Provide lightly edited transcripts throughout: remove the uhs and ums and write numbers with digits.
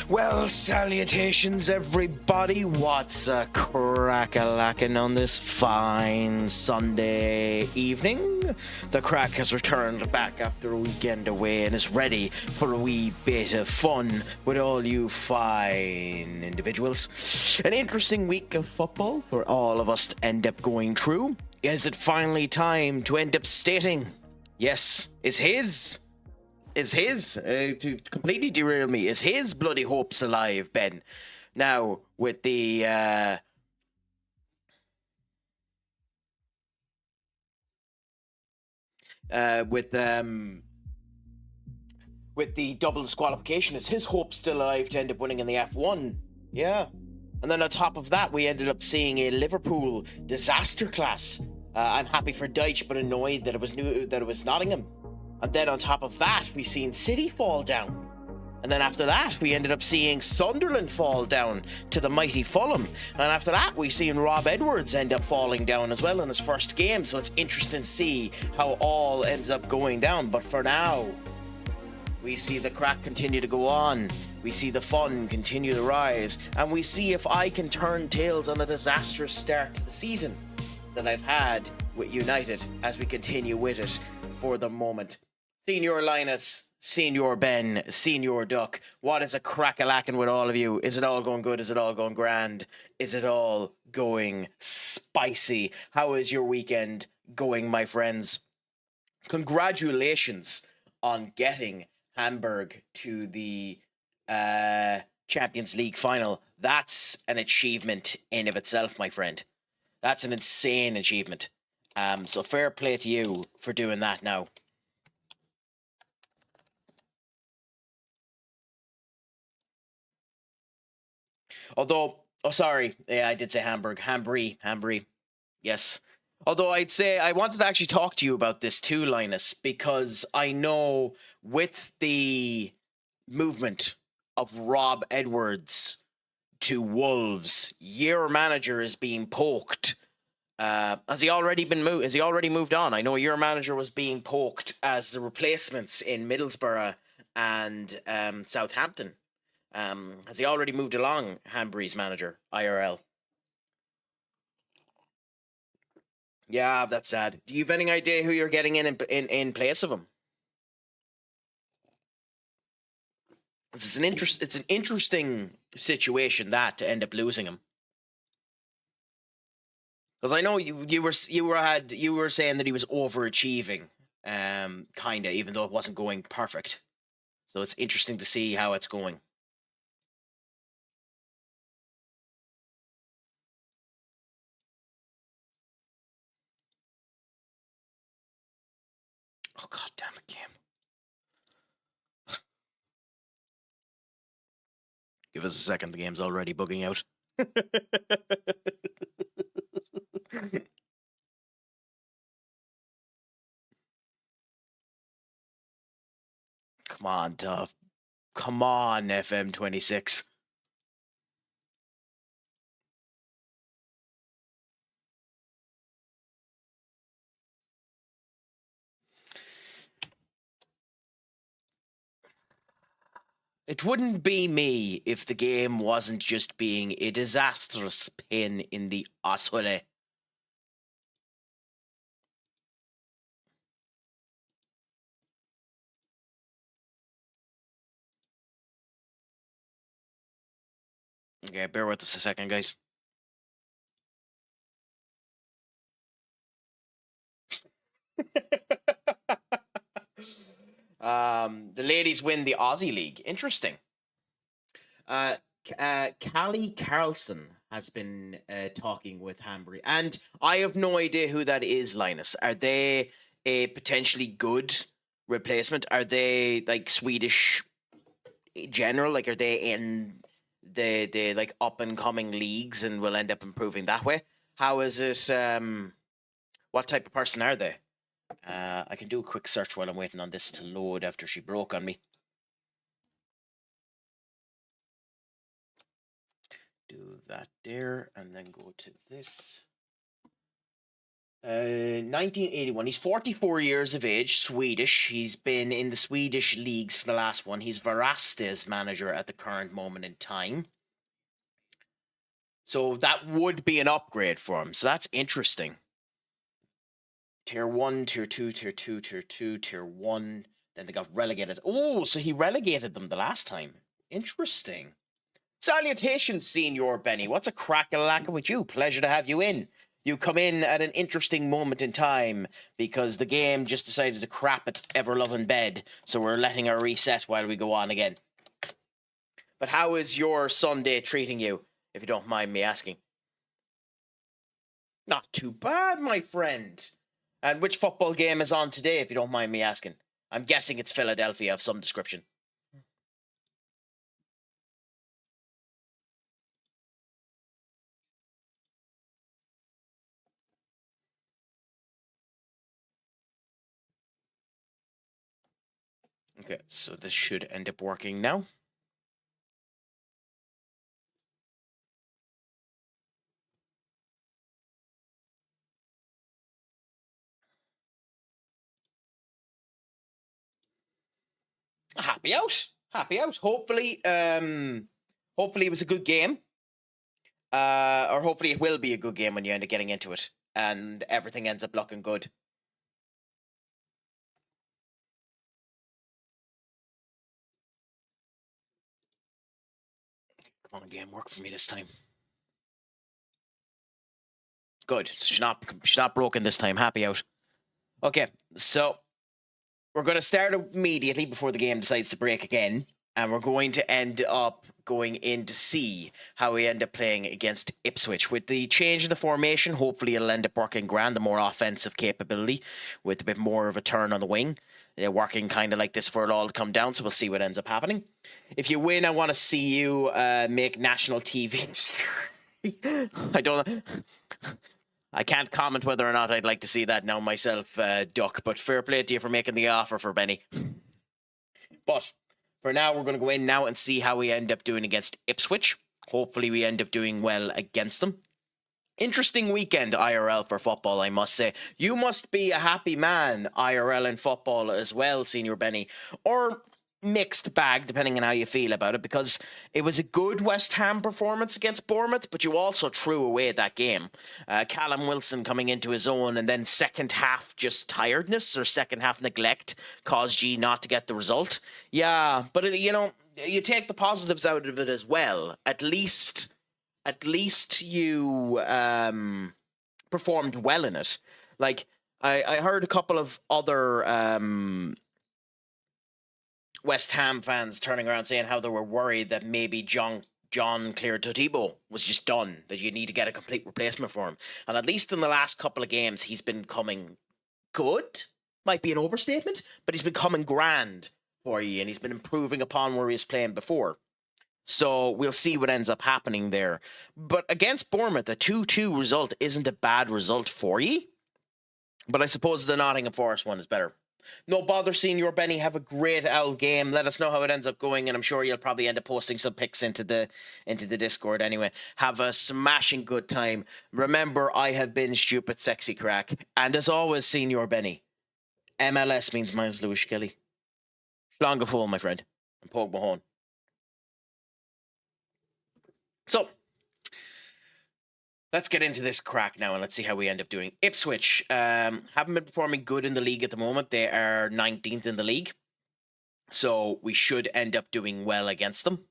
Well, salutations, everybody. What's a crack-a-lackin' on this fine Sunday evening? The Craic has returned back after a weekend away and is ready for a wee bit of fun with all you fine individuals. An interesting week of football for all of us to end up going through. Is it finally time to end up stating, yes, to completely derail me, is his bloody hopes alive, Ben? Now, with the with the double disqualification, is his hope still alive to end up winning in the F1? Yeah. And then on top of that, we ended up seeing a Liverpool disaster class. I'm happy for Deitch, but annoyed that it was Nottingham. And then on top of that, we seen City fall down. And then after that, we ended up seeing Sunderland fall down to the mighty Fulham. And after that, we seen Rob Edwards end up falling down as well in his first game. So it's interesting to see how all ends up going down. But for now, we see the Craic continue to go on. We see the fun continue to rise. And we see if I can turn tails on a disastrous start to the season that I've had with United as we continue with it for the moment. Senior Linus, Senior Ben, Senior Duck, what is a crack-a-lackin' with all of you? Is it all going good? Is it all going grand? Is it all going spicy? How is your weekend going, my friends? Congratulations on getting Hamburg to the Champions League final. That's an achievement in of itself, my friend. That's an insane achievement. So fair play to you for doing that now. Although, I did say Hamburg. Hambry. Yes. Although I'd say I wanted to actually talk to you about this too, Linus, because I know with the movement of Rob Edwards to Wolves, your manager is being poked. Has he already moved on? I know your manager was being poked as the replacements in Middlesbrough and Southampton. Has he already moved along, Hanbury's manager, IRL? Yeah, that's sad. Do you have any idea who you're getting in place of him? It's an interesting situation that to end up losing him. Because I know you were saying that he was overachieving, kinda, even though it wasn't going perfect. So it's interesting to see how it's going. Oh, god damn it, game. Give us a second, the game's already bugging out. Come on, Duff. Come on, FM26. It wouldn't be me if the game wasn't just being a disastrous pain in the asshole. Okay, bear with us a second, guys. The ladies win the Aussie League. Interesting. Callie Carlson has been talking with Hanbury, and I have no idea who that is, Linus. Are they a potentially good replacement? Are they like Swedish general? Like, are they in the like up and coming leagues and will end up improving that way? How is it? What type of person are they? I can do a quick search while I'm waiting on this to load after she broke on me. Do that there and then go to this. 1981. He's 44 years of age, Swedish. He's been in the Swedish leagues for the last one. He's Varaste's manager at the current moment in time. So that would be an upgrade for him. So that's interesting. Tier 1, Tier 2, Tier 2, Tier 2, Tier 1. Then they got relegated. Oh, so he relegated them the last time. Interesting. Salutations, Senior Benny. What's a crack-a-lack with you? Pleasure to have you in. You come in at an interesting moment in time because the game just decided to crap its ever-loving bed, so we're letting her reset while we go on again. But how is your Sunday treating you, if you don't mind me asking? Not too bad, my friend. And which football game is on today, if you don't mind me asking? I'm guessing it's Philadelphia of some description. Okay, so this should end up working now. Happy out. Happy out. Hopefully it was a good game. Or hopefully it will be a good game when you end up getting into it and everything ends up looking good. Come on, game, work for me this time. Good. She's not broken this time. Happy out. Okay, so we're going to start immediately before the game decides to break again. And we're going to end up going in to see how we end up playing against Ipswich. With the change in the formation, hopefully it'll end up working grand, the more offensive capability with a bit more of a turn on the wing. They're working kind of like this for it all to come down, so we'll see what ends up happening. If you win, I want to see you make national TV. I can't comment whether or not I'd like to see that now myself, Duck, but fair play to you for making the offer for Benny. But for now, we're going to go in now and see how we end up doing against Ipswich. Hopefully we end up doing well against them. Interesting weekend IRL for football, I must say. You must be a happy man IRL in football as well, Senior Benny. Or mixed bag, depending on how you feel about it, because it was a good West Ham performance against Bournemouth, but you also threw away that game. Callum Wilson coming into his own, and then second half just tiredness or second half neglect caused you not to get the result. Yeah, but you take the positives out of it as well. At least you performed well in it. Like I heard a couple of other West Ham fans turning around saying how they were worried that maybe John Claire Todibo was just done, that you need to get a complete replacement for him. And at least in the last couple of games, he's been coming good. Might be an overstatement, but he's been coming grand for you, and he's been improving upon where he was playing before. So we'll see what ends up happening there. But against Bournemouth, a 2-2 result isn't a bad result for you. But I suppose the Nottingham Forest one is better. No bother, Senior Benny. Have a great owl game. Let us know how it ends up going, and I'm sure you'll probably end up posting some pics into the Discord anyway. Have a smashing good time. Remember, I have been stupid, sexy Craic, and as always, Senior Benny. MLS means Miles Lewis Kelly. Slán go my friend, and Pog Mahone. So, let's get into this crack now and let's see how we end up doing. Ipswich haven't been performing good in the league at the moment. They are 19th in the league. So we should end up doing well against them.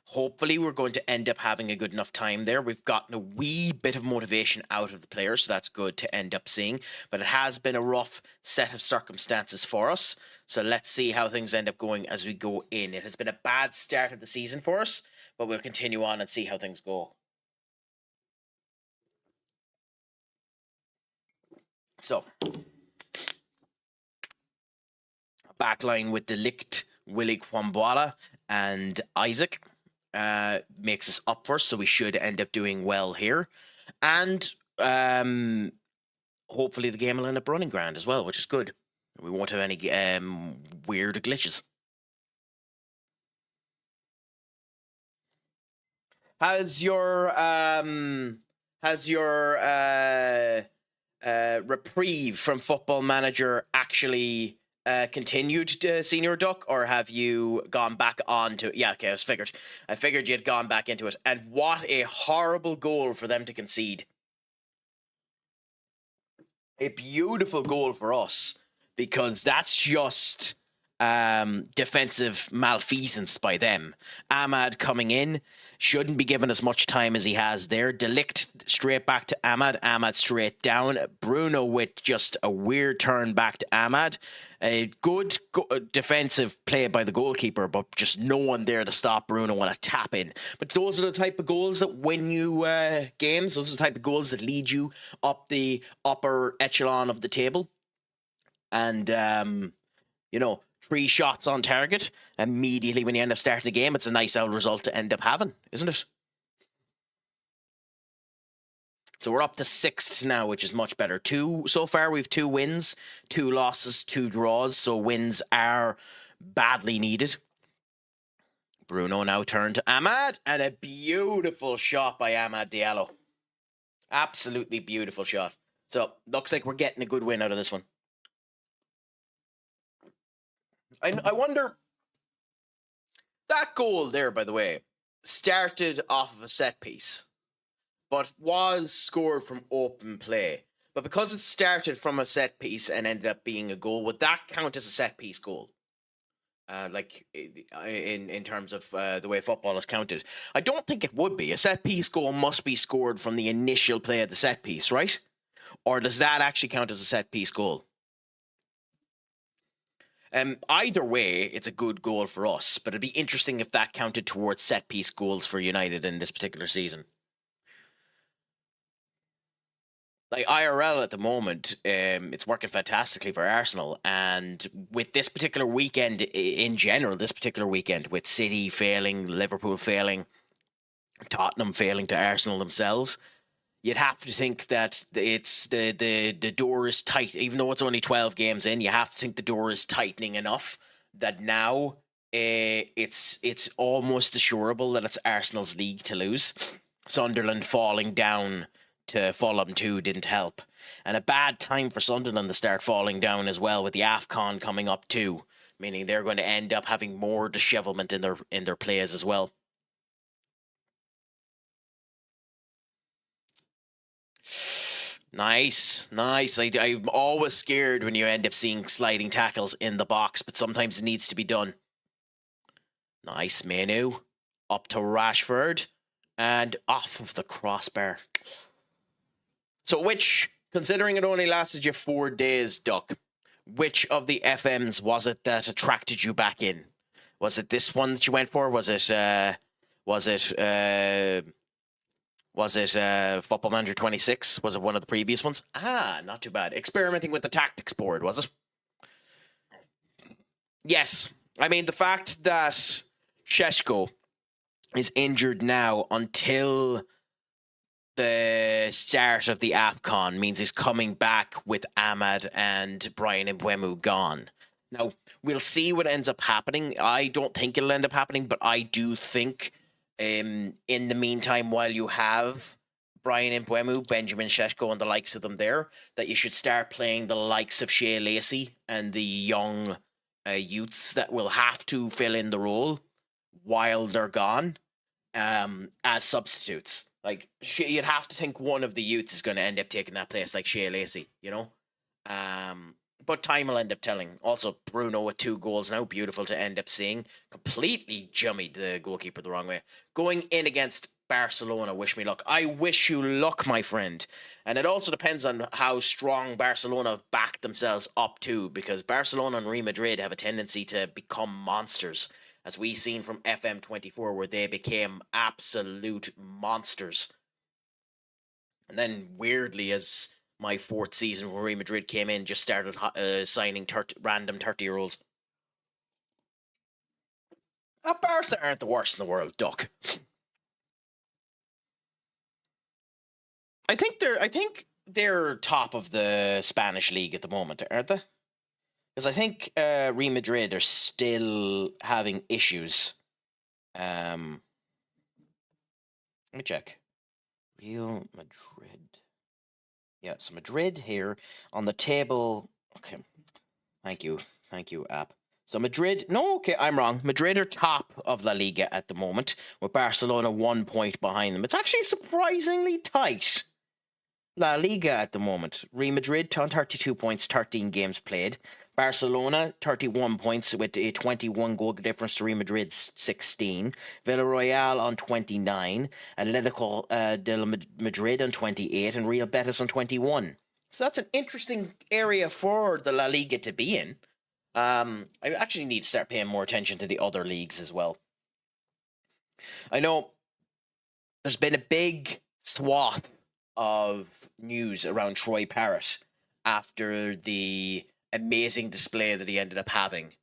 Hopefully we're going to end up having a good enough time there. We've gotten a wee bit of motivation out of the players, so that's good to end up seeing. But it has been a rough set of circumstances for us. So let's see how things end up going as we go in. It has been a bad start of the season for us, but we'll continue on and see how things go. So, backline with Delict, Willie Kwambwala, and Isaac makes us up first, so we should end up doing well here. And hopefully the game will end up running grand as well, which is good. We won't have any weird glitches. Has your reprieve from Football Manager actually continued, Senior Duck, or have you gone back on to it? Yeah, okay, I figured you had gone back into it. And what a horrible goal for them to concede. A beautiful goal for us, because that's just defensive malfeasance by them. Ahmad coming in, shouldn't be given as much time as he has there. Delict straight back to Ahmad. Ahmad straight down. Bruno with just a weird turn back to Ahmad. A good defensive play by the goalkeeper, but just no one there to stop Bruno on a tap in. But those are the type of goals that win you games. Those are the type of goals that lead you up the upper echelon of the table. And, 3 shots on target immediately when you end up starting the game. It's a nice out result to end up having, isn't it? So we're up to 6th now, which is much better. So far, we've 2 wins, 2 losses, 2 draws. So wins are badly needed. Bruno now turned to Ahmad, and a beautiful shot by Ahmad Diallo. Absolutely beautiful shot. So looks like we're getting a good win out of this one. I wonder, that goal there, by the way, started off of a set piece, but was scored from open play. But because it started from a set piece and ended up being a goal, would that count as a set piece goal? In terms of the way football is counted, I don't think it would be. A set piece goal must be scored from the initial play of the set piece, right? Or does that actually count as a set piece goal? Either way, it's a good goal for us, but it'd be interesting if that counted towards set piece goals for United in this particular season. Like IRL at the moment, it's working fantastically for Arsenal, and with this particular weekend in general, with City failing, Liverpool failing, Tottenham failing to Arsenal themselves, you'd have to think that it's the door is tight. Even though it's only 12 games in, you have to think the door is tightening enough that now it's almost assurable that it's Arsenal's league to lose. Sunderland falling down to Fulham too didn't help, and a bad time for Sunderland to start falling down as well, with the AFCON coming up too, meaning they're going to end up having more dishevelment in their plays as well. Nice. I'm always scared when you end up seeing sliding tackles in the box, but sometimes it needs to be done. Nice, Manu. Up to Rashford. And off of the crossbar. So which, considering it only lasted you 4 days, Duck, which of the FMs was it that attracted you back in? Was it this one that you went for? Was it Football Manager 26? Was it one of the previous ones? Not too bad. Experimenting with the tactics board, was it? Yes. I mean, the fact that Šeško is injured now until the start of the AFCON means he's coming back with Ahmad and Brian Mbeumo gone. Now, we'll see what ends up happening. I don't think it'll end up happening, but I do think in the meantime, while you have Brian Mbeumo, Benjamin Šeško, and the likes of them there, that you should start playing the likes of Shea Lacey and the young youths that will have to fill in the role while they're gone as substitutes. Like, you'd have to think one of the youths is going to end up taking that place, like Shea Lacey, you know? But time will end up telling. Also, Bruno with 2 goals now. Beautiful to end up seeing. Completely jummied the goalkeeper the wrong way. Going in against Barcelona, wish me luck. I wish you luck, my friend. And it also depends on how strong Barcelona have backed themselves up to, because Barcelona and Real Madrid have a tendency to become monsters, as we seen from FM24, where they became absolute monsters. And then, weirdly, as my 4th season when Real Madrid came in, just started signing random 30-year-olds. Barca aren't the worst in the world, Duck. I think they're top of the Spanish league at the moment, aren't they? Because I think Real Madrid are still having issues. Let me check. Real Madrid. Yeah, so Madrid here on the table. Okay, thank you, app. So Madrid, no, okay, I'm wrong. Madrid are top of La Liga at the moment, with Barcelona 1 point behind them. It's actually surprisingly tight. La Liga at the moment. Real Madrid on 32 points, 13 games played. Barcelona, 31 points with a 21 goal difference to Real Madrid's 16. Villarreal on 29. Atletico de Madrid on 28. And Real Betis on 21. So that's an interesting area for the La Liga to be in. I actually need to start paying more attention to the other leagues as well. I know there's been a big swath of news around Troy Parrott after the amazing display that he ended up having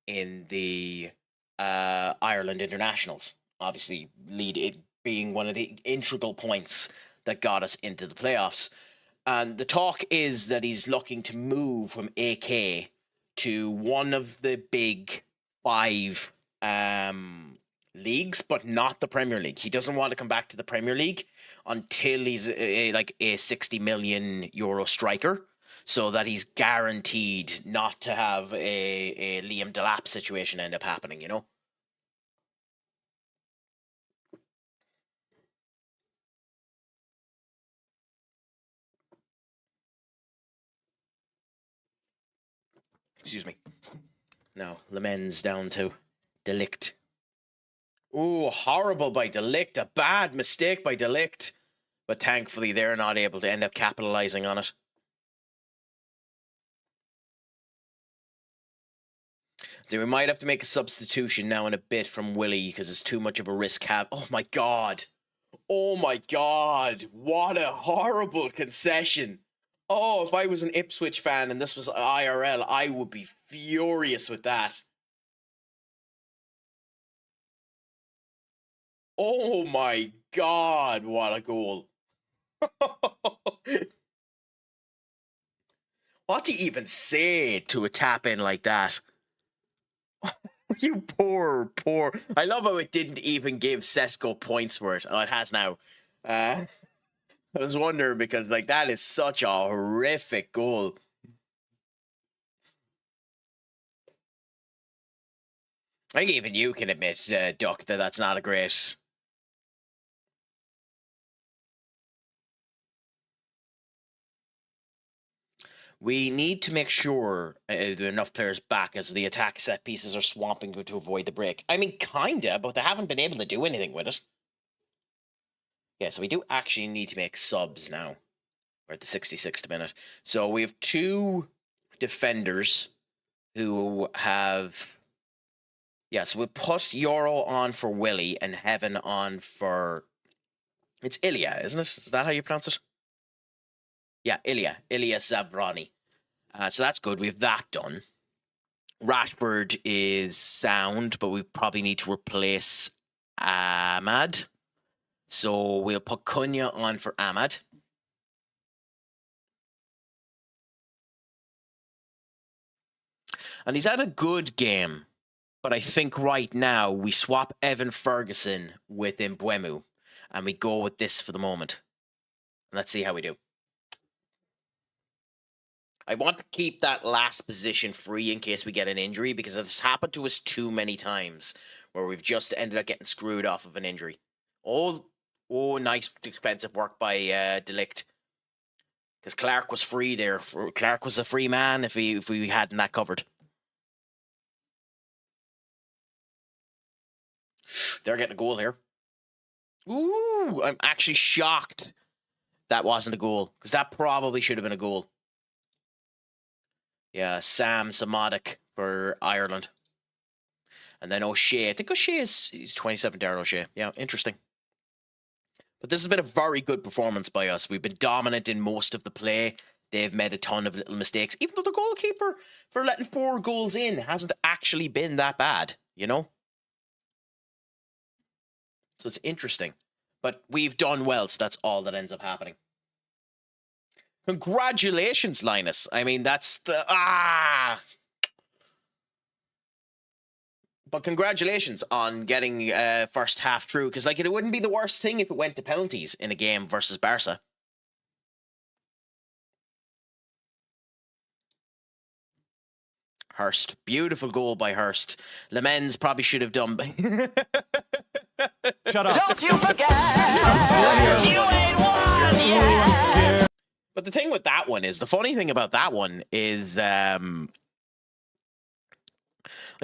in the Ireland internationals. Obviously, lead it being one of the integral points that got us into the playoffs. And the talk is that he's looking to move from AK to one of the big five leagues, but not the Premier League. He doesn't want to come back to the Premier League until he's like a 60 million euro striker, so that he's guaranteed not to have a Liam Delap situation end up happening, you know? Excuse me. Now, Lemens down to Delict. Ooh, horrible by Delict. A bad mistake by Delict. But thankfully, they're not able to end up capitalizing on it. So we might have to make a substitution now in a bit from Willie because it's too much of a risk. Oh my god. Oh my god. What a horrible concession. Oh, if I was an Ipswich fan and this was IRL, I would be furious with that. Oh my god, what a goal. What do you even say to a tap in like that? You poor. I love how it didn't even give Sesko points for it. Oh, it has now. I was wondering because, like, that is such a horrific goal. I think even you can admit, Duck, that that's not a great. We need to make sure there are enough players back as the attack set pieces are swamping to avoid the break. I mean, kinda, but they haven't been able to do anything with it. Yeah, so we do actually need to make subs now. We're at the 66th minute. So we have two defenders who have... Yeah, so we put Euro on for Willie and Heaven on for... It's Ilya, isn't it? Is that how you pronounce it? Yeah, Ilya Zavrani. So that's good. We have that done. Rashford is sound, but we probably need to replace Ahmad. So we'll put Cunha on for Ahmad. And he's had a good game. But I think right now we swap Evan Ferguson with Mbeumo. And we go with this for the moment. Let's see how we do. I want to keep that last position free in case we get an injury, because it's happened to us too many times where we've just ended up getting screwed off of an injury. Oh, nice defensive work by Delict. Because Clark was free there. Clark was a free man if we hadn't that covered. They're getting a goal here. Ooh, I'm actually shocked that wasn't a goal, because that probably should have been a goal. Yeah, Sam Samadik for Ireland. And then O'Shea. I think O'Shea he's 27, Darren O'Shea. Yeah, interesting. But this has been a very good performance by us. We've been dominant in most of the play. They've made a ton of little mistakes. Even though the goalkeeper, for letting 4 goals in, hasn't actually been that bad, you know? So it's interesting. But we've done well, so that's all that ends up happening. Congratulations, Linus. I mean, that's the... But congratulations on getting first half through, because like it wouldn't be the worst thing if it went to penalties in a game versus Barca. Hurst. Beautiful goal by Hurst. Lemens probably should have done. Shut up. Don't you forget, you ain't won yet. But the thing with that one is, the funny thing about that one is, like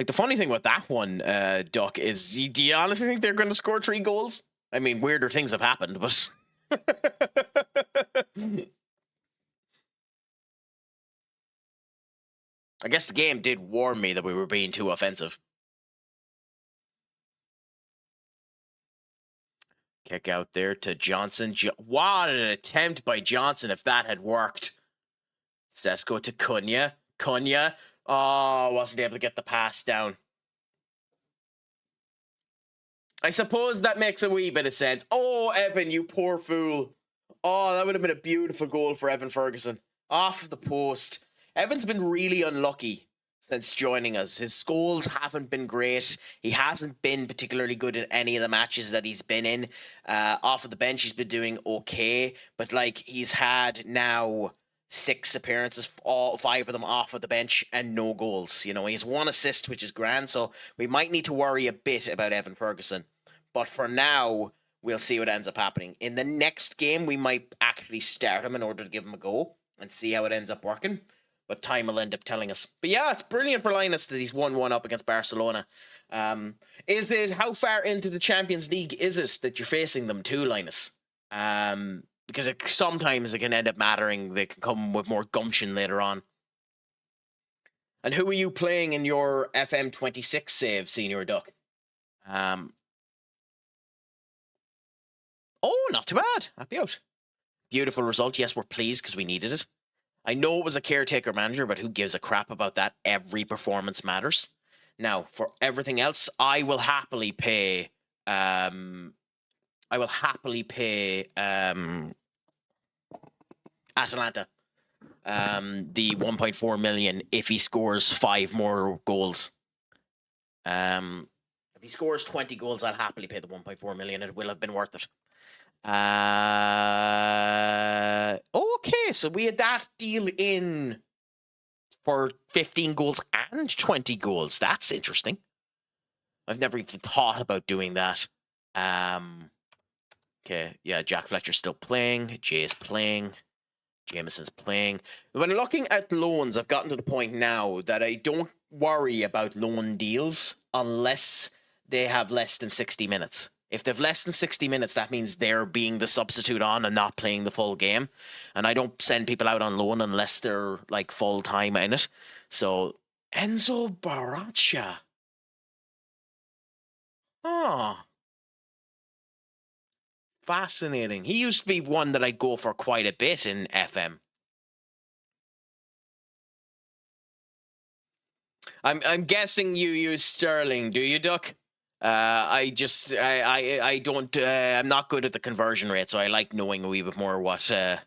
the funny thing with that one, Duck, is, do you honestly think they're going to score 3 goals? I mean, weirder things have happened, but. I guess the game did warn me that we were being too offensive. Kick out there to Johnson. What an attempt by Johnson if that had worked. Sesko to Cunha. Cunha. Oh, wasn't able to get the pass down. I suppose that makes a wee bit of sense. Oh, Evan, you poor fool. Oh, that would have been a beautiful goal for Evan Ferguson. Off the post. Evan's been really unlucky since joining us. His goals haven't been great. He hasn't been particularly good in any of the matches that he's been in. Off of the bench, he's been doing okay. But, like, he's had now 6 appearances, all 5 of them off of the bench, and no goals. You know, he's 1 assist, which is grand. So we might need to worry a bit about Evan Ferguson. But for now, we'll see what ends up happening. In the next game, we might actually start him in order to give him a go and see how it ends up working. But time will end up telling us. But yeah, it's brilliant for Linus that he's 1-1 up against Barcelona. Is it, how far into the Champions League is it that you're facing them too, Linus? Because sometimes it can end up mattering. They can come with more gumption later on. And who are you playing in your FM26 save, Senior Duck? Oh, not too bad. Happy out. Beautiful result. Yes, we're pleased because we needed it. I know it was a caretaker manager, but who gives a crap about that? Every performance matters. Now, for everything else, I will happily pay Atalanta the 1.4 million if he scores 5 more goals. If he scores 20 goals, I'll happily pay the 1.4 million. It will have been worth it. Okay, so we had that deal in for 15 goals and 20 goals. That's interesting. I've never even thought about doing that. Okay, yeah, Jack Fletcher's still playing. Jay's playing. Jameson's playing. When looking at loans, I've gotten to the point now that I don't worry about loan deals unless they have less than 60 minutes. If they've less than 60 minutes, that means they're being the substitute on and not playing the full game. And I don't send people out on loan unless they're like full time in it. So Enzo Baracha. Oh. Fascinating. He used to be one that I'd go for quite a bit in FM. I'm guessing you use Sterling, do you, Duck? I don't, I'm not good at the conversion rate, so I like knowing a wee bit more what the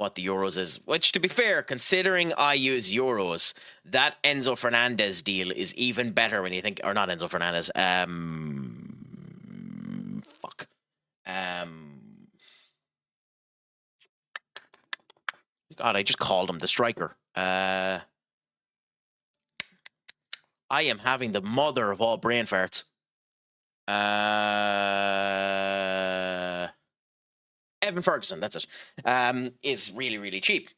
Euros is. Which, to be fair, considering I use Euros, that Enzo Fernandez deal is even better when you think, or not Enzo Fernandez, God, I just called him the striker. I am having the mother of all brain farts. Evan Ferguson, that's it. Is really, really cheap.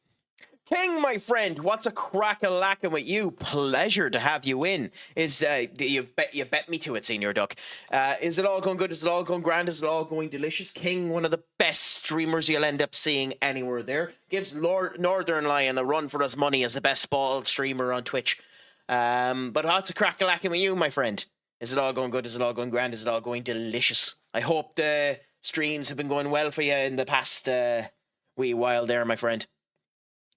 King, my friend, what's a crack-a-lackin' with you? Pleasure to have you in. You've bet me to it, Senior Duck. Is it all going good? Is it all going grand? Is it all going delicious? King, one of the best streamers you'll end up seeing anywhere there. Gives Northern Lion a run for his money as the best ball streamer on Twitch. But what's a crack-a-lackin' with you, my friend? Is it all going good? Is it all going grand? Is it all going delicious? I hope the streams have been going well for you in the past wee while there, my friend.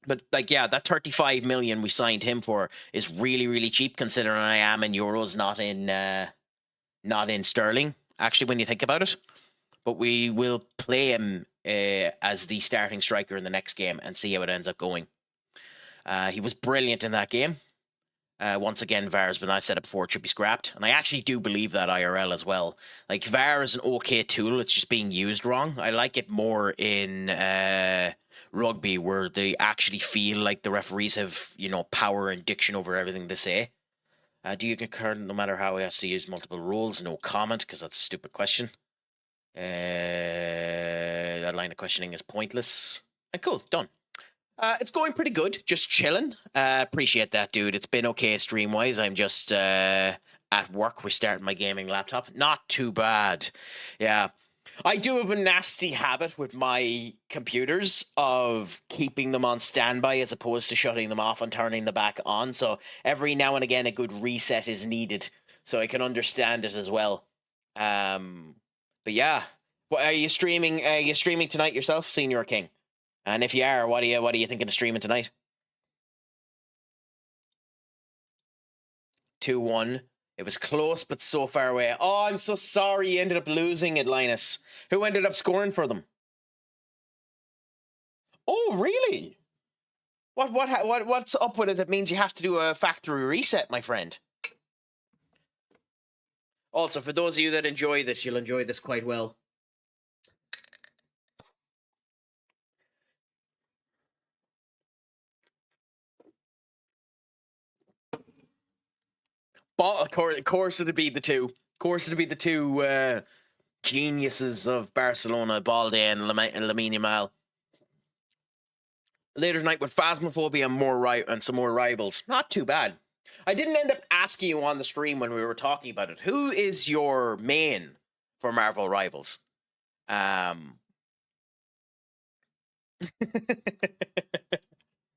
But, like, yeah, that 35 million we signed him for is really, really cheap, considering I am in euros, not in sterling, actually, when you think about it. But we will play him as the starting striker in the next game and see how it ends up going. He was brilliant in that game. Once again, VAR has been, I said it before, it should be scrapped. And I actually do believe that IRL as well. Like, VAR is an okay tool, it's just being used wrong. I like it more in rugby where they actually feel like the referees have, power and diction over everything they say. Do you concur no matter how he has to use multiple rules? No comment, because that's a stupid question. That line of questioning is pointless. Cool, done. It's going pretty good. Just chilling. Appreciate that, dude. It's been okay stream-wise. I'm just at work restarting my gaming laptop. Not too bad. Yeah. I do have a nasty habit with my computers of keeping them on standby as opposed to shutting them off and turning them back on. So every now and again, a good reset is needed. So I can understand it as well. But yeah, are you streaming? Are you streaming tonight yourself, Senior King? And if you are, what are you thinking of streaming tonight? 2-1. It was close, but so far away. Oh, I'm so sorry you ended up losing it, Linus. Who ended up scoring for them? Oh, really? What's up with it that means you have to do a factory reset, my friend? Also, for those of you that enjoy this, you'll enjoy this quite well. But of course it'd be the two. Of course it'd be the two geniuses of Barcelona, Balde and Lamine Yamal. Later tonight with Phasmophobia and some more rivals. Not too bad. I didn't end up asking you on the stream when we were talking about it. Who is your main for Marvel Rivals?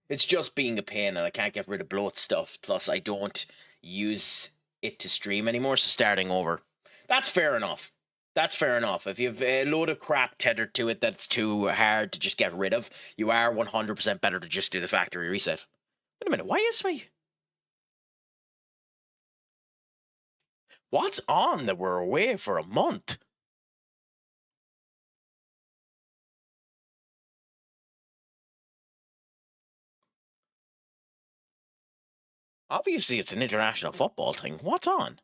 It's just being a pain, and I can't get rid of bloat stuff. Plus, I don't use it to stream anymore, so starting over. That's fair enough. That's fair enough. If you have a load of crap tethered to it that's too hard to just get rid of, you are 100% better to just do the factory reset. Wait a minute, why is my... What's on that we're away for a month? Obviously, it's an international football thing. What's on?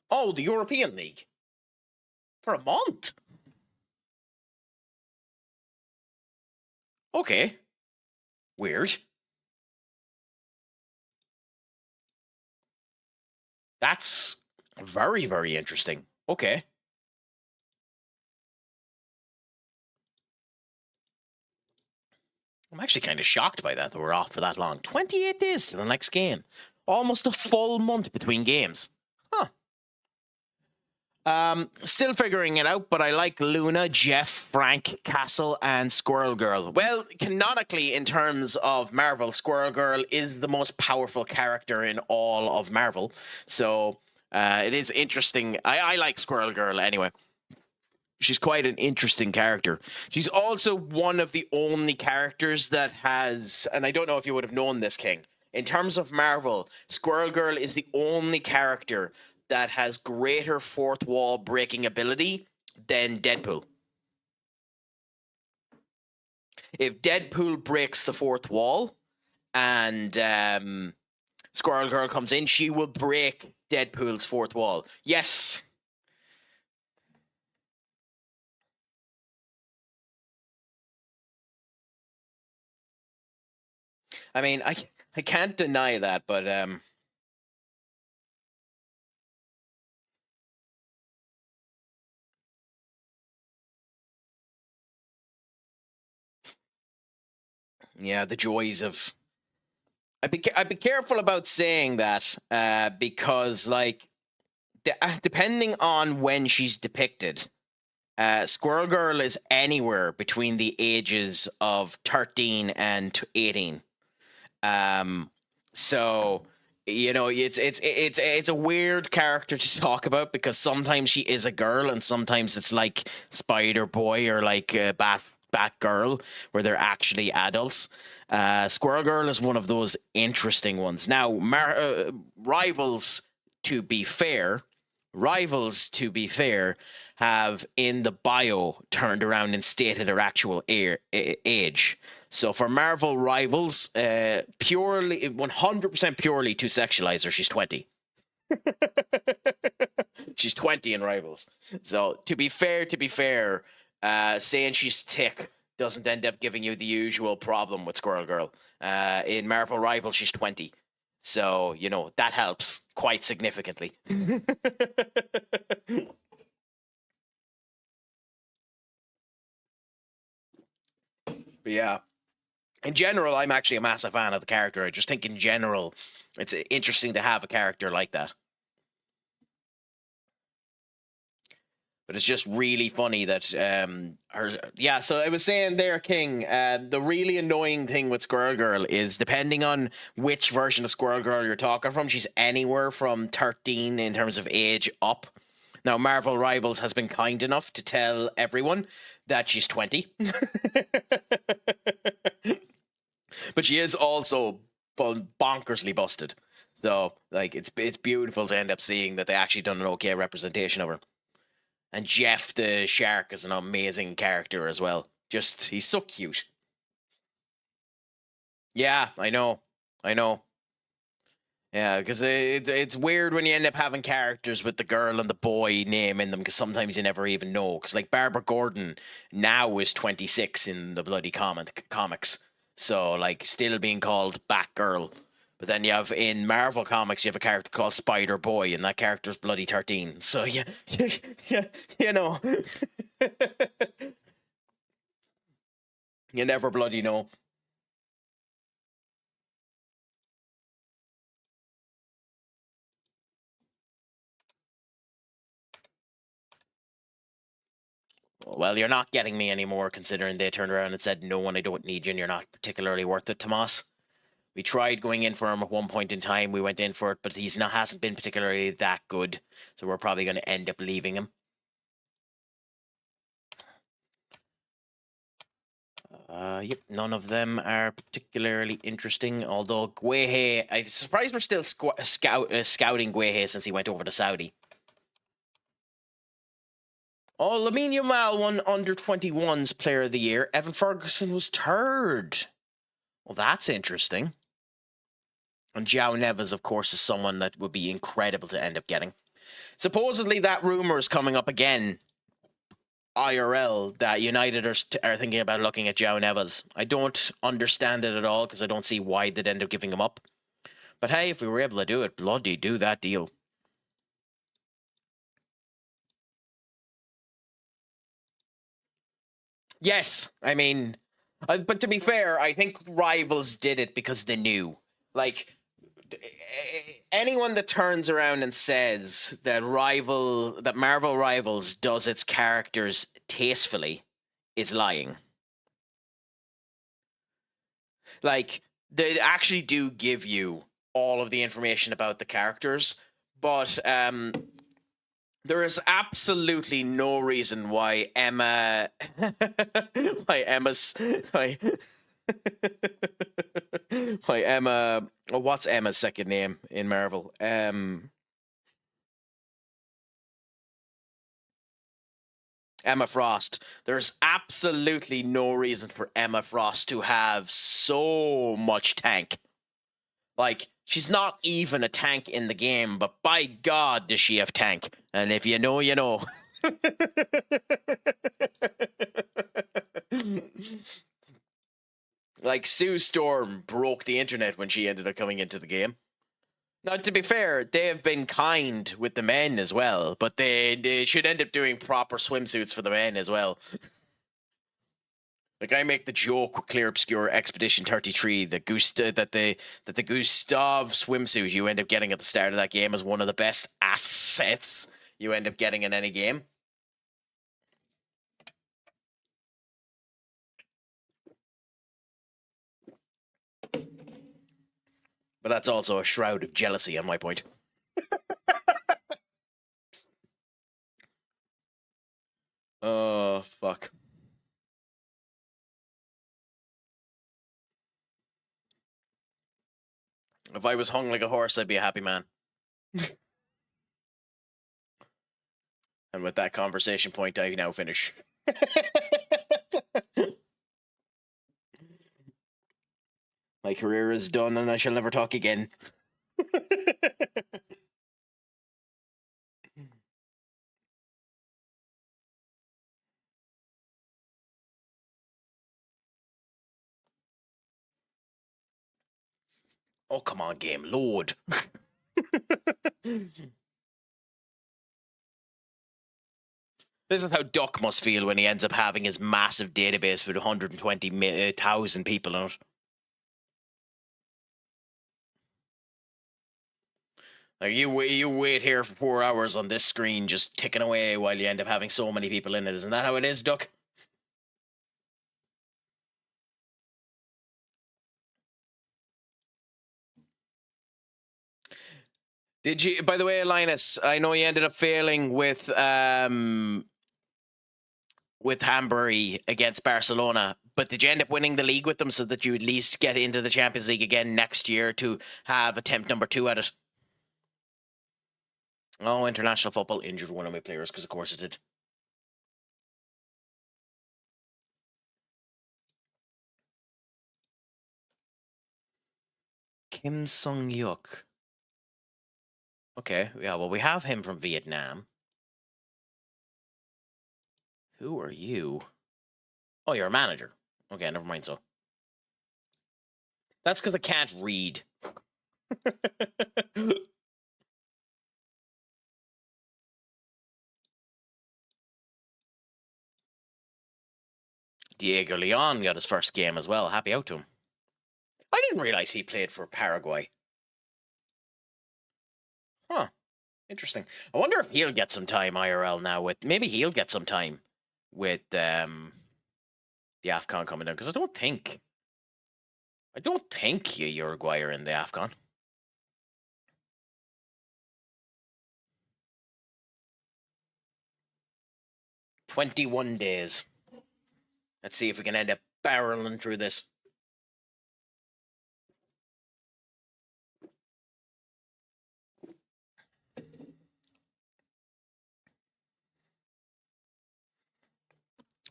Oh, the European League. For a month? Okay. Weird. That's very, very interesting. Okay. I'm actually kind of shocked by that we're off for that long. 28 days to the next game. Almost a full month between games. Huh. Still figuring it out, but I like Luna, Jeff, Frank, Castle, and Squirrel Girl. Well, canonically, in terms of Marvel, Squirrel Girl is the most powerful character in all of Marvel. So it is interesting. I like Squirrel Girl anyway. She's quite an interesting character. She's also one of the only characters that has, and I don't know if you would have known this, King. In terms of Marvel, Squirrel Girl is the only character that has greater fourth wall breaking ability than Deadpool. If Deadpool breaks the fourth wall and Squirrel Girl comes in, she will break Deadpool's fourth wall. Yes. I mean, I can't deny that, but yeah, the joys of... I'd be careful about saying that because, like, depending on when she's depicted, Squirrel Girl is anywhere between the ages of 13 and 18. So, you know, it's a weird character to talk about because sometimes she is a girl and sometimes it's like Spider Boy or like Batgirl where they're actually adults. Squirrel Girl is one of those interesting ones. Now, Rivals, to be fair, have in the bio turned around and stated her actual age. So for Marvel Rivals, purely 100% purely to sexualize her, she's 20. She's 20 in Rivals. So to be fair, saying she's thick doesn't end up giving you the usual problem with Squirrel Girl. In Marvel Rival, she's 20. So, that helps quite significantly. But yeah. In general, I'm actually a massive fan of the character. I just think in general, it's interesting to have a character like that. But it's just really funny that so I was saying there, King, the really annoying thing with Squirrel Girl is depending on which version of Squirrel Girl you're talking from, she's anywhere from 13 in terms of age up. Now, Marvel Rivals has been kind enough to tell everyone that she's 20. But she is also bonkersly busted. So, like, it's beautiful to end up seeing that they actually done an okay representation of her. And Jeff the shark is an amazing character as well. Just, he's so cute. Yeah, I know. Yeah, because it's weird when you end up having characters with the girl and the boy name in them, because sometimes you never even know. Because, like, Barbara Gordon now is 26 in the bloody comics. So, like, still being called Batgirl. But then you have, in Marvel Comics, you have a character called Spider-Boy, and that character's bloody 13. So, yeah, you know. You never bloody know. Well, you're not getting me anymore, considering they turned around and said, no one, I don't need you, and you're not particularly worth it, Tomas. We tried going in for him at one point in time. We went in for it, but hasn't been particularly that good. So we're probably going to end up leaving him. Yep, none of them are particularly interesting. Although Guehe, I'm surprised we're still scouting Guehe since he went over to Saudi. Oh, Lamine Yamal won under 21's Player of the Year. Evan Ferguson was third. Well, that's interesting. And João Neves, of course, is someone that would be incredible to end up getting. Supposedly, that rumor is coming up again. IRL, that United are thinking about looking at João Neves. I don't understand it at all, because I don't see why they'd end up giving him up. But hey, if we were able to do it, bloody do that deal. Yes, I mean, but to be fair, I think Rivals did it because they knew. Like, anyone that turns around and says that Marvel Rivals does its characters tastefully is lying. Like, they actually do give you all of the information about the characters, but there is absolutely no reason why Emma what's Emma's second name in Marvel? Emma Frost. There's absolutely no reason for Emma Frost to have so much tank. Like, she's not even a tank in the game, but by God does she have tank. And if you know, you know. Like, Sue Storm broke the internet when she ended up coming into the game. Now, to be fair, they have been kind with the men as well, but they should end up doing proper swimsuits for the men as well. Like, I make the joke with Clear Obscure Expedition 33 that the Gustav swimsuit you end up getting at the start of that game is one of the best assets you end up getting in any game. But that's also a shroud of jealousy on my point. Oh, fuck. If I was hung like a horse, I'd be a happy man. And with that conversation point, I now finish. My career is done and I shall never talk again. Oh, come on, game. Load. This is how Duck must feel when he ends up having his massive database with 120,000 people in it. Like you wait here for 4 hours on this screen just ticking away while you end up having so many people in it. Isn't that how it is, Duck? Did you, by the way, Linus, I know you ended up failing with Hambury against Barcelona, but did you end up winning the league with them so that you at least get into the Champions League again next year to have attempt number 2 at it? Oh, international football injured one of my players, because of course it did. Kim Sung-yuk. Okay, yeah, well, we have him from Vietnam. Who are you? Oh, you're a manager. Okay, never mind so. That's because I can't read. Diego Leon got his first game as well. Happy out to him. I didn't realize he played for Paraguay. Huh. Interesting. I wonder if he'll get some time IRL now with... Maybe he'll get some time with the AFCON coming down. Because I don't think Uruguay are in the AFCON. "21 days. Let's see if we can end up barreling through this.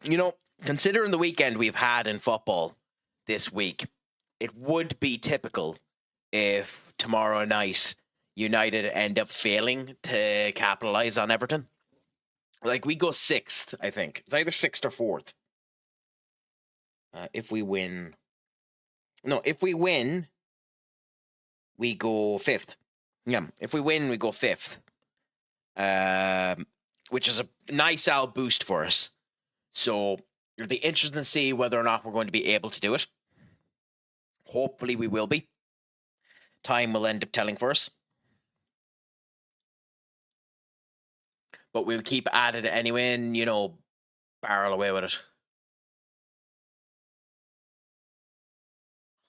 You know, considering the weekend we've had in football this week, it would be typical if tomorrow night United end up failing to capitalize on Everton. Like, we go 6th, I think. It's either 6th or 4th. If we win... No, if we win, we go 5th. Yeah, if we win, we go 5th. Which is a nice out boost for us. So it'll be interesting to see whether or not we're going to be able to do it. Hopefully we will be. Time will end up telling for us. But we'll keep at it anyway and, you know, barrel away with it.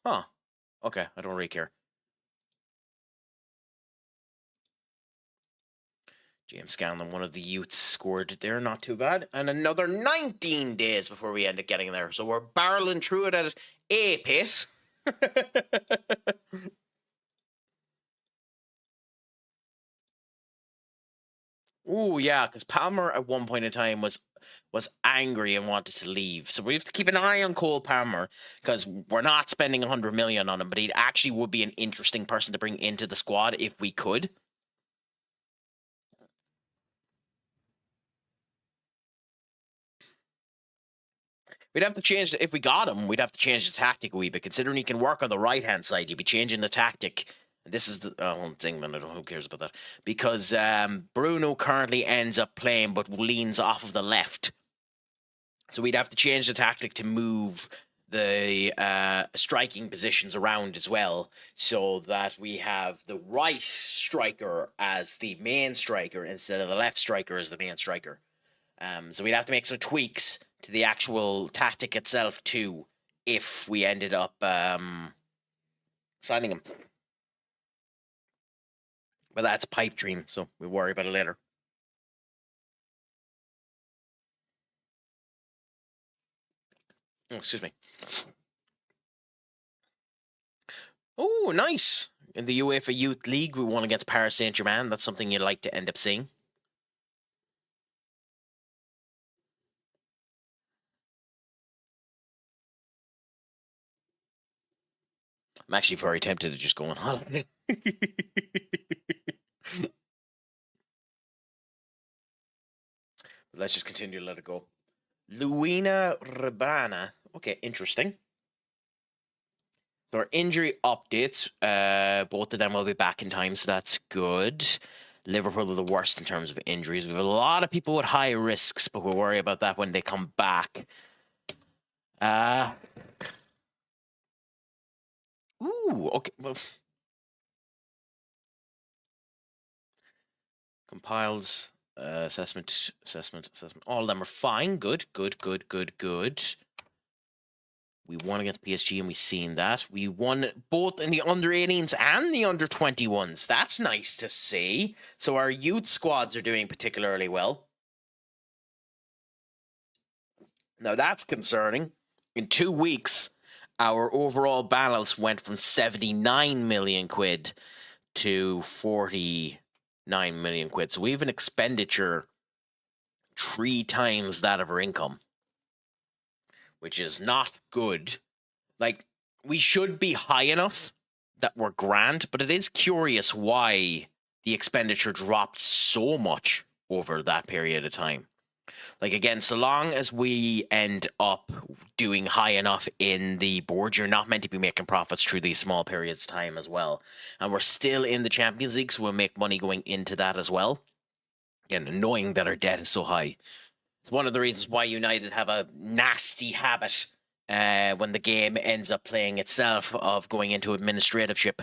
Huh. Okay, I don't really care. James Scanlon, one of the youths, scored there. Not too bad. And another 19 days before we end up getting there. So we're barreling through it at a pace. Oh yeah, because Palmer at one point in time was angry and wanted to leave. So we have to keep an eye on Cole Palmer because we're not spending 100 million on him, but he actually would be an interesting person to bring into the squad if we could. We'd have to change, if we got him, we'd have to change the tactic a wee bit. Considering he can work on the right-hand side, you'd be changing the tactic. This is the, well, it's England, I don't know who cares about that. Because Bruno currently ends up playing, but leans off of the left. So we'd have to change the tactic to move the striking positions around as well, so that we have the right striker as the main striker instead of the left striker as the main striker. So we'd have to make some tweaks to the actual tactic itself too, if we ended up signing him. But that's a pipe dream, so we'll worry about it later. Oh, excuse me. Oh, nice. In the UEFA Youth League, we won against Paris Saint-Germain. That's something you'd like to end up seeing. I'm actually very tempted to just go on holiday. Let's just continue to let it go. Luina Rebana. Okay, interesting. So our injury updates, both of them will be back in time, so that's good. Liverpool are the worst in terms of injuries. We have a lot of people with high risks, but we'll worry about that when they come back. Okay. Well, compiles, assessment. All of them are fine. Good. We won against PSG, and we've seen that. We won both in the under-18s and the under-21s. That's nice to see. So our youth squads are doing particularly well. Now that's concerning. In 2 weeks, our overall balance went from 79 million quid to 49 million quid. So we have an expenditure 3 times that of our income, which is not good. Like, we should be high enough that we're grand, but it is curious why the expenditure dropped so much over that period of time. Like, again, so long as we end up doing high enough in the board, you're not meant to be making profits through these small periods of time as well. And we're still in the Champions League, so we'll make money going into that as well. Again, knowing that our debt is so high. It's one of the reasons why United have a nasty habit when the game ends up playing itself of going into administratorship.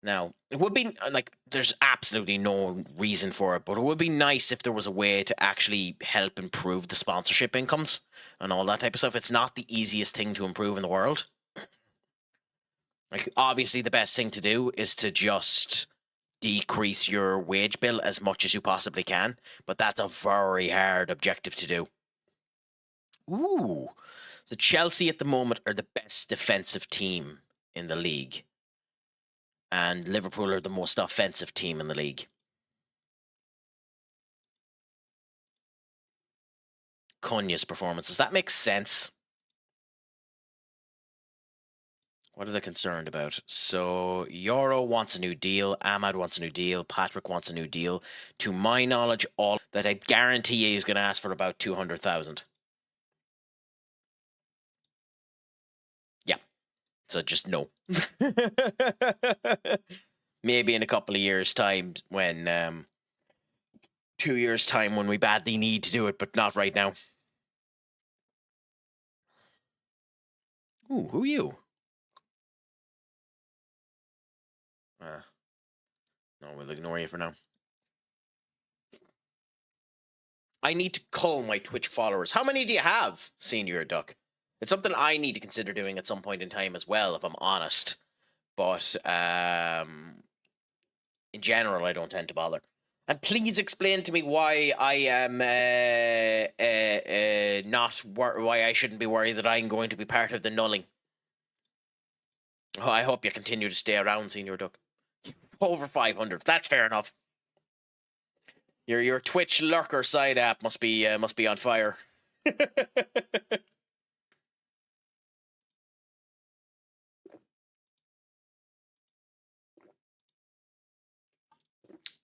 Now, it would be, like, there's absolutely no reason for it, but it would be nice if there was a way to actually help improve the sponsorship incomes and all that type of stuff. It's not the easiest thing to improve in the world. Like, obviously, the best thing to do is to just decrease your wage bill as much as you possibly can, but that's a very hard objective to do. Ooh. So Chelsea at the moment are the best defensive team in the league. And Liverpool are the most offensive team in the league. Cunha's performances. That makes sense. What are they concerned about? So, Yoro wants a new deal. Ahmad wants a new deal. Patrick wants a new deal. To my knowledge, all that I guarantee you is going to ask for about 200,000. Yeah. So just no. Maybe in a couple of years' time when 2 years' time when we badly need to do it, but not right now. Ooh, who are you? No, we'll ignore you for now. I need to cull my Twitch followers. How many do you have, Senior Duck? It's something I need to consider doing at some point in time as well, if I'm honest. But in general, I don't tend to bother. And please explain to me why I am why I shouldn't be worried that I'm going to be part of the nulling. Oh, I hope you continue to stay around, Senior Duck. Over 500. That's fair enough. Your Twitch lurker side app must be on fire.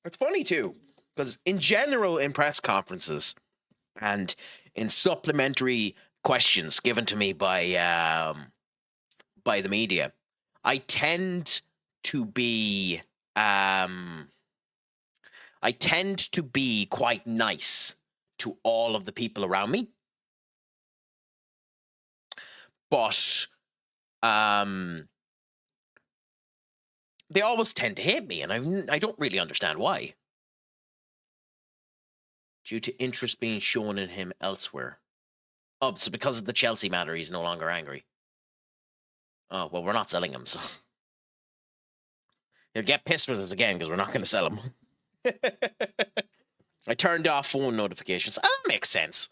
It's funny too, because in general, in press conferences and in supplementary questions given to me by the media, I tend to be quite nice to all of the people around me, but they always tend to hate me, and I don't really understand why. Due to interest being shown in him elsewhere. Oh, so because of the Chelsea matter, he's no longer angry. Oh, well, we're not selling him, so he'll get pissed with us again because we're not going to sell him. I turned off phone notifications. Oh, that makes sense.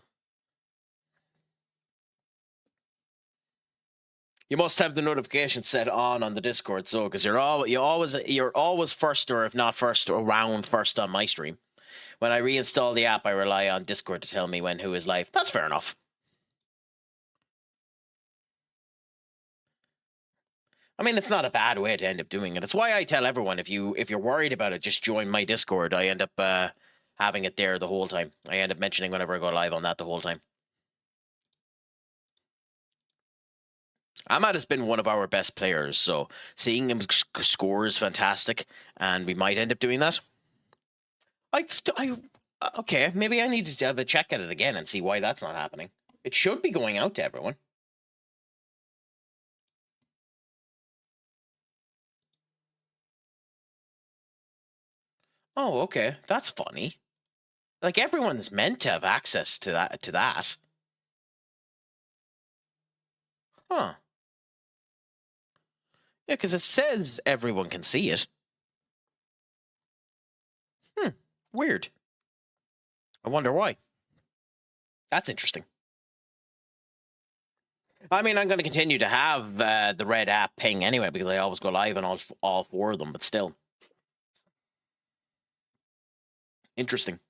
You must have the notification set on the Discord, so because you're always first, or if not first, around first on my stream. When I reinstall the app, I rely on Discord to tell me when who is live. That's fair enough. I mean, it's not a bad way to end up doing it. It's why I tell everyone, if you're worried about it, just join my Discord. I end up having it there the whole time. I end up mentioning whenever I go live on that the whole time. Ahmad has been one of our best players, so seeing him score is fantastic, and we might end up doing that. Okay, maybe I need to have a check at it again and see why that's not happening. It should be going out to everyone. Oh, okay, that's funny. Like, everyone's meant to have access to that. Huh. Yeah, because it says everyone can see it. Weird. I wonder why. That's interesting. I mean, I'm going to continue to have the red app ping anyway, because I always go live on all 4 of them, but still. Interesting.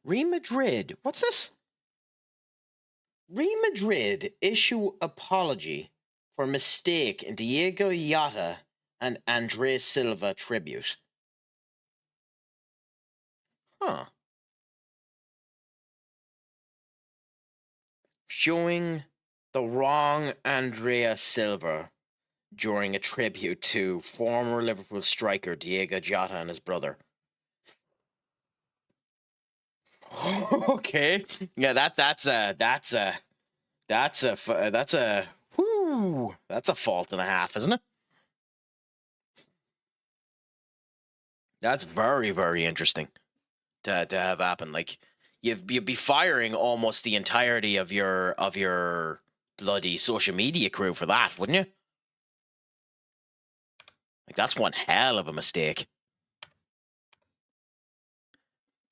Real Madrid. What's this? Real Madrid issue apology for mistake in Diego Yata and Andres Silva tribute. Huh. Showing the wrong Andrea Silva during a tribute to former Liverpool striker Diego Jota and his brother. Okay, yeah, that's a fault and a half, isn't it? That's very, very interesting to have happen. Like, you'd be firing almost the entirety of your bloody social media crew for that, wouldn't you? Like, that's one hell of a mistake.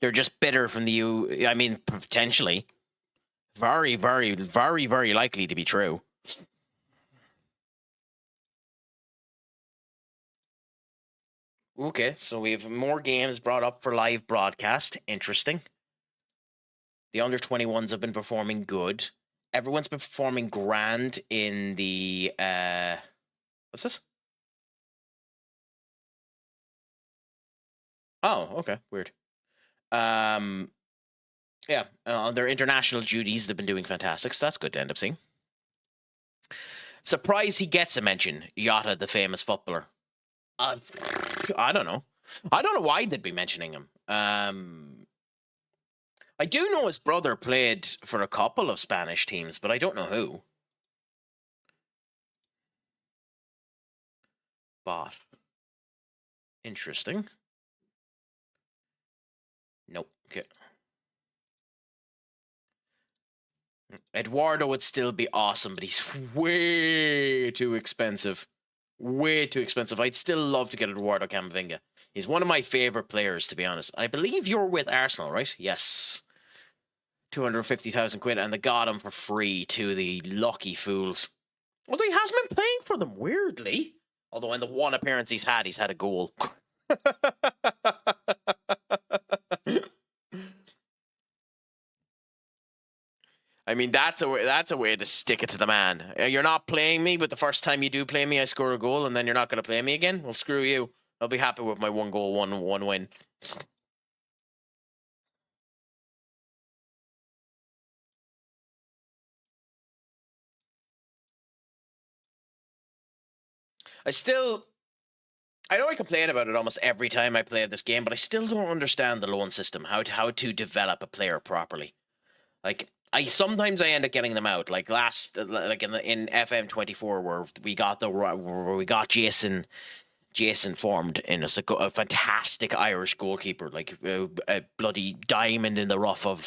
They're just bitter from I mean, potentially. Very, very, very, very likely to be true. Okay, so we have more games brought up for live broadcast. Interesting. The under 21s have been performing good. Everyone's been performing grand in the what's this? Oh, okay, weird. Yeah, their international duties, they've been doing fantastic, so that's good to end up seeing. Surprised he gets a mention, Yota, the famous footballer. I don't know. I don't know why they'd be mentioning him. I do know his brother played for a couple of Spanish teams, but I don't know who. Bot. Interesting. Nope. Okay. Eduardo would still be awesome, but he's way too expensive. Way too expensive. I'd still love to get Eduardo Camavinga. He's one of my favorite players, to be honest. I believe you're with Arsenal, right? Yes. 250,000 quid, and they got him for free to the lucky fools. Although he hasn't been playing for them, weirdly. Although in the one appearance he's had a goal. I mean, that's a way to stick it to the man. You're not playing me, but the first time you do play me, I score a goal, and then you're not going to play me again? Well, screw you. I'll be happy with my 1 goal, one win. I know I complain about it almost every time I play this game, but I still don't understand the loan system, how to develop a player properly. Like, sometimes I end up getting them out, like in FM24 where we got Jason formed in a fantastic Irish goalkeeper, like a bloody diamond in the rough of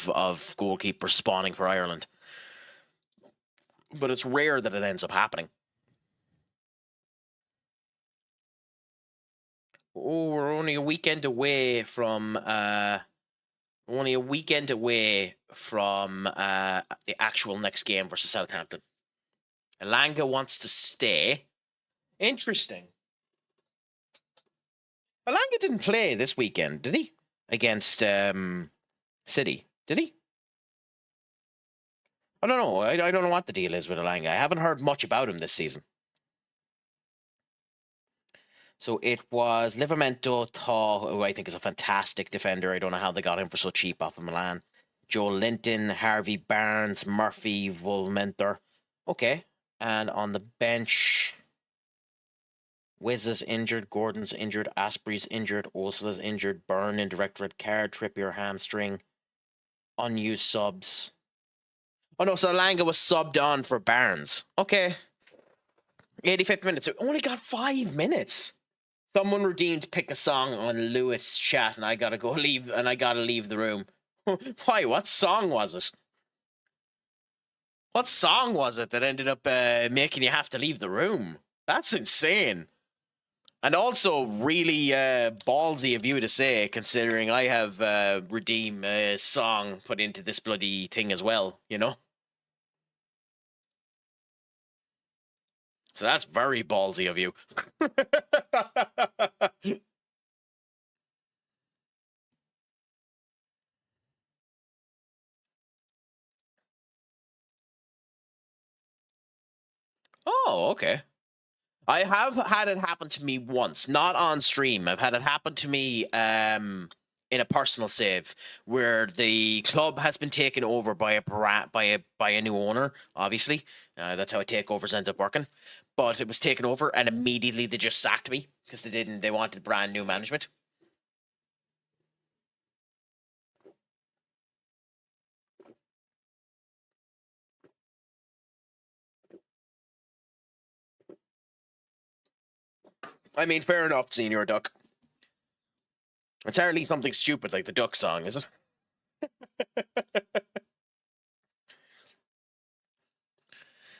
goalkeepers spawning for Ireland. But it's rare that it ends up happening. Oh, we're only a weekend away from the actual next game versus Southampton. Elanga wants to stay. Interesting. Elanga didn't play this weekend, did he? Against City, did he? I don't know. I don't know what the deal is with Elanga. I haven't heard much about him this season. So it was Livramento, who I think is a fantastic defender. I don't know how they got him for so cheap off of Milan. Joe Linton, Harvey Barnes, Murphy, Volmenter, Okay. And on the bench, Wiz is injured, Gordon's injured, Asprey's injured, Osela's injured, Byrne indirect red card, Trippier hamstring, unused subs. Oh no, so Langa was subbed on for Barnes. Okay. 85th minute. So only got 5 minutes. Someone redeemed pick a song on Lewis chat and I gotta go leave the room. Why? What song was it? What song was it that ended up making you have to leave the room? That's insane. And also really ballsy of you to say, considering I have redeem a song put into this bloody thing as well, you know? So that's very ballsy of you. Oh, okay. I have had it happen to me once, not on stream. I've had it happen to me in a personal save where the club has been taken over by a new owner. Obviously, that's how takeovers end up working. But it was taken over, and immediately they just sacked me because they wanted brand new management. I mean, fair enough, Senior Duck. It's hardly something stupid like the Duck song, is it?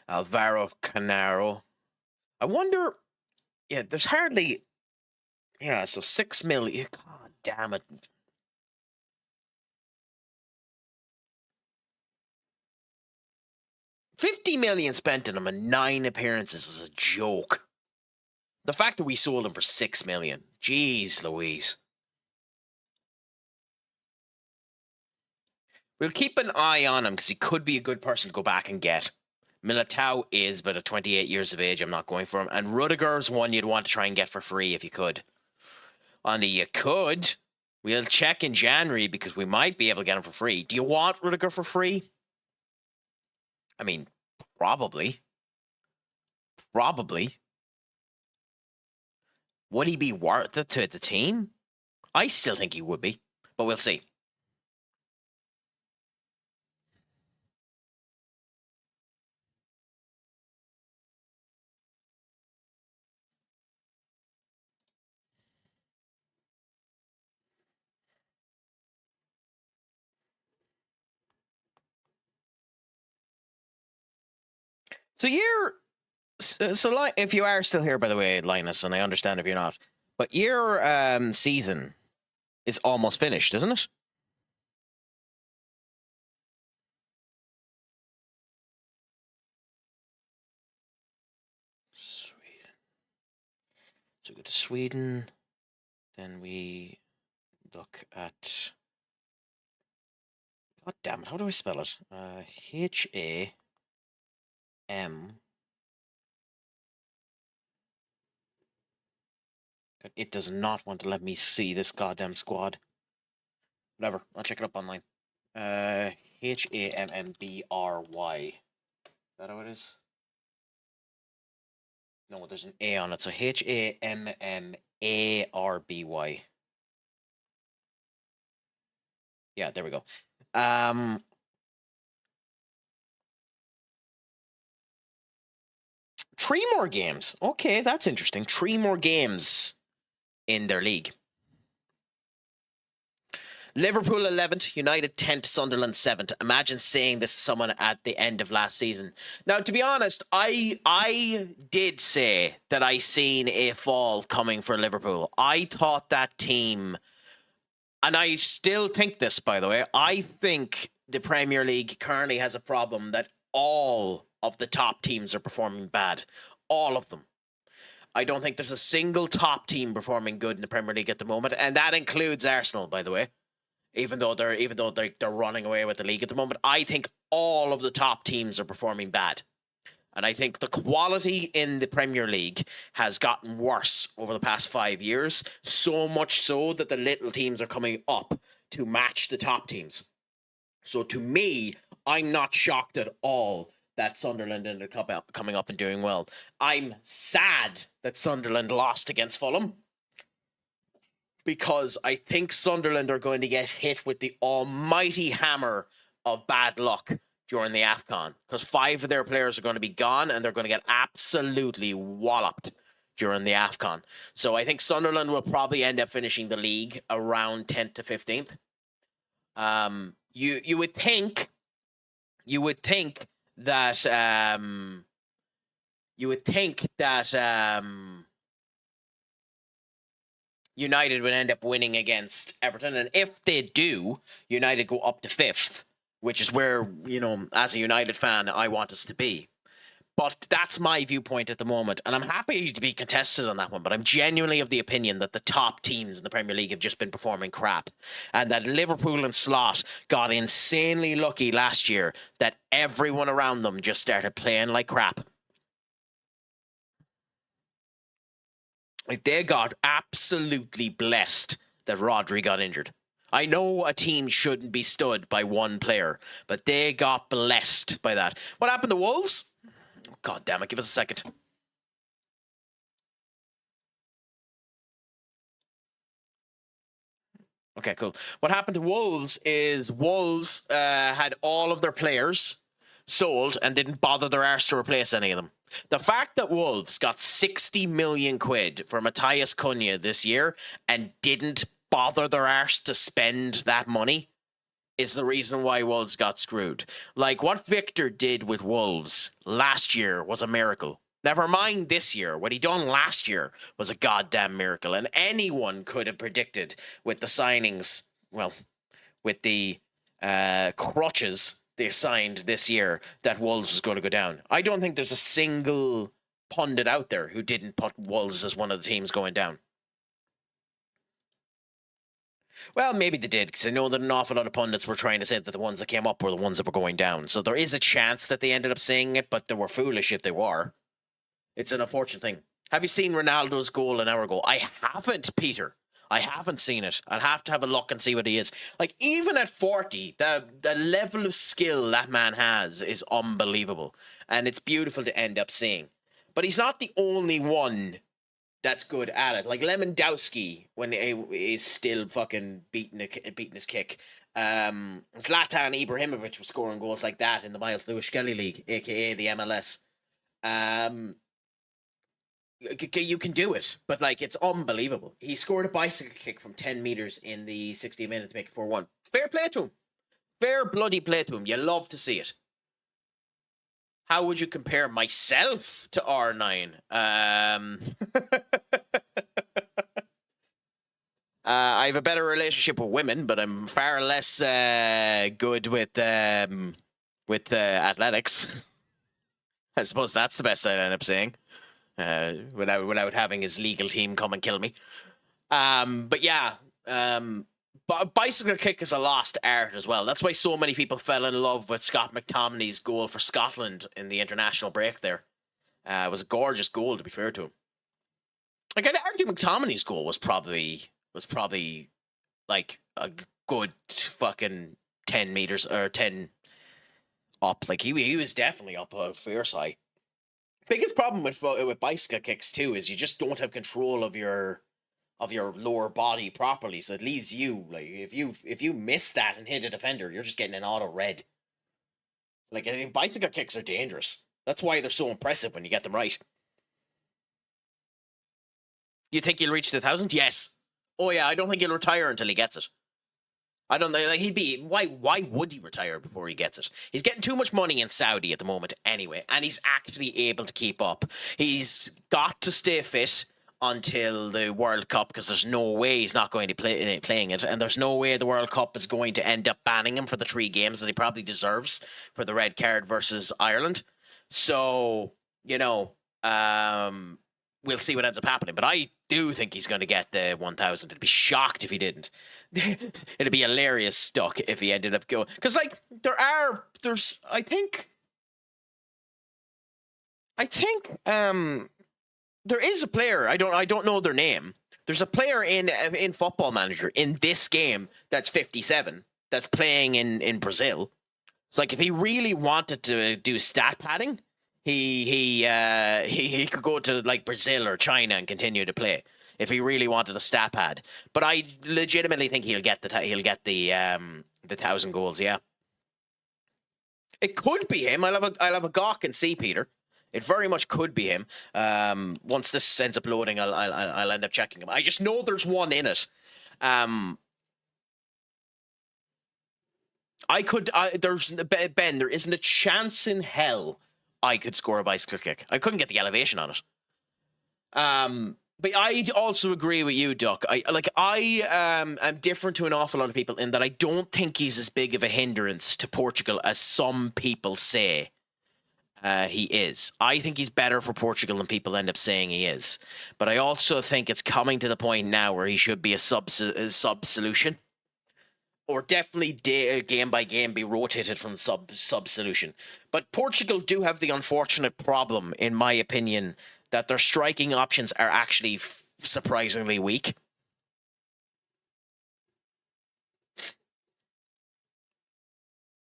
Alvaro Canaro. I wonder. Yeah, there's hardly. Yeah, so 6 million. God damn it. 50 million spent in him and 9 appearances is a joke. The fact that we sold him for 6 million. Jeez Louise. We'll keep an eye on him because he could be a good person to go back and get. Militao is, but at 28 years of age, I'm not going for him. And Rudiger's one you'd want to try and get for free if you could. On the you could. We'll check in January because we might be able to get him for free. Do you want Rudiger for free? I mean, probably. Probably. Would he be worth it to the team? I still think he would be, but we'll see. So if you are still here, by the way, Linus, and I understand if you're not, but your season is almost finished, isn't it? Sweden. So we go to Sweden, then we look at. God damn it! How do I spell it? HAM. It does not want to let me see this goddamn squad. Whatever, I'll check it up online. HAMMBRY. Is that how it is? No, there's an A on it. So HAMMARBY. Yeah, there we go. 3 more games. Okay, that's interesting. 3 more games in their league. Liverpool 11th, United 10th, Sunderland 7th. Imagine saying this to someone at the end of last season. Now, to be honest, I did say that I seen a fall coming for Liverpool. I thought that team, and I still think this, by the way, I think the Premier League currently has a problem that all of the top teams are performing bad. All of them. I don't think there's a single top team performing good in the Premier League at the moment, and that includes Arsenal, by the way. Even though they're running away with the league at the moment, I think all of the top teams are performing bad. And I think the quality in the Premier League has gotten worse over the past 5 years, so much so that the little teams are coming up to match the top teams. So to me, I'm not shocked at all that Sunderland ended up coming up and doing well. I'm sad that Sunderland lost against Fulham, because I think Sunderland are going to get hit with the almighty hammer of bad luck during the AFCON, because 5 of their players are going to be gone and they're going to get absolutely walloped during the AFCON. So I think Sunderland will probably end up finishing the league around 10th to 15th. You would think that United would end up winning against Everton, and if they do, United go up to 5th, which is where, as a United fan, I want us to be. But that's my viewpoint at the moment, and I'm happy to be contested on that one, but I'm genuinely of the opinion that the top teams in the Premier League have just been performing crap, and that Liverpool and Slot got insanely lucky last year that everyone around them just started playing like crap. Like, they got absolutely blessed that Rodri got injured. I know a team shouldn't be stood by one player, but they got blessed by that. What happened to Wolves? God damn it, give us a second. Okay, cool. What happened to Wolves is Wolves had all of their players sold and didn't bother their arse to replace any of them. The fact that Wolves got 60 million quid for Matthias Cunha this year and didn't bother their arse to spend that money is the reason why Wolves got screwed. Like, what Victor did with Wolves last year was a miracle. Never mind this year. What he done last year was a goddamn miracle. And anyone could have predicted with the signings, well, with the crutches they signed this year, that Wolves was going to go down. I don't think there's a single pundit out there who didn't put Wolves as one of the teams going down. Well, maybe they did, because I know that an awful lot of pundits were trying to say that the ones that came up were the ones that were going down. So there is a chance that they ended up saying it, but they were foolish if they were. It's an unfortunate thing. Have you seen Ronaldo's goal an hour ago? I haven't, Peter. I haven't seen it. I'll have to have a look and see what he is. Like, even at 40, the level of skill that man has is unbelievable. And it's beautiful to end up seeing. But he's not the only one that's good at it. Like Lewandowski, when he is still fucking beating his kick. Zlatan Ibrahimovic was scoring goals like that in the Miles Lewis Skelly League, aka the MLS. You can do it, but like, it's unbelievable. He scored a bicycle kick from 10 meters in the 60 minutes to make it 4-1. Fair play to him. Fair bloody play to him. You love to see it. How would you compare myself to R9? I have a better relationship with women, but I'm far less good with athletics. I suppose that's the best I'd end up saying. Without having his legal team come and kill me. But yeah, bicycle kick is a lost art as well. That's why so many people fell in love with Scott McTominay's goal for Scotland in the international break there. It was a gorgeous goal, to be fair to him. Like, I'd argue McTominay's goal was probably like a good fucking 10 meters or 10 up. Like, he was definitely up a fierce high. Biggest problem with bicycle kicks too is you just don't have control of your lower body properly, so it leaves you, like, if you miss that and hit a defender, you're just getting an auto red. Like, I think bicycle kicks are dangerous. That's why they're so impressive when you get them right. You think he'll reach the 1,000? Yes. Oh yeah, I don't think he'll retire until he gets it. I don't know, like, why would he retire before he gets it? He's getting too much money in Saudi at the moment anyway, and he's actually able to keep up. He's got to stay fit until the World Cup, because there's no way he's not going to be playing it, and there's no way the World Cup is going to end up banning him for the 3 games that he probably deserves for the red card versus Ireland. So, we'll see what ends up happening, but I do think he's going to get the 1,000. I'd be shocked if he didn't. It'd be hilarious stuck if he ended up going, because like I think there is a player, I don't know their name. There's a player in Football Manager in this game that's 57 that's playing in Brazil. It's like if he really wanted to do stat padding, he could go to like Brazil or China and continue to play if he really wanted a stat pad. But I legitimately think he'll get the 1,000 goals. Yeah, it could be him. I'll have a gawk and see, Peter. It very much could be him. Once this ends up loading, I'll end up checking him. I just know there's one in it. There's Ben. There isn't a chance in hell I could score a bicycle kick. I couldn't get the elevation on it. But I also agree with you, Duck. I'm different to an awful lot of people in that I don't think he's as big of a hindrance to Portugal as some people say he is. I think he's better for Portugal than people end up saying he is. But I also think it's coming to the point now where he should be a sub solution. Or definitely game by game be rotated from sub solution. But Portugal do have the unfortunate problem, in my opinion, that their striking options are actually surprisingly weak.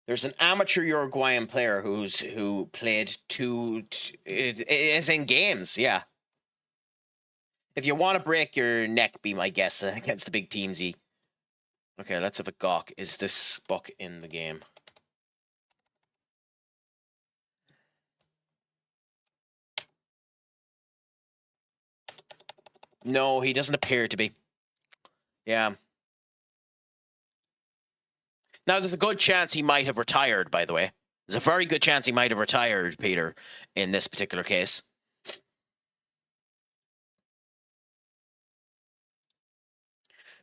There's an amateur Uruguayan player who played is in games, yeah. If you want to break your neck, be my guest against the big teams. Okay, let's have a gawk. Is this buck in the game? No, he doesn't appear to be. Yeah. Now, there's a good chance he might have retired, by the way. There's a very good chance he might have retired, Peter, in this particular case.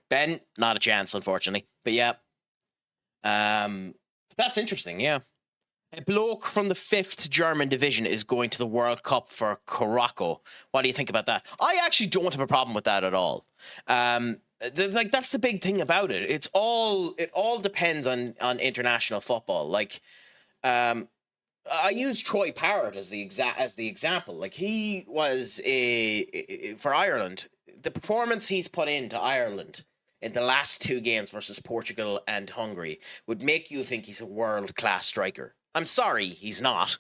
Ben, not a chance, unfortunately. But yeah. That's interesting, yeah. A bloke from the 5th German division is going to the World Cup for Craic. What do you think about that? I actually don't have a problem with that at all. That's the big thing about it. It all depends on international football. Like, I use Troy Parrott as the example. Like, he was for Ireland. The performance he's put into Ireland in the last 2 games versus Portugal and Hungary would make you think he's a world-class striker. I'm sorry, he's not.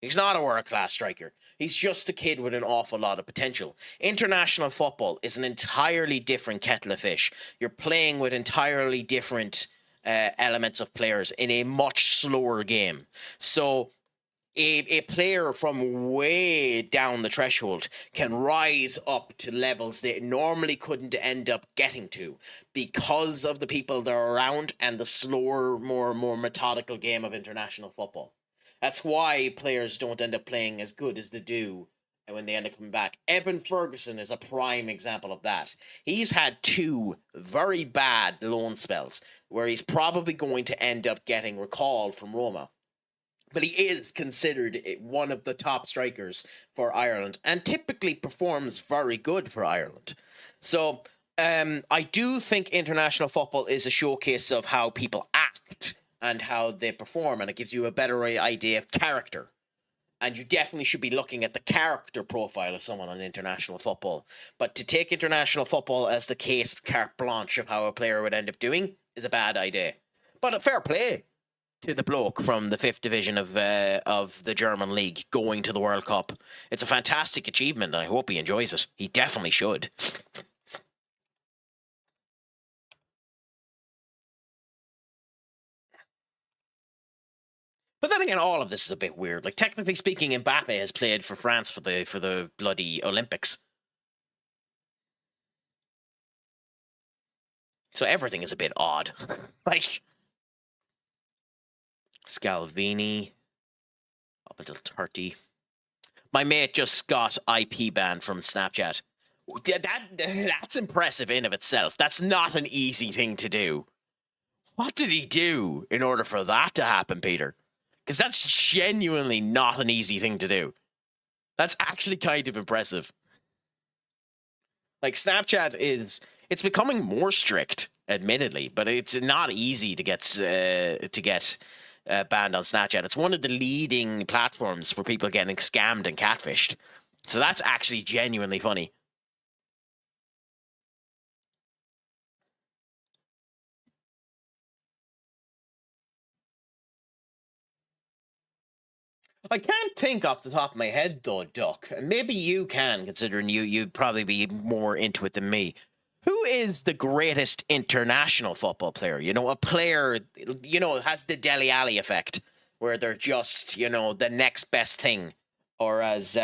He's not a world-class striker. He's just a kid with an awful lot of potential. International football is an entirely different kettle of fish. You're playing with entirely different elements of players in a much slower game. So a player from way down the threshold can rise up to levels they normally couldn't end up getting to because of the people that are around and the slower, more methodical game of international football. That's why players don't end up playing as good as they do when they end up coming back. Evan Ferguson is a prime example of that. He's had 2 very bad loan spells where he's probably going to end up getting recalled from Roma. But he is considered one of the top strikers for Ireland and typically performs very good for Ireland. So I do think international football is a showcase of how people act and how they perform, and it gives you a better idea of character. And you definitely should be looking at the character profile of someone on international football. But to take international football as the case carte blanche of how a player would end up doing is a bad idea. But a fair play to the bloke from the 5th division of the German league going to the World Cup. It's a fantastic achievement, and I hope he enjoys it. He definitely should. But then again, all of this is a bit weird. Like, technically speaking, Mbappe has played for France for the bloody Olympics. So everything is a bit odd. Like, Scalvini up until 30. My mate just got IP banned from Snapchat. That's impressive in of itself. That's not an easy thing to do. What did he do in order for that to happen, Peter? Because that's genuinely not an easy thing to do. That's actually kind of impressive. Like, Snapchat it's becoming more strict, admittedly, but it's not easy to get banned on Snapchat. It's one of the leading platforms for people getting scammed and catfished. So that's actually genuinely funny. I can't think off the top of my head, though, Duck. And maybe you can, considering you'd probably be more into it than me. Who is the greatest international football player? You know, a player, has the Dele Alli effect, where they're just, the next best thing. Or as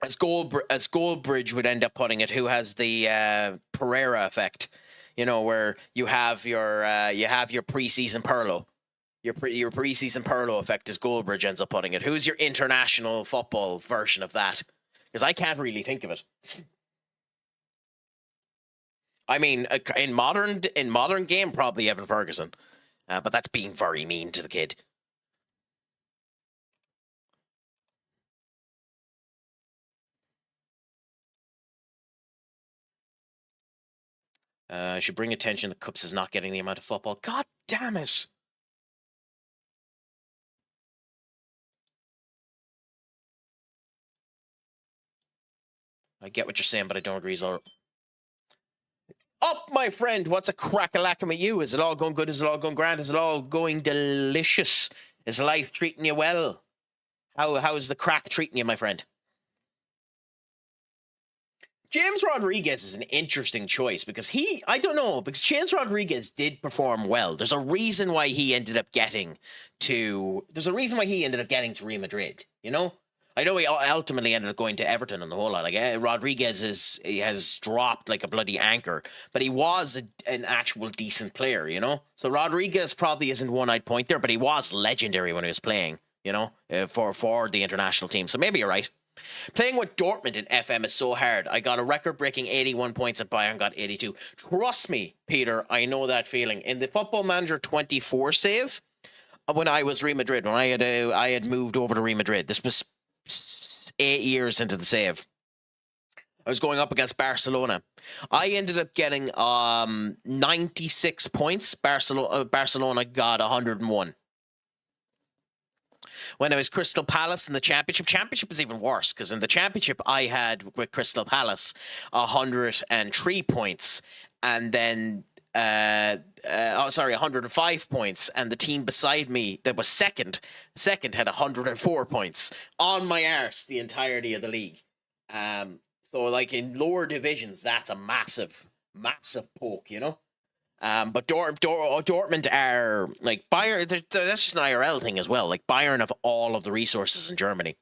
Goldbridge would end up putting it, who has the Pereira effect, where you have your preseason Perlo. Your preseason Perlo effect, as Goldbridge ends up putting it. Who's your international football version of that? Because I can't really think of it. I mean, in modern game, probably Evan Ferguson, but that's being very mean to the kid. I should bring attention that Cups is not getting the amount of football. God damn it! I get what you're saying, but I don't agree. Up, my friend. What's a crack-a-lacking with you? Is it all going good? Is it all going grand? Is it all going delicious? Is life treating you well? How's the crack treating you, my friend? James Rodriguez is an interesting choice because James Rodriguez did perform well. There's a reason why he ended up getting to Real Madrid, I know he ultimately ended up going to Everton and the whole lot. Like Rodriguez has dropped like a bloody anchor, but he was an actual decent player, So Rodriguez probably isn't one I'd point there, but he was legendary when he was playing, for the international team. So maybe you're right. Playing with Dortmund in FM is so hard. I got a record-breaking 81 points and Bayern got 82. Trust me, Peter, I know that feeling. In the Football Manager 24 save, when I was Real Madrid, when I had moved over to Real Madrid, this was 8 years into the save. I was going up against Barcelona. I ended up getting 96 points. Barcelona got 101. When I was Crystal Palace in the Championship was even worse, because in the Championship I had with Crystal Palace 103 points, and then 105 points, and the team beside me that was second had 104 points on my arse the entirety of the league. So like in lower divisions, that's a massive poke, But Dortmund are like Bayern. That's just an IRL thing as well. Like Bayern have all of the resources in Germany.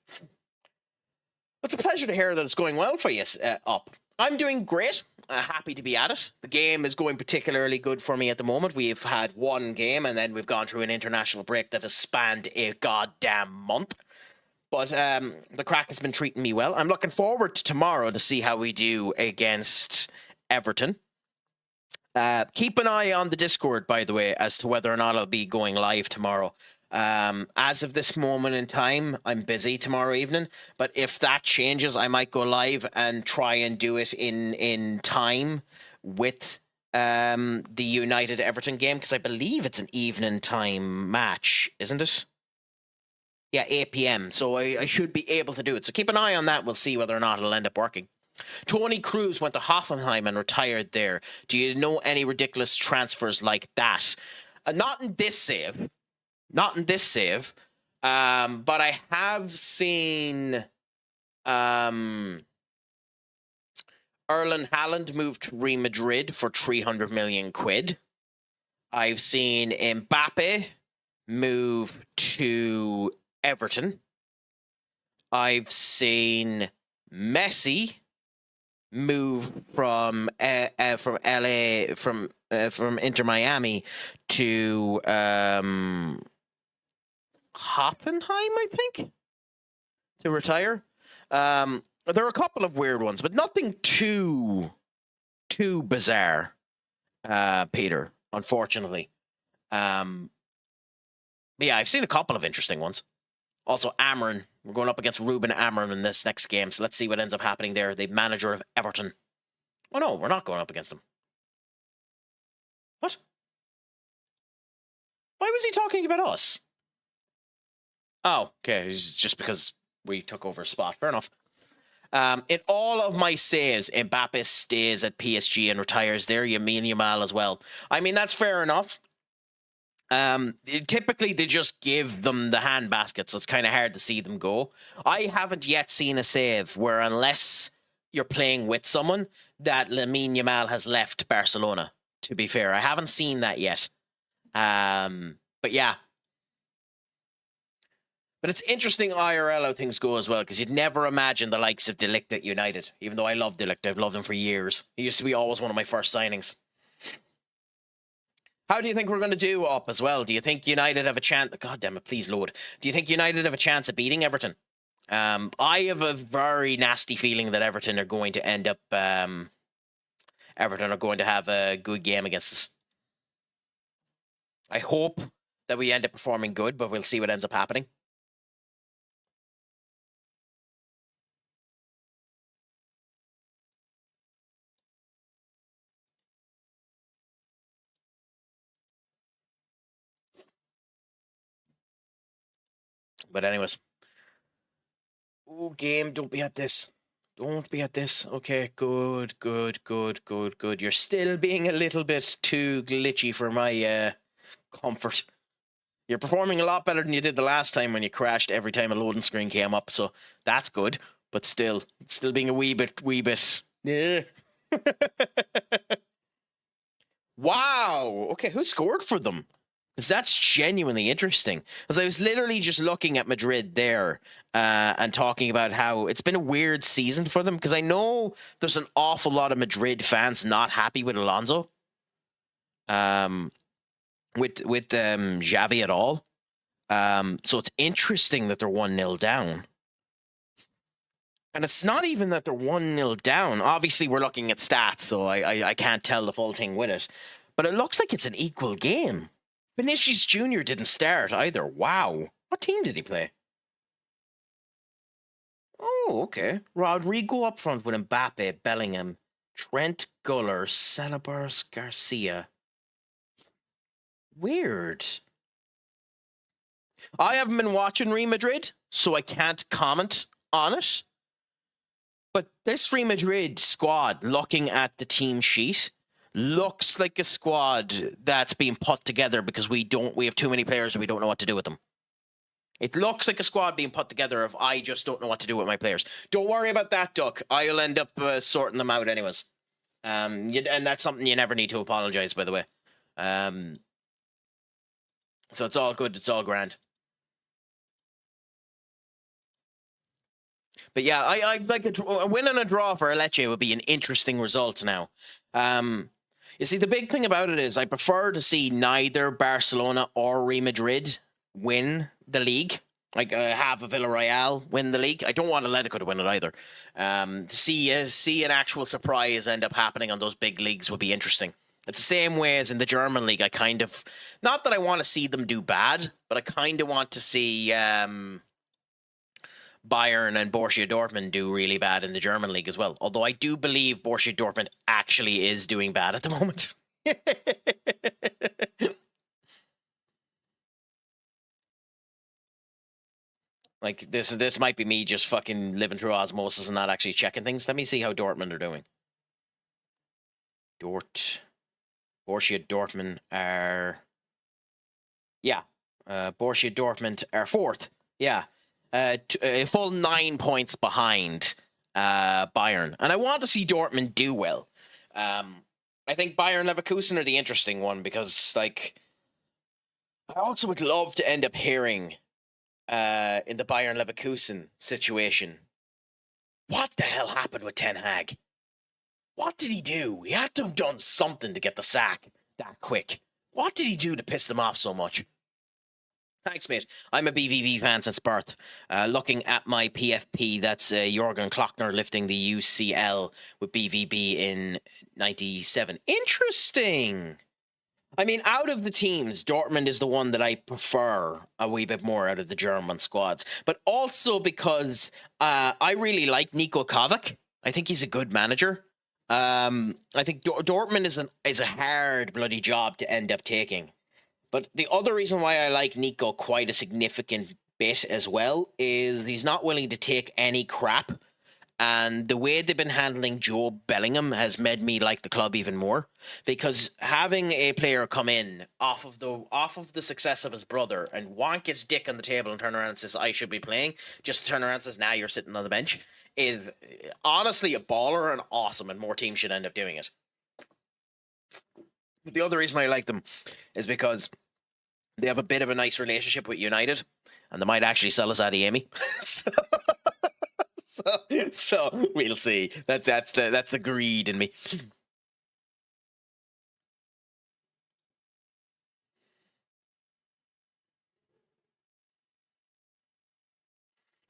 It's a pleasure to hear that it's going well for you. Up, I'm doing great. Happy to be at it. The game is going particularly good for me at the moment. We've had one game, and then we've gone through an international break that has spanned a goddamn month. But the crack has been treating me well. I'm looking forward to tomorrow to see how we do against Everton. Keep an eye on the Discord, by the way, as to whether or not I'll be going live tomorrow. As of this moment in time, I'm busy tomorrow evening, but if that changes, I might go live and try and do it in time with the United Everton game, because I believe it's an evening time match, isn't it? Yeah, 8 p.m. So I should be able to do it. So keep an eye on that. We'll see whether or not it'll end up working. Tony Cruz went to Hoffenheim and retired there. Do you know any ridiculous transfers like that? Not in this save. But I have seen Erling Haaland move to Real Madrid for 300 million quid. I've seen Mbappe move to Everton. I've seen Messi move from LA from Inter Miami to Hoffenheim, I think, to retire. There are a couple of weird ones, but nothing too bizarre, Peter, unfortunately. But yeah, I've seen a couple of interesting ones. Also, Amrin. We're going up against Ruben Amrin in this next game, so let's see what ends up happening there. The manager of Everton. Oh no, we're not going up against him. What? Why was he talking about us? Oh, okay, it's just because we took over a spot. Fair enough. In all of my saves, Mbappe stays at PSG and retires there. Yamin Yamal as well. I mean, that's fair enough. Typically, they just give them the hand basket, so it's kind of hard to see them go. I haven't yet seen a save where, unless you're playing with someone, that Lamine Yamal has left Barcelona. To be fair, I haven't seen that yet. But yeah. But it's interesting IRL how things go as well, because you'd never imagine the likes of De Ligt at United, even though I love De Ligt. I've loved him for years. He used to be always one of my first signings. How do you think we're going to do up as well? Do you think United have a chance? God damn it, please load. Do you think United have a chance of beating Everton? I have a very nasty feeling that Everton are going to end up... Everton are going to have a good game against us. I hope that we end up performing good, but we'll see what ends up happening. But anyways. Oh, game, don't be at this. Don't be at this. Okay, good. You're still being a little bit too glitchy for my comfort. You're performing a lot better than you did the last time when you crashed every time a loading screen came up, so that's good. But still being a wee bit. Yeah. Wow. Okay, who scored for them? Because that's genuinely interesting. Because I was literally just looking at Madrid there and talking about how it's been a weird season for them. Because I know there's an awful lot of Madrid fans not happy with Alonso. With Xavi at all. So it's interesting that they're 1-0 down. And it's not even that they're 1-0 down. Obviously, we're looking at stats, so I can't tell the full thing with it. But it looks like it's an equal game. Vinicius Jr. didn't start either. Wow. What team did he play? Oh, okay. Rodrigo up front with Mbappe, Bellingham, Trent Guller, Salabars, Garcia. Weird. I haven't been watching Real Madrid, so I can't comment on it. But this Real Madrid squad, looking at the team sheet, looks like a squad that's being put together because we have too many players and we don't know what to do with them. It looks like a squad being put together if I just don't know what to do with my players. Don't worry about that, Duck. I'll end up sorting them out anyways. And that's something you never need to apologize, by the way. So it's all good. It's all grand. But yeah, I like a win and a draw for Lecce would be an interesting result now. You see, the big thing about it is I prefer to see neither Barcelona or Real Madrid win the league. Like have a Villarreal win the league. I don't want Atletico to win it either. To see an actual surprise end up happening on those big leagues would be interesting. It's the same way as in the German league. I kind of, not that I want to see them do bad, but I kind of want to see Bayern and Borussia Dortmund do really bad in the German league as well. Although I do believe Borussia Dortmund actually is doing bad at the moment. Like this might be me just fucking living through osmosis and not actually checking things. Let me see how Dortmund are doing. Borussia Dortmund are... Yeah. Borussia Dortmund are 4th. Yeah. A full 9 points behind Bayern. And I want to see Dortmund do well. I think Bayern Leverkusen are the interesting one because, like, I also would love to end up hearing in the Bayern Leverkusen situation, what the hell happened with Ten Hag? What did he do? He had to have done something to get the sack that quick. What did he do to piss them off so much? Thanks, mate. I'm a BVB fan since birth. Looking at my PFP, that's Jurgen Klockner lifting the UCL with BVB in 97. Interesting. I mean, out of the teams, Dortmund is the one that I prefer a wee bit more out of the German squads. But also because I really like Niko Kovac. I think he's a good manager. I think Dortmund is a hard bloody job to end up taking. But the other reason why I like Nico quite a significant bit as well is he's not willing to take any crap. And the way they've been handling Joe Bellingham has made me like the club even more, because having a player come in off of the success of his brother and wank his dick on the table and turn around and says, I should be playing, just to turn around and says, now you're sitting on the bench, is honestly a baller and awesome, and more teams should end up doing it. But the other reason I like them is because they have a bit of a nice relationship with United, and they might actually sell us Adeyemi. So we'll see. That's the greed in me.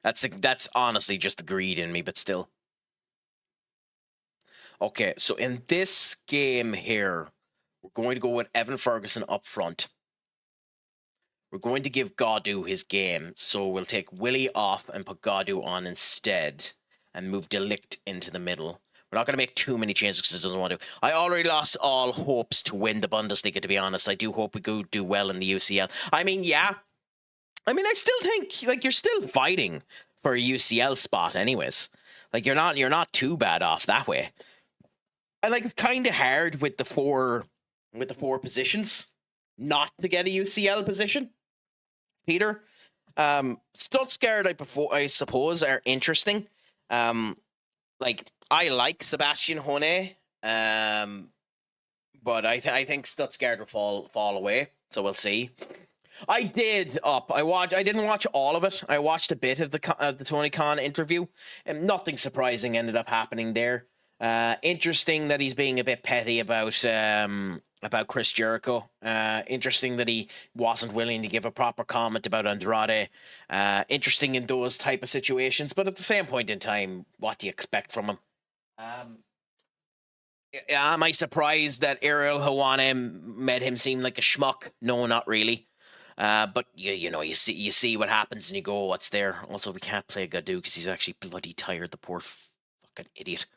That's honestly just the greed in me, but still. Okay, so in this game here, we're going to go with Evan Ferguson up front. We're going to give Godu his game, so we'll take Willie off and put Godu on instead, and move Delict into the middle. We're not going to make too many changes because it doesn't want to. I already lost all hopes to win the Bundesliga, to be honest. I do hope we go do well in the UCL. I mean, yeah. I mean, I still think, like, you're still fighting for a UCL spot anyways. Like, you're not too bad off that way. And, like, it's kind of hard with the four positions not to get a UCL position. Peter, Stuttgart, I suppose, are interesting. Like, I like Sebastian Hone, but I think Stuttgart will fall away. So we'll see. I didn't watch all of it. I watched a bit of the Tony Khan interview, and nothing surprising ended up happening there. Interesting that he's being a bit petty about Chris Jericho. Interesting that he wasn't willing to give a proper comment about Andrade. Interesting in those type of situations, but at the same point in time, what do you expect from him? Am I surprised that Ariel Hawane made him seem like a schmuck? No, not really. But you see what happens and you go, what's there? Also, we can't play Gadu because he's actually bloody tired, the poor fucking idiot.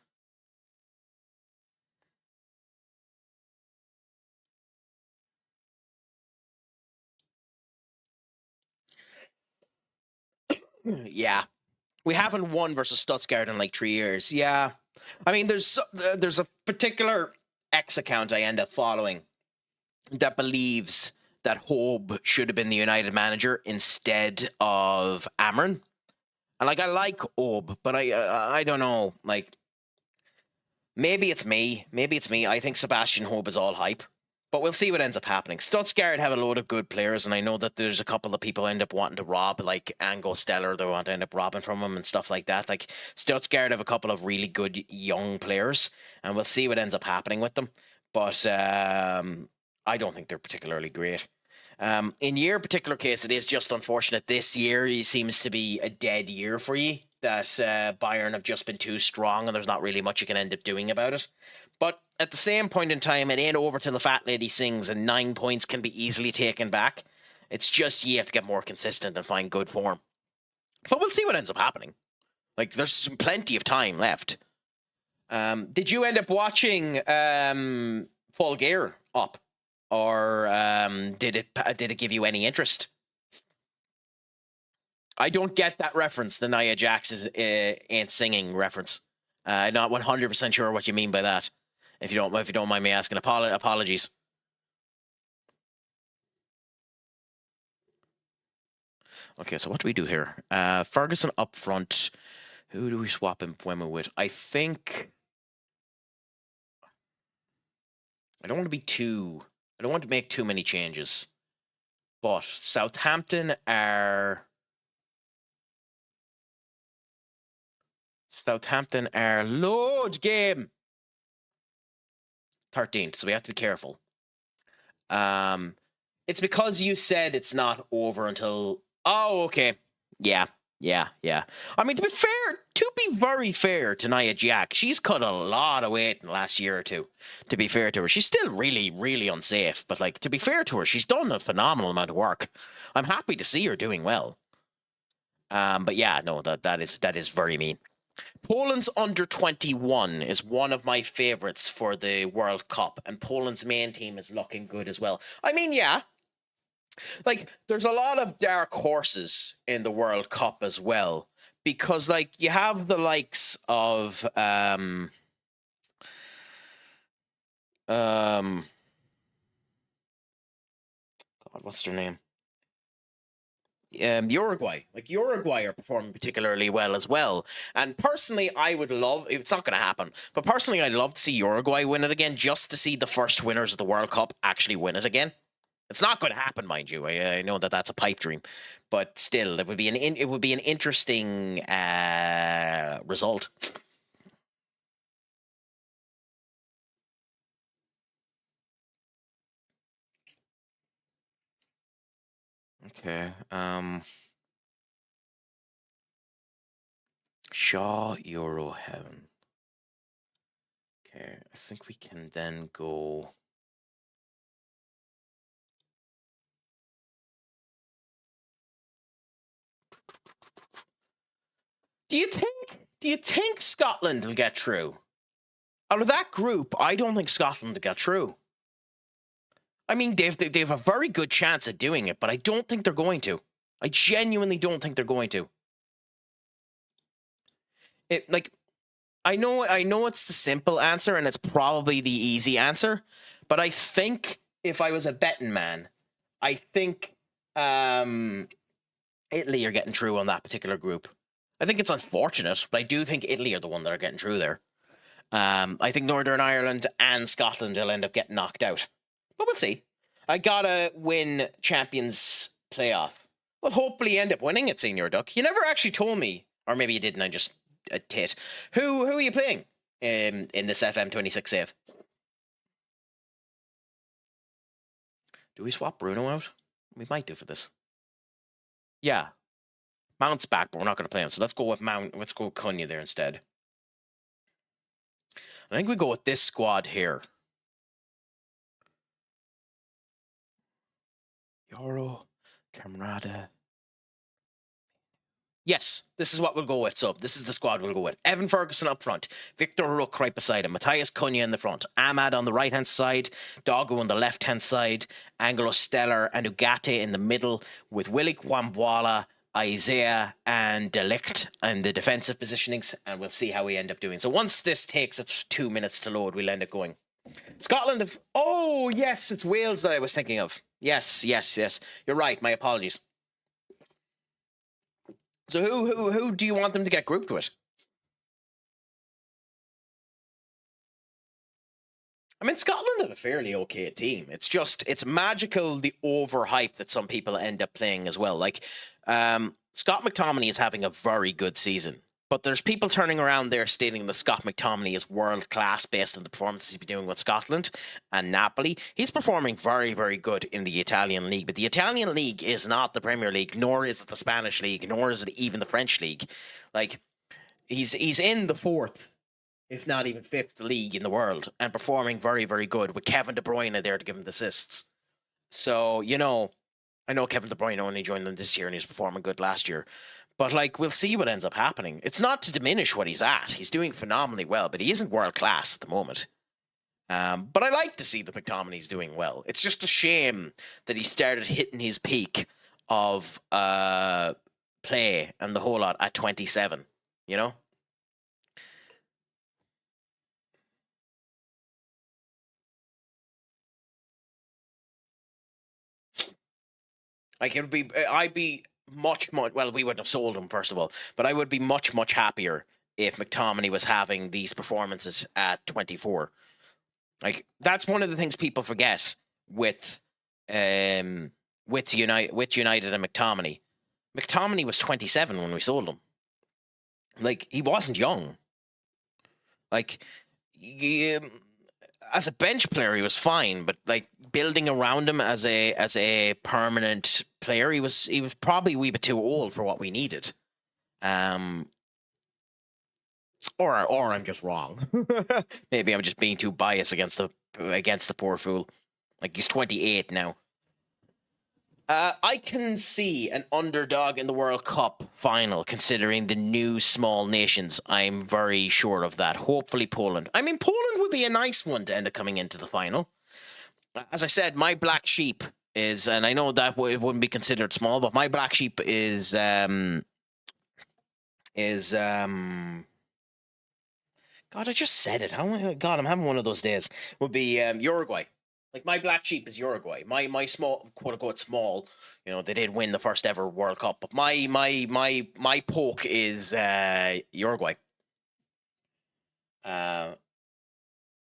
Yeah. We haven't won versus Stuttgart in like 3 years. Yeah. I mean, there's a particular X account I end up following that believes that Hobe should have been the United manager instead of Amron. And like, I like Hobe, but I don't know. Like, maybe it's me. I think Sebastian Hobe is all hype. But we'll see what ends up happening. Stuttgart have a load of good players, and I know that there's a couple of people end up wanting to rob, like Ango Stellar, they want to end up robbing from him and stuff like that. Like, Stuttgart have a couple of really good young players, and we'll see what ends up happening with them. But I don't think they're particularly great. In your particular case, it is just unfortunate. This year seems to be a dead year for you, that Bayern have just been too strong, and there's not really much you can end up doing about it. But at the same point in time, it ain't over till the fat lady sings, and 9 points can be easily taken back. It's just you have to get more consistent and find good form. But we'll see what ends up happening. Like, there's plenty of time left. Did you end up watching Full Gear up? Or did it give you any interest? I don't get that reference, the Nia Jax ain't singing reference. Not 100% sure what you mean by that. If you don't mind me asking, apologies. Okay, so what do we do here? Ferguson up front. Who do we swap him with? I think I don't want to make too many changes. But Southampton are load game 13th, so we have to be careful. It's because you said it's not over until... Oh, okay. Yeah. I mean, to be very fair to Nia Jax, she's cut a lot of weight in the last year or two. To be fair to her, she's still really, really unsafe. But like, to be fair to her, she's done a phenomenal amount of work. I'm happy to see her doing well. But yeah, no, that is very mean. Poland's under 21 is one of my favorites for the World Cup, and Poland's main team is looking good as well. I mean, yeah. Like, there's a lot of dark horses in the World Cup as well. because like you have the likes of God, what's their name? Uruguay. Like Uruguay are performing particularly well as well. And personally, I would love, it's not going to happen, but personally, I'd love to see Uruguay win it again, just to see the first winners of the World Cup actually win it again. It's not going to happen, mind you. I know that that's a pipe dream, but still, it would be an interesting result. Okay. Shaw Euro Heaven. Okay, I think we can then go. Do you think Scotland will get through? Out of that group, I don't think Scotland will get through. I mean, they've a very good chance at doing it, but I don't think they're going to. I genuinely don't think they're going to. I know it's the simple answer and it's probably the easy answer, but I think if I was a betting man, I think Italy are getting through on that particular group. I think it's unfortunate, but I do think Italy are the one that are getting through there. I think Northern Ireland and Scotland will end up getting knocked out. But we'll see. I gotta win Champions playoff. Well, hopefully end up winning it, Senior Duck. You never actually told me, or maybe you didn't, I just a tit. Who are you playing in this FM26 save? Do we swap Bruno out? We might do for this. Yeah. Mount's back, but we're not going to play him. So let's go with Mount. Let's go with Cunha there instead. I think we go with this squad here. Euro, Camarada. Yes, this is what we'll go with. So this is the squad we'll go with. Evan Ferguson up front. Victor Rook right beside him. Matthias Cunha in the front. Ahmad on the right-hand side. Doggo on the left-hand side. Angelo Stellar and Ugarte in the middle with Willie Kwambwala, Isaiah and Delict in the defensive positionings, and we'll see how we end up doing. So once this takes its 2 minutes to load, we'll end up going. Scotland have... Oh, yes, it's Wales that I was thinking of. Yes. You're right, my apologies. So who do you want them to get grouped with? I mean, Scotland have a fairly okay team. It's just, it's magical the overhype that some people end up playing as well. Like, Scott McTominay is having a very good season. But there's people turning around there stating that Scott McTominay is world-class based on the performances he's been doing with Scotland and Napoli. He's performing very, very good in the Italian league. But the Italian league is not the Premier League, nor is it the Spanish league, nor is it even the French league. Like, he's in the fourth, if not even fifth league in the world, and performing very, very good with Kevin De Bruyne there to give him the assists. So, you know, I know Kevin De Bruyne only joined them this year and he was performing good last year. But, like, we'll see what ends up happening. It's not to diminish what he's at. He's doing phenomenally well, but he isn't world-class at the moment. But I like to see that McTominay's doing well. It's just a shame that he started hitting his peak of play and the whole lot at 27, you know? Like, I'd be much, well, we wouldn't have sold him, first of all, but I would be much, much happier if McTominay was having these performances at 24. Like, that's one of the things people forget with United and McTominay. McTominay was 27 when we sold him. Like, he wasn't young. Like, as a bench player, he was fine, but like building around him as a permanent player, he was probably a wee bit too old for what we needed. Or I'm just wrong. Maybe I'm just being too biased against the poor fool. Like, he's 28 now. I can see an underdog in the World Cup final, considering the new small nations. I'm very sure of that. Hopefully Poland. I mean, Poland would be a nice one to end up coming into the final. As I said, my black sheep is, and I know that it wouldn't be considered small, but my black sheep is is God, I just said it. God, I'm having one of those days. Would be Uruguay. Like my black sheep is Uruguay. My small, quote unquote small. You know, they did win the first ever World Cup, but my poke is Uruguay.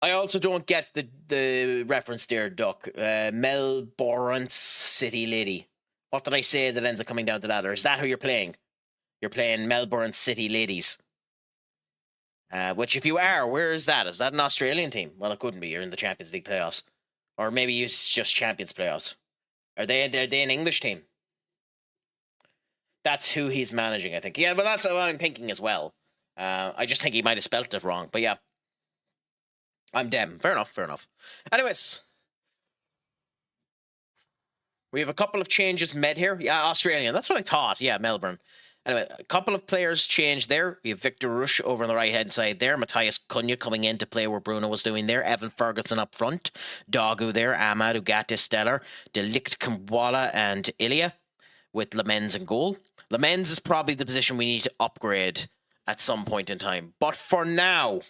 I also don't get the reference there, Duck. Melbourne City Lady. What did I say that ends up coming down to that? Or is that who you're playing? You're playing Melbourne City Ladies. Which, if you are, where is that? Is that an Australian team? Well, it couldn't be. You're in the Champions League playoffs. Or maybe it's just Champions playoffs. Are they an English team? That's who he's managing, I think. Yeah, but that's what I'm thinking as well. I just think he might have spelt it wrong. But yeah. I'm Dem. Fair enough. Anyways. We have a couple of changes made here. Yeah, Australian. That's what I thought. Yeah, Melbourne. Anyway, a couple of players changed there. We have Victor Rush over on the right-hand side there. Matthias Cunha coming in to play where Bruno was doing there. Evan Ferguson up front. Dogu there. Ahmad Ugarte Stellar. Delict Kamwala and Ilya with Lamens in goal. Lamens is probably the position we need to upgrade at some point in time. But for now,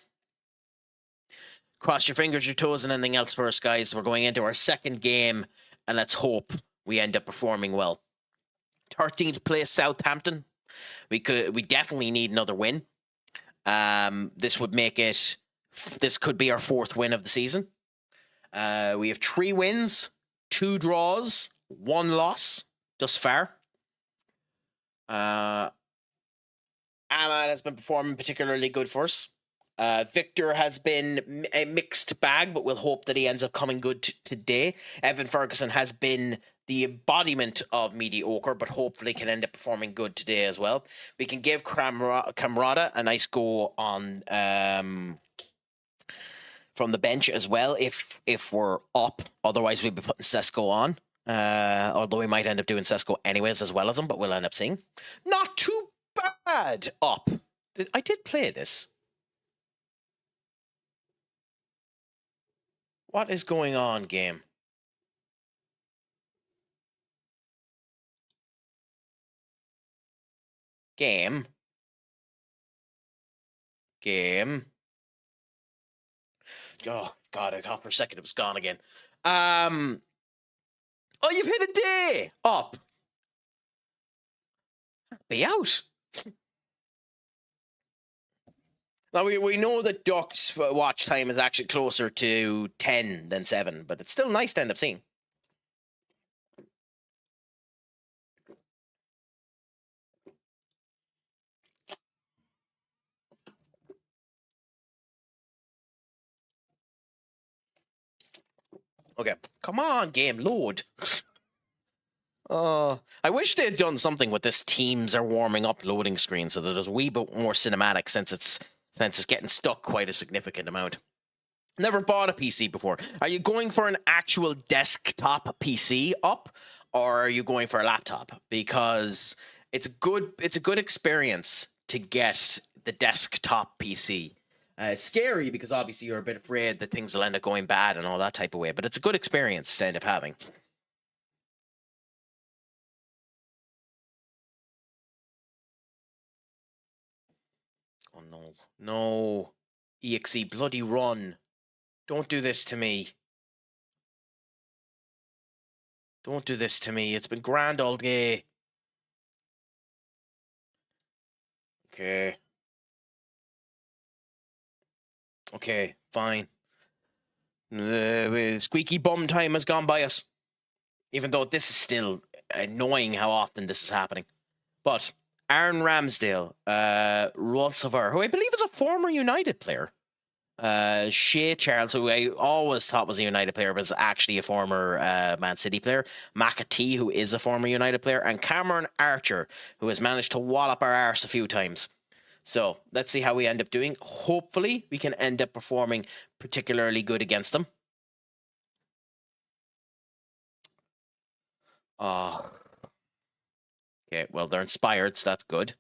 cross your fingers, your toes, and anything else for us, guys. We're going into our second game, and let's hope we end up performing well. 13th place Southampton. We definitely need another win. This would make it. This could be our 4th win of the season. We have 3 wins, 2 draws, 1 loss thus far. Ahmad has been performing particularly good for us. Victor has been a mixed bag, but we'll hope that he ends up coming good today. Evan Ferguson has been the embodiment of mediocre, but hopefully can end up performing good today as well. We can give Camrada a nice go on from the bench as well if we're up. Otherwise, we'd be putting Sesko on. Although we might end up doing Sesko anyways as well as him, but we'll end up seeing. Not too bad up. I did play this. What is going on, game? Game. Oh, God, I thought for a second it was gone again. Oh, you've hit a day up. Be out. Now, we know that Duck's watch time is actually closer to 10 than 7, but it's still nice to end up seeing. Okay, come on, game, load. I wish they had done something with this Teams are warming up loading screen so that there's a wee bit more cinematic since it's getting stuck quite a significant amount. Never bought a PC before. Are you going for an actual desktop PC up, or are you going for a laptop? Because it's a good experience to get the desktop PC. It's scary because obviously you're a bit afraid that things will end up going bad and all that type of way, but it's a good experience to end up having. Oh no. No. EXE, bloody run. Don't do this to me. Don't do this to me. It's been grand all day. Okay. Okay, fine. Squeaky bum time has gone by us. Even though this is still annoying how often this is happening. But Aaron Ramsdale, Rolsover, who I believe is a former United player. Shea Charles, who I always thought was a United player, was actually a former Man City player. McAtee, who is a former United player. And Cameron Archer, who has managed to wallop our arse a few times. So let's see how we end up doing. Hopefully, we can end up performing particularly good against them. Okay, well, they're inspired, so that's good.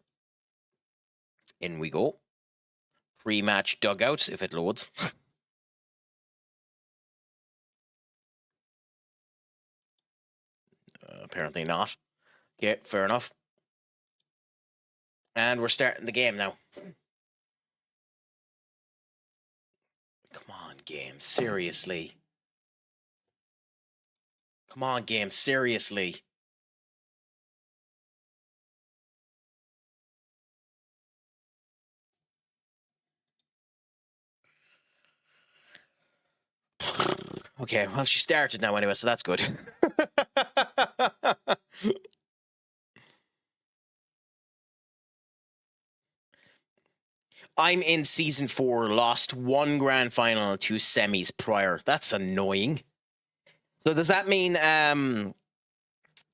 In we go. Pre-match dugout, if it loads. Apparently not. Okay, fair enough. And we're starting the game now. Come on, game. Seriously. Come on, game. Seriously. Okay, well, she started now anyway, so that's good. I'm in season 4, lost 1 grand final and 2 semis prior. That's annoying. So does that mean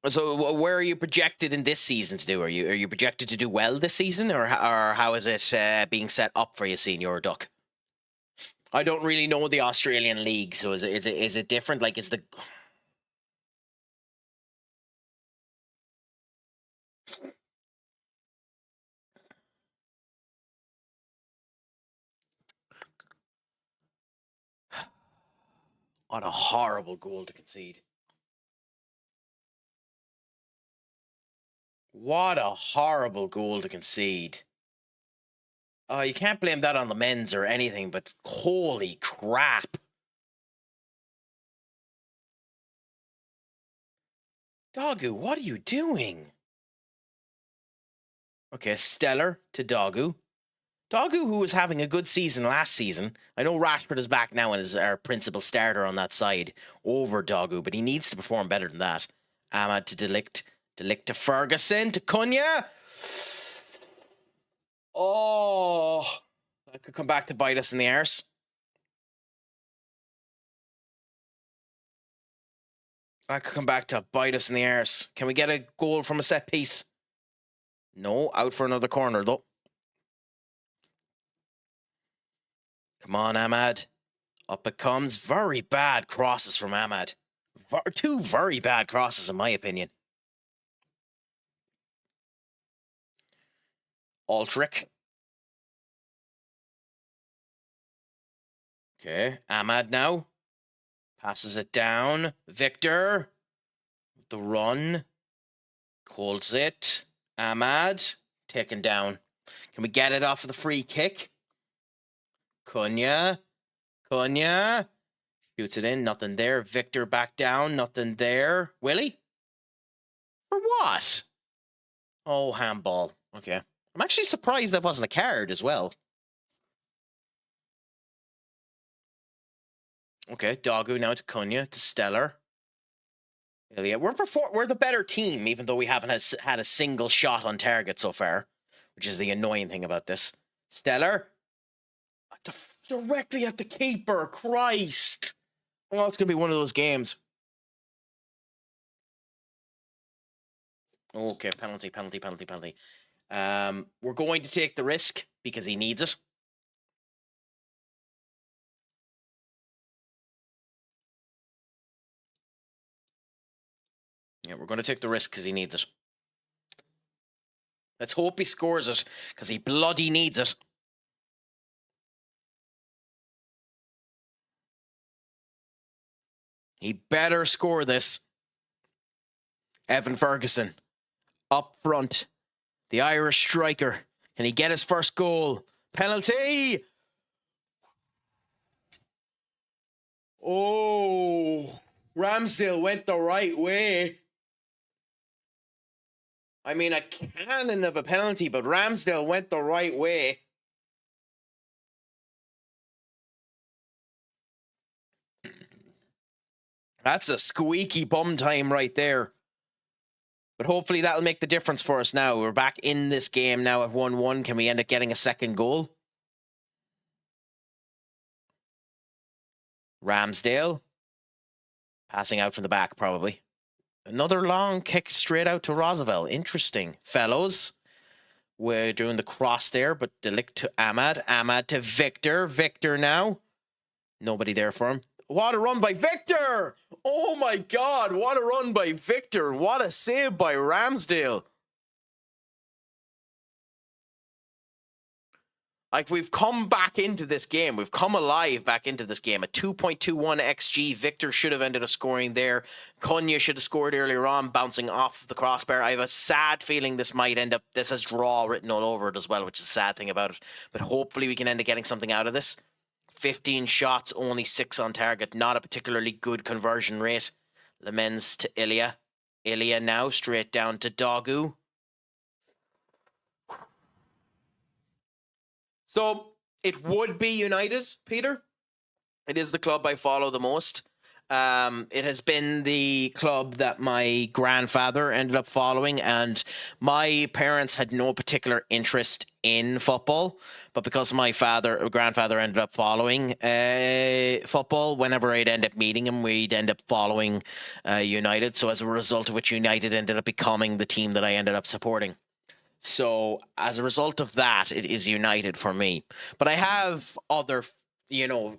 so where are you projected in this season to do? Are you projected to do well this season, or how is it being set up for you, Senior Duck? I don't really know the Australian league, so is it different? Like, is the what a horrible goal to concede. What a horrible goal to concede. Oh, you can't blame that on the men's or anything, but holy crap. Dogu, what are you doing? Okay, Stellar to Dogu. Dogu, who was having a good season last season. I know Rashford is back now and is our principal starter on that side over Dogu, but he needs to perform better than that. Ahmad to Delict. Delict to Ferguson to Cunha. Oh, that could come back to bite us in the arse. That could come back to bite us in the arse. Can we get a goal from a set piece? No, out for another corner though. Come on, Ahmad. Up it comes. Very bad crosses from Ahmad. 2 very bad crosses, in my opinion. Altrick. Okay, Ahmad now. Passes it down. Victor. The run. Holds it. Ahmad. Taken down. Can we get it off of the free kick? Cunha. Cunha. Shoots it in. Nothing there. Victor back down. Nothing there. Willie? For what? Oh, handball. Okay. I'm actually surprised that wasn't a card as well. Okay, Dogu now to Cunha, to Stellar. Yeah, we're the better team, even though we haven't had a single shot on target so far, which is the annoying thing about this. Stellar. Directly at the keeper. Christ. Oh, it's going to be one of those games. Okay, penalty. We're going to take the risk because he needs it. Yeah, we're going to take the risk because he needs it. Let's hope he scores it because he bloody needs it. He better score this. Evan Ferguson up front. The Irish striker. Can he get his first goal? Penalty! Oh, Ramsdale went the right way. I mean, a cannon of a penalty, but Ramsdale went the right way. That's a squeaky bum time right there. But hopefully that'll make the difference for us now. We're back in this game now at 1-1. Can we end up getting a second goal? Ramsdale. Passing out from the back, probably. Another long kick straight out to Roosevelt. Interesting. Fellows. We're doing the cross there, but Delict to Ahmad. Ahmad to Victor. Victor now. Nobody there for him. What a run by Victor! Oh my God, what a run by Victor. What a save by Ramsdale. Like, we've come back into this game. We've come alive back into this game. A 2.21 XG. Victor should have ended up scoring there. Cunha should have scored earlier on, bouncing off the crossbar. I have a sad feeling this might end up... This has draw written all over it as well, which is a sad thing about it. But hopefully we can end up getting something out of this. 15 shots, only 6 on target. Not a particularly good conversion rate. Lemens to Ilya. Ilya now straight down to Dogu. So, it would be United, Peter. It is the club I follow the most. It has been the club that my grandfather ended up following, and my parents had no particular interest in football, but because my grandfather ended up following football, whenever I'd end up meeting him, we'd end up following United. So as a result of which, United ended up becoming the team that I ended up supporting. So as a result of that, it is United for me. But I have other,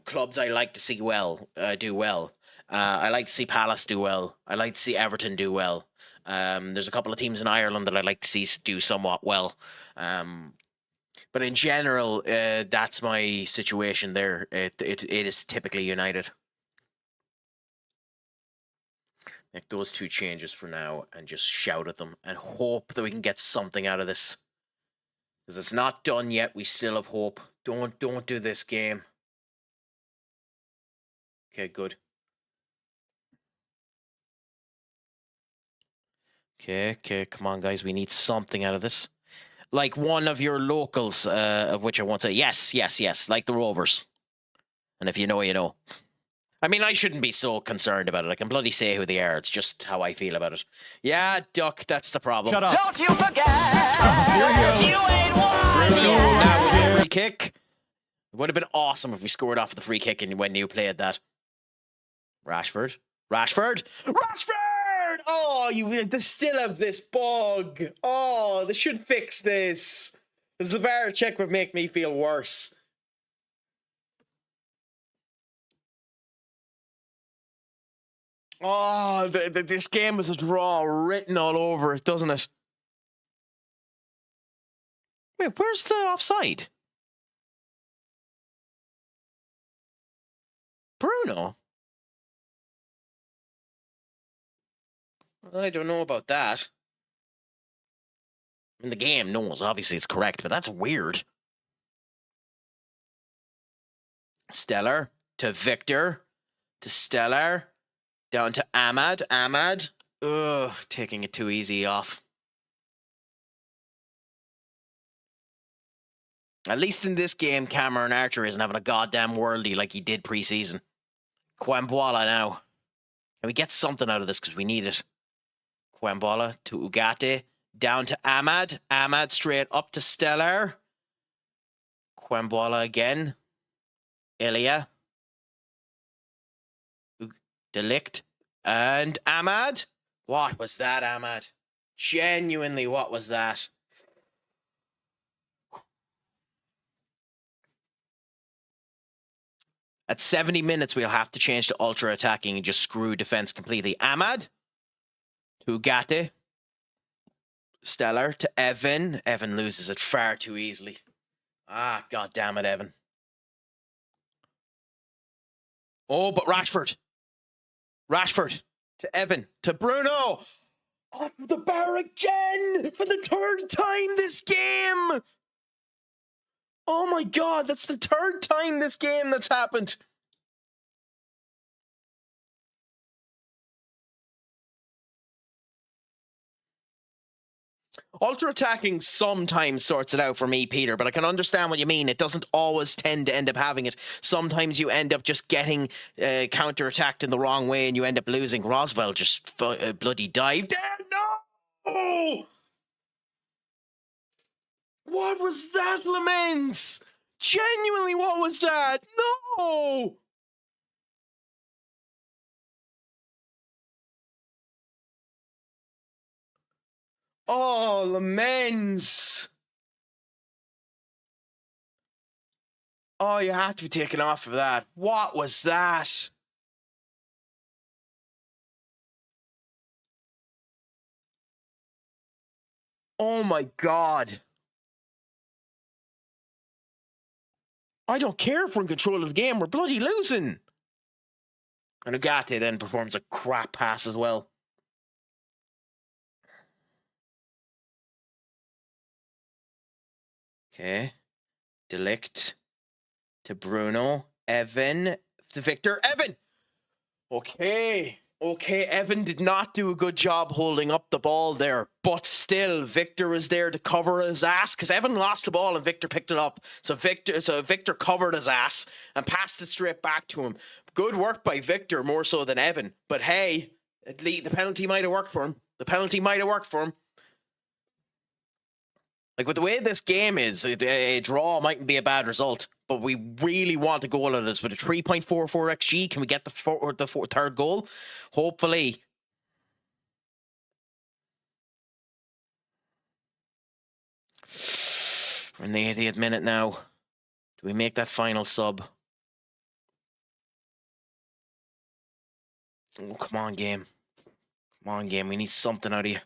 clubs I like to see do well. I like to see Palace do well. I like to see Everton do well. There's a couple of teams in Ireland that I like to see do somewhat well. But in general, that's my situation there. It is typically United. Make those 2 changes for now and just shout at them and hope that we can get something out of this. Because it's not done yet. We still have hope. Don't do this game. Okay, good. Okay, come on, guys. We need something out of this. Like one of your locals, of which I won't say. Yes, like the Rovers. And if you know, you know. I mean, I shouldn't be so concerned about it. I can bloody say who they are. It's just how I feel about it. Yeah, Duck, that's the problem. Shut up. Don't you forget, you ain't won yet. Free kick. It would have been awesome if we scored off the free kick and when you played that. Rashford. Oh, they still have this bug. Oh, they should fix this. Because the VAR check would make me feel worse. Oh, this game is a draw written all over it, doesn't it? Wait, where's the offside? Bruno? I don't know about that. I mean, the game knows, obviously it's correct, but that's weird. Stellar to Victor to Stellar. Down to Ahmad. Ugh, taking it too easy off. At least in this game, Cameron Archer isn't having a goddamn worldie like he did pre-season. Kwambwala now. Can we get something out of this because we need it? Kwambwala to Ugarte. Down to Ahmad. Ahmad straight up to Stellar. Kwambwala again. Ilya. Delict. And Ahmad? What was that, Ahmad? Genuinely, what was that? At 70 minutes, we'll have to change to ultra attacking and just screw defense completely. Ahmad? To Ugarte. Stellar to Evan. Evan loses it far too easily. Ah, god damn it, Evan. Oh, but Rashford to Evan to Bruno. Off the bar again for the 3rd time this game. Oh my god, that's the 3rd time this game that's happened. Ultra attacking sometimes sorts it out for me, Peter, but I can understand what you mean. It doesn't always tend to end up having it. Sometimes you end up just getting counter-attacked in the wrong way and you end up losing. Roswell just bloody dived in. No! What was that, Laments? Genuinely, what was that? No! Oh, Laments. Oh, you have to be taken off of that. What was that? Oh my god. I don't care if we're in control of the game. We're bloody losing. And Ugarte then performs a crap pass as well. Okay. Delict to Bruno. Evan to Victor. Evan! Okay. Okay, Evan did not do a good job holding up the ball there, but still, Victor was there to cover his ass because Evan lost the ball and Victor picked it up. So Victor covered his ass and passed it straight back to him. Good work by Victor more so than Evan. But hey, at least the penalty might have worked for him. The penalty might have worked for him. Like, with the way this game is, a draw mightn't be a bad result, but we really want a goal out of this. With a 3.44 XG, can we get the third goal? Hopefully. We're in the 80th minute now. Do we make that final sub? Oh, come on, game. Come on, game. We need something out of you.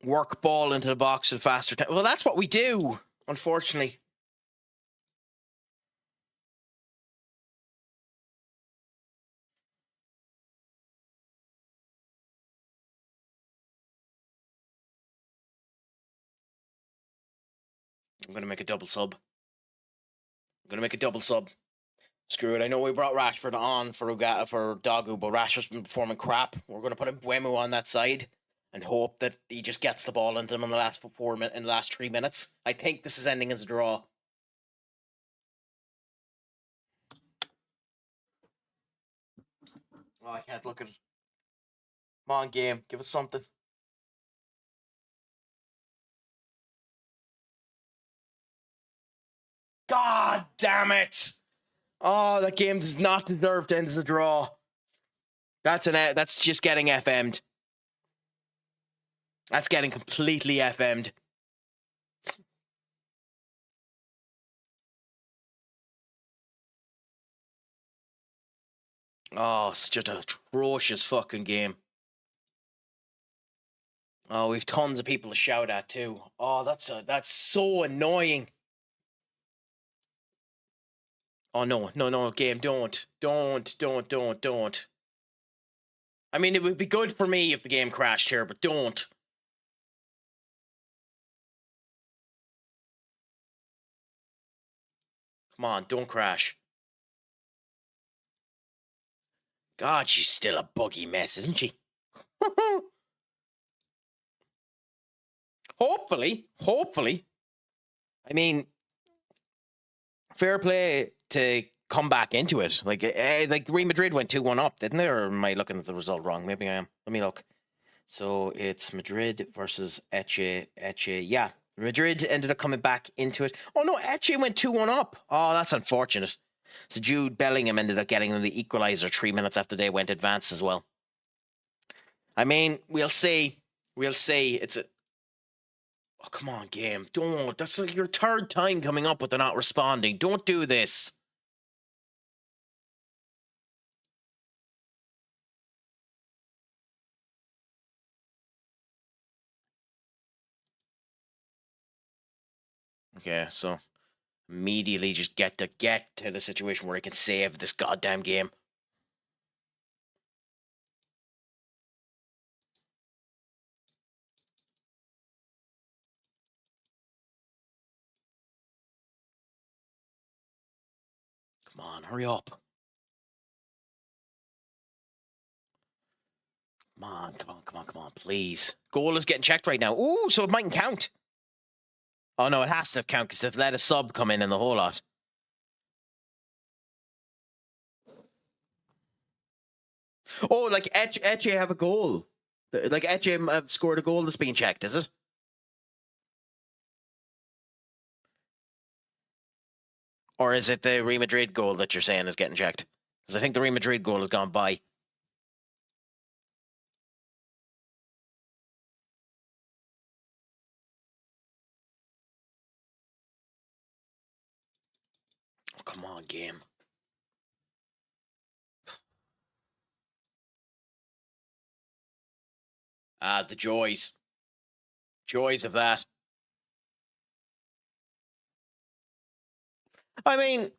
Work ball into the box with faster time. Well, that's what we do, unfortunately. I'm going to make a double sub. Screw it. I know we brought Rashford on for Dogu, but Rashford's been performing crap. We're going to put Mbeumo on that side and hope that he just gets the ball into them in the last 3 minutes. I think this is ending as a draw. Oh, I can't look at it. Come on, game. Give us something. God damn it! Oh, that game does not deserve to end as a draw. That's just getting FM'd. That's getting completely FM'd. Oh, it's just an atrocious fucking game. Oh, we've tons of people to shout at too. Oh, that's so annoying. Oh no, game, don't. I mean, it would be good for me if the game crashed here, but don't. Come on, don't crash. God, she's still a buggy mess, isn't she? Hopefully. I mean, fair play to come back into it. Like Real Madrid went 2-1 up, didn't they? Or am I looking at the result wrong? Maybe I am. Let me look. So it's Madrid versus Eche. Yeah, Madrid ended up coming back into it. Oh no, Eche went 2-1 up. Oh, that's unfortunate. So Jude Bellingham ended up getting them the equalizer 3 minutes after they went advanced as well. I mean, we'll see. It's a... Oh, come on, game. Don't. That's like your third time coming up with the not responding. Don't do this. Okay, so immediately just get to the situation where he can save this goddamn game. Come on, hurry up. Come on, please. Goal is getting checked right now. Ooh, so it mightn't count. Oh no, it has to count because they've let a sub come in the whole lot. Oh, like Eche have a goal. Like Eche have scored a goal that's being checked, is it? Or is it the Real Madrid goal that you're saying is getting checked? Because I think the Real Madrid goal has gone by. Oh, come on, game. The joys. Joys of that. I mean,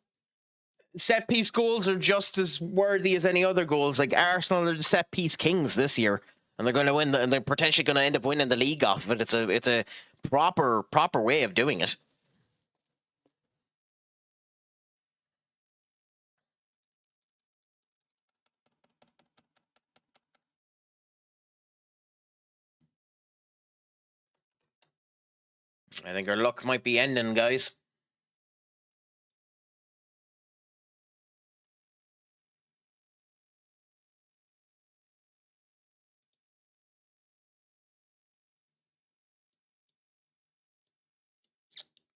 set piece goals are just as worthy as any other goals. Like Arsenal are the set piece kings this year, and they're going to win. And they're potentially going to end up winning the league off of it. It's a proper way of doing it. I think our luck might be ending, guys.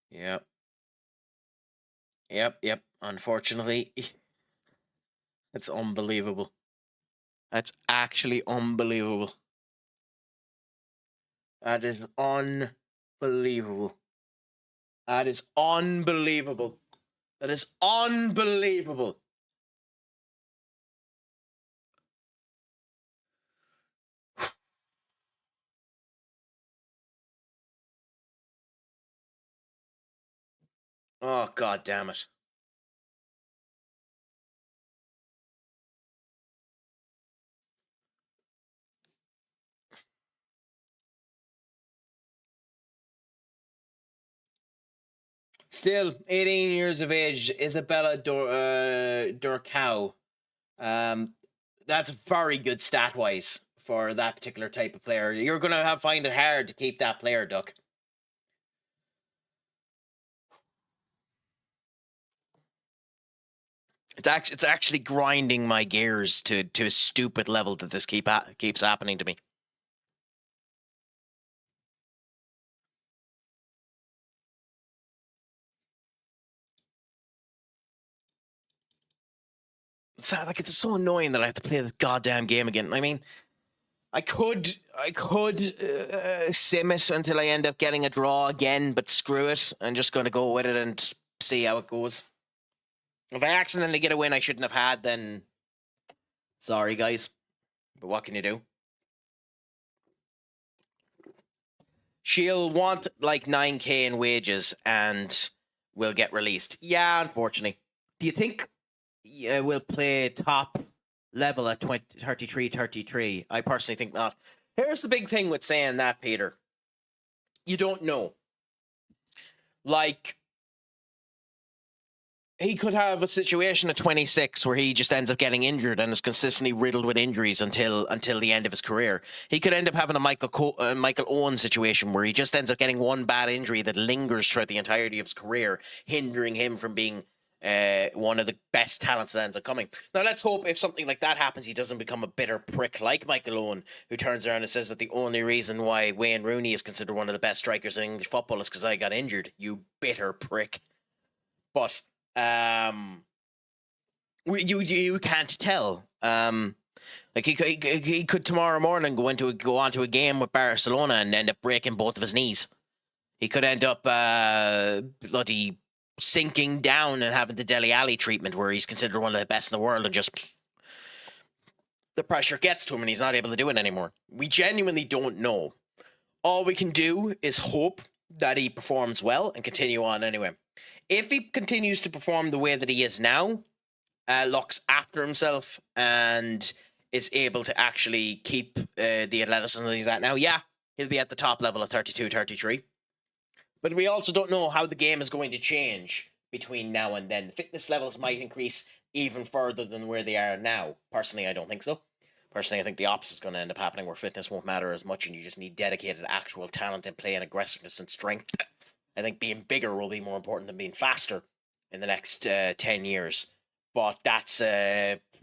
Yep. Yep. Unfortunately, it's unbelievable. That's actually unbelievable. That is unbelievable. That is unbelievable. That is unbelievable. Oh, God damn it. Still, 18 years of age, Isabella Durcow. That's very good stat-wise for that particular type of player. You're going to find it hard to keep that player, Duck. It's actually grinding my gears to a stupid level that this keeps happening to me. It's so annoying that I have to play the goddamn game again. I mean, I could sim it until I end up getting a draw again, but screw it. I'm just going to go with it and see how it goes. If I accidentally get a win I shouldn't have had, then sorry, guys. But what can you do? She'll want like 9K in wages and will get released. Yeah, unfortunately. Do you think we'll play top level at 33? I personally think not. Here's the big thing with saying that, Peter. You don't know. Like, he could have a situation at 26 where he just ends up getting injured and is consistently riddled with injuries until the end of his career. He could end up having a Michael Owen situation where he just ends up getting one bad injury that lingers throughout the entirety of his career, hindering him from being one of the best talents that ends up coming. Now, let's hope if something like that happens, he doesn't become a bitter prick like Michael Owen, who turns around and says that the only reason why Wayne Rooney is considered one of the best strikers in English football is because I got injured. You bitter prick. But you can't tell. Like he could tomorrow morning go onto a game with Barcelona and end up breaking both of his knees. He could end up bloody sinking down and having the Dele Alli treatment, where he's considered one of the best in the world, and just the pressure gets to him and he's not able to do it anymore. We genuinely don't know. All we can do is hope that he performs well and continue on anyway. If he continues to perform the way that he is now, looks after himself and is able to actually keep the athleticism that he's at now, yeah, he'll be at the top level of 32, 33. But we also don't know how the game is going to change between now and then. Fitness levels might increase even further than where they are now. Personally, I don't think so. Personally, I think the opposite is going to end up happening, where fitness won't matter as much and you just need dedicated actual talent in play and aggressiveness and strength. I think being bigger will be more important than being faster in the next 10 years. But that's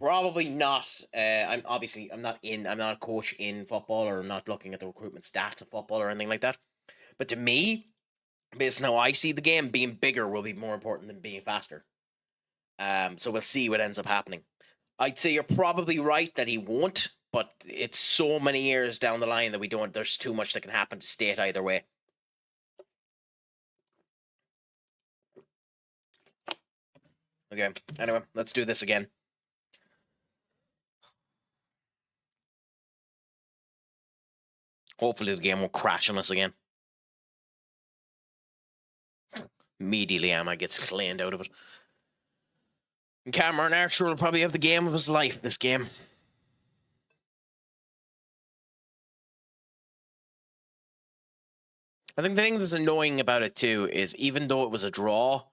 probably not. I'm not a coach in football, or I'm not looking at the recruitment stats of football or anything like that. But to me, based on how I see the game, being bigger will be more important than being faster. So we'll see what ends up happening. I'd say you're probably right that he won't, but it's so many years down the line that we don't. There's too much that can happen to state either way. Okay, anyway, let's do this again. Hopefully the game won't crash on us again. Immediately, Ahmad gets cleaned out of it. And Cameron Archer will probably have the game of his life this game. I think the thing that's annoying about it too is even though it was a draw,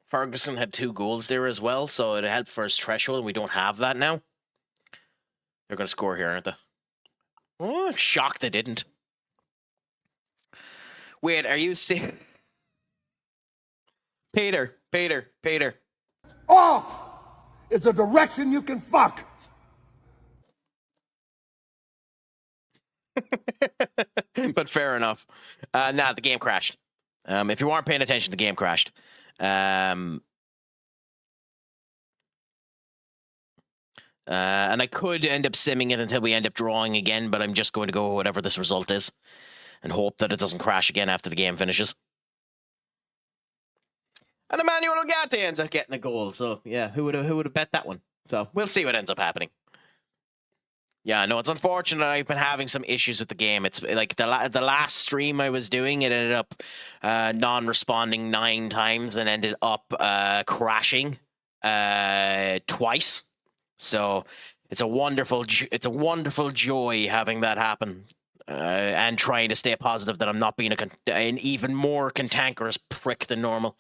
Ferguson had 2 goals there as well, so it helped for his threshold, and we don't have that now. They're going to score here, aren't they? Oh, I'm shocked they didn't. Wait, are you seeing... Peter. Off is a direction you can fuck. But fair enough. Nah, the game crashed. If you weren't paying attention, the game crashed. And I could end up simming it until we end up drawing again, but I'm just going to go whatever this result is and hope that it doesn't crash again after the game finishes. And Emmanuel Ugarte ends up getting a goal. So, yeah, who would have bet that one? So, we'll see what ends up happening. Yeah, no, it's unfortunate. I've been having some issues with the game. It's like the last stream I was doing, it ended up non-responding 9 times and ended up crashing twice. So it's a wonderful joy having that happen, and trying to stay positive that I'm not being an even more cantankerous prick than normal.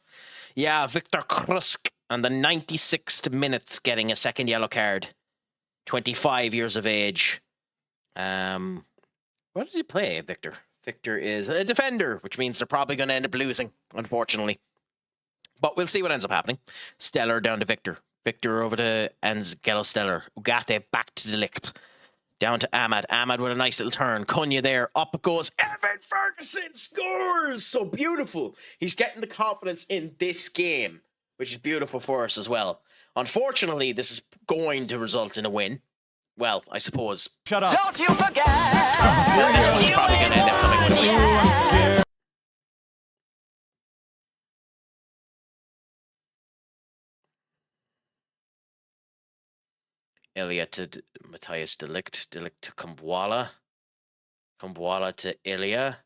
Yeah, Victor Craic on the 96th minute getting a second yellow card. 25 years of age. What does he play, Victor? Victor is a defender, which means they're probably going to end up losing, unfortunately. But we'll see what ends up happening. Stellar down to Victor. Victor over to Angelo Stellar. Ugarte back to Delict. Down to Ahmad. Ahmad with a nice little turn. Cunha there. Up it goes. Evan Ferguson scores! So beautiful. He's getting the confidence in this game, which is beautiful for us as well. Unfortunately, this is going to result in a win. Well, I suppose. Shut up. Don't you forget. This one's probably going to end up coming with a win. Ilya to Matthias Delict. Delict to Kumbwala. Kumbwala to Ilya.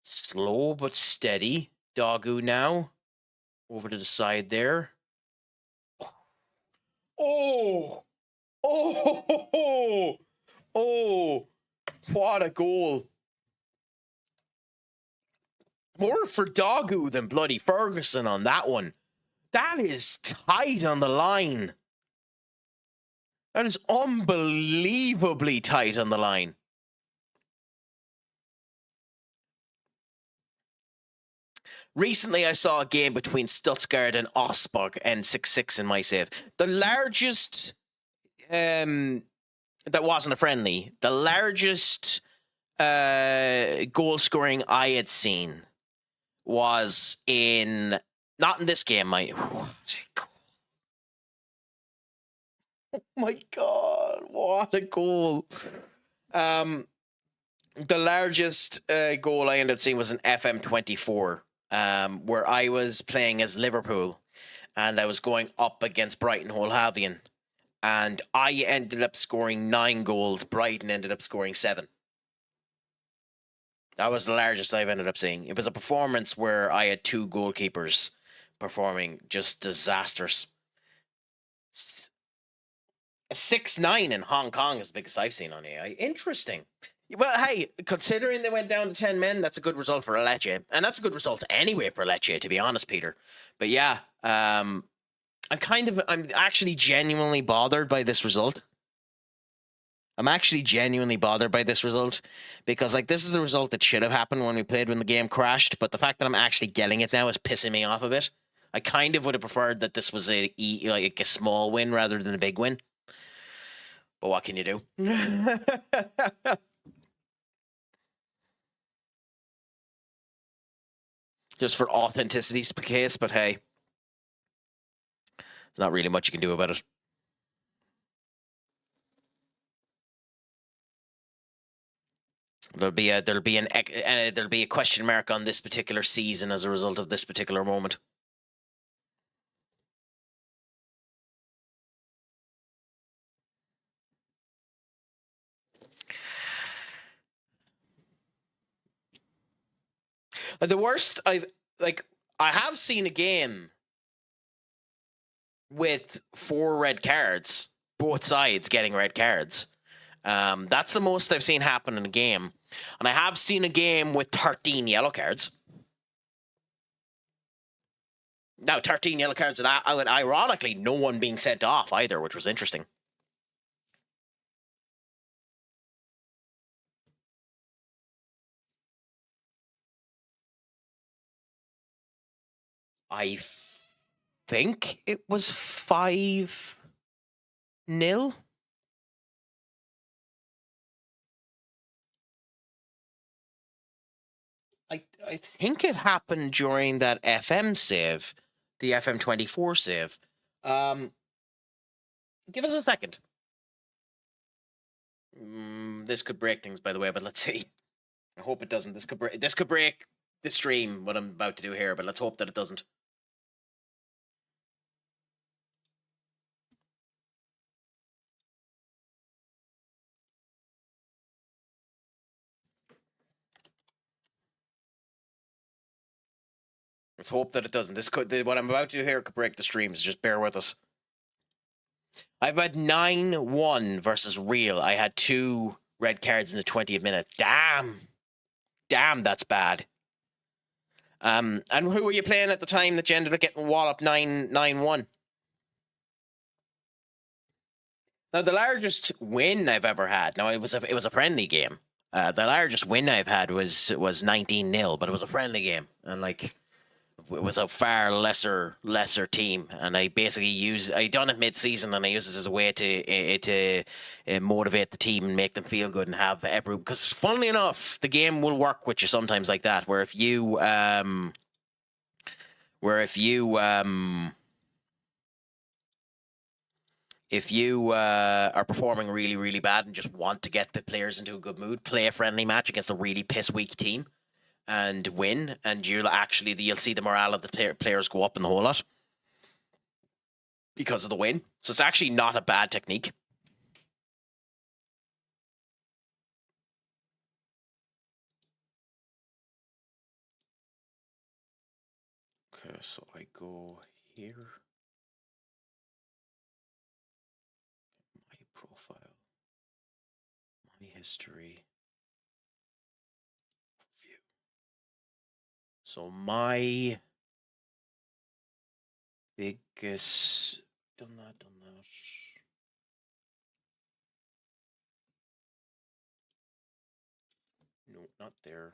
Slow but steady. Dogu now. Over to the side there. Oh, what a goal. More for Dogu than bloody Ferguson on that one. That is tight on the line. That is unbelievably tight on the line. Recently, I saw a game between Stuttgart and Augsburg, and 6-6 in my save. The largest, that wasn't a friendly, the largest goal scoring I had seen was in, not in this game, what a goal. Oh my God, what a goal. The largest goal I ended up seeing was an FM24. Where I was playing as Liverpool and I was going up against Brighton Hove Albion, and I ended up scoring 9 goals. Brighton ended up scoring 7. That was the largest I've ended up seeing. It was a performance where I had 2 goalkeepers performing just disasters. A 6-9 in Hong Kong is the biggest I've seen on AI. Interesting. Well, hey, considering they went down to 10 men, that's a good result for Lecce. And that's a good result anyway for Lecce, to be honest, Peter. But yeah, I'm actually genuinely bothered by this result. I'm actually genuinely bothered by this result because, like, this is the result that should have happened when the game crashed. But the fact that I'm actually getting it now is pissing me off a bit. I kind of would have preferred that this was a small win rather than a big win. But what can you do? Just for authenticity's case, but hey, there's not really much you can do about it. There'll be a question mark on this particular season as a result of this particular moment. The worst I have seen a game with 4 red cards, both sides getting red cards. That's the most I've seen happen in a game. And I have seen a game with 13 yellow cards. Now, 13 yellow cards, and ironically, no one being sent off either, which was interesting. I think it was 5-0. I think it happened during that FM save, the FM24 save. Give us a second. This could break things, by the way, but let's see. I hope it doesn't. This could break the stream, what I'm about to do here, but let's hope that it doesn't. Let's hope that it doesn't. What I'm about to do here could break the streams. Just bear with us. I've had 9-1 versus Real. I had 2 red cards in the 20th minute. Damn, that's bad. And who were you playing at the time that you ended up getting walloped 9-1? Now, the largest win I've ever had. Now, it was a friendly game. The largest win I've had was 19-0, but it was a friendly game, and it was a far lesser team, and I basically I done it mid-season, and I used it as a way to motivate the team and make them feel good and have because funnily enough, the game will work with you sometimes like that, where if you are performing really, really bad and just want to get the players into a good mood, play a friendly match against a really piss-weak team and win, and you'll see the morale of the players go up in the whole lot because of the win. So it's actually not a bad technique. Okay, so I go here. My profile. My history. View. So my biggest... Done that. No, not there.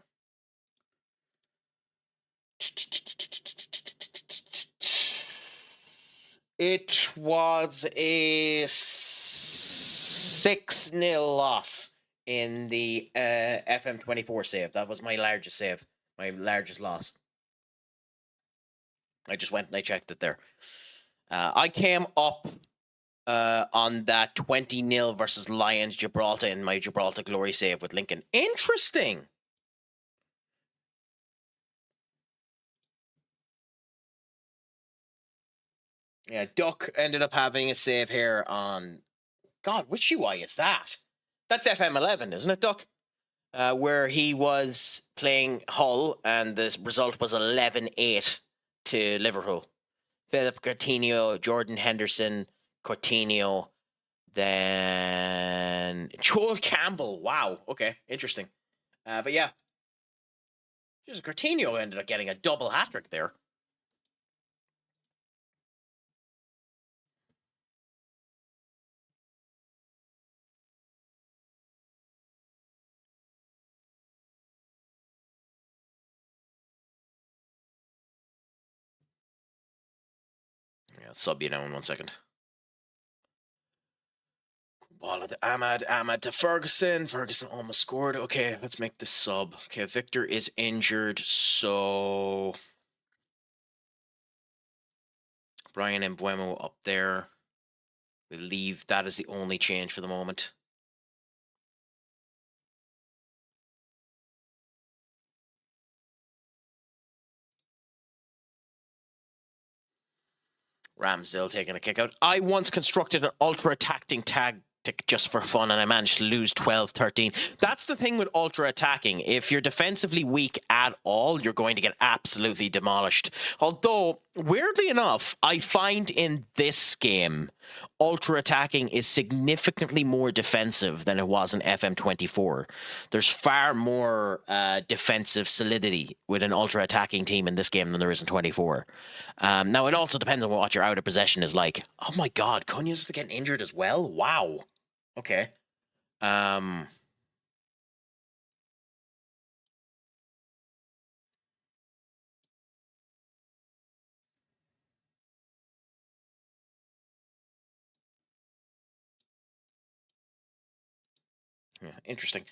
It was a 6-0 loss in the FM24 save. That was my largest save, my largest loss. I just went and I checked it there. I came up on that 20-0 versus Lions Gibraltar in my Gibraltar glory save with Lincoln. Interesting. Yeah, Duck ended up having a save here on... God, which UI is that? That's FM11, isn't it, Duck? Where he was playing Hull, and the result was 11-8 to Liverpool. Philip Coutinho, Jordan Henderson, Coutinho, then Joel Campbell. Wow, okay, interesting. But yeah, just Coutinho ended up getting a double hat-trick there. Yeah, sub you now in 1 second. Ball to Ahmad to Ferguson. Ferguson almost scored. Okay, let's make this sub. Okay, Victor is injured, so Brian Mbuemo up there. We leave. That is the only change for the moment. Ramsdale taking a kick out. I once constructed an ultra-attacking tactic just for fun, and I managed to lose 12-13. That's the thing with ultra attacking. If you're defensively weak at all, you're going to get absolutely demolished. Although, weirdly enough, I find in this game, ultra attacking is significantly more defensive than it was in FM24. There's far more defensive solidity with an ultra attacking team in this game than there is in 24. Now, it also depends on what your out of possession is like. Oh my god, Cunha's getting injured as well? Wow. Okay. Yeah, interesting.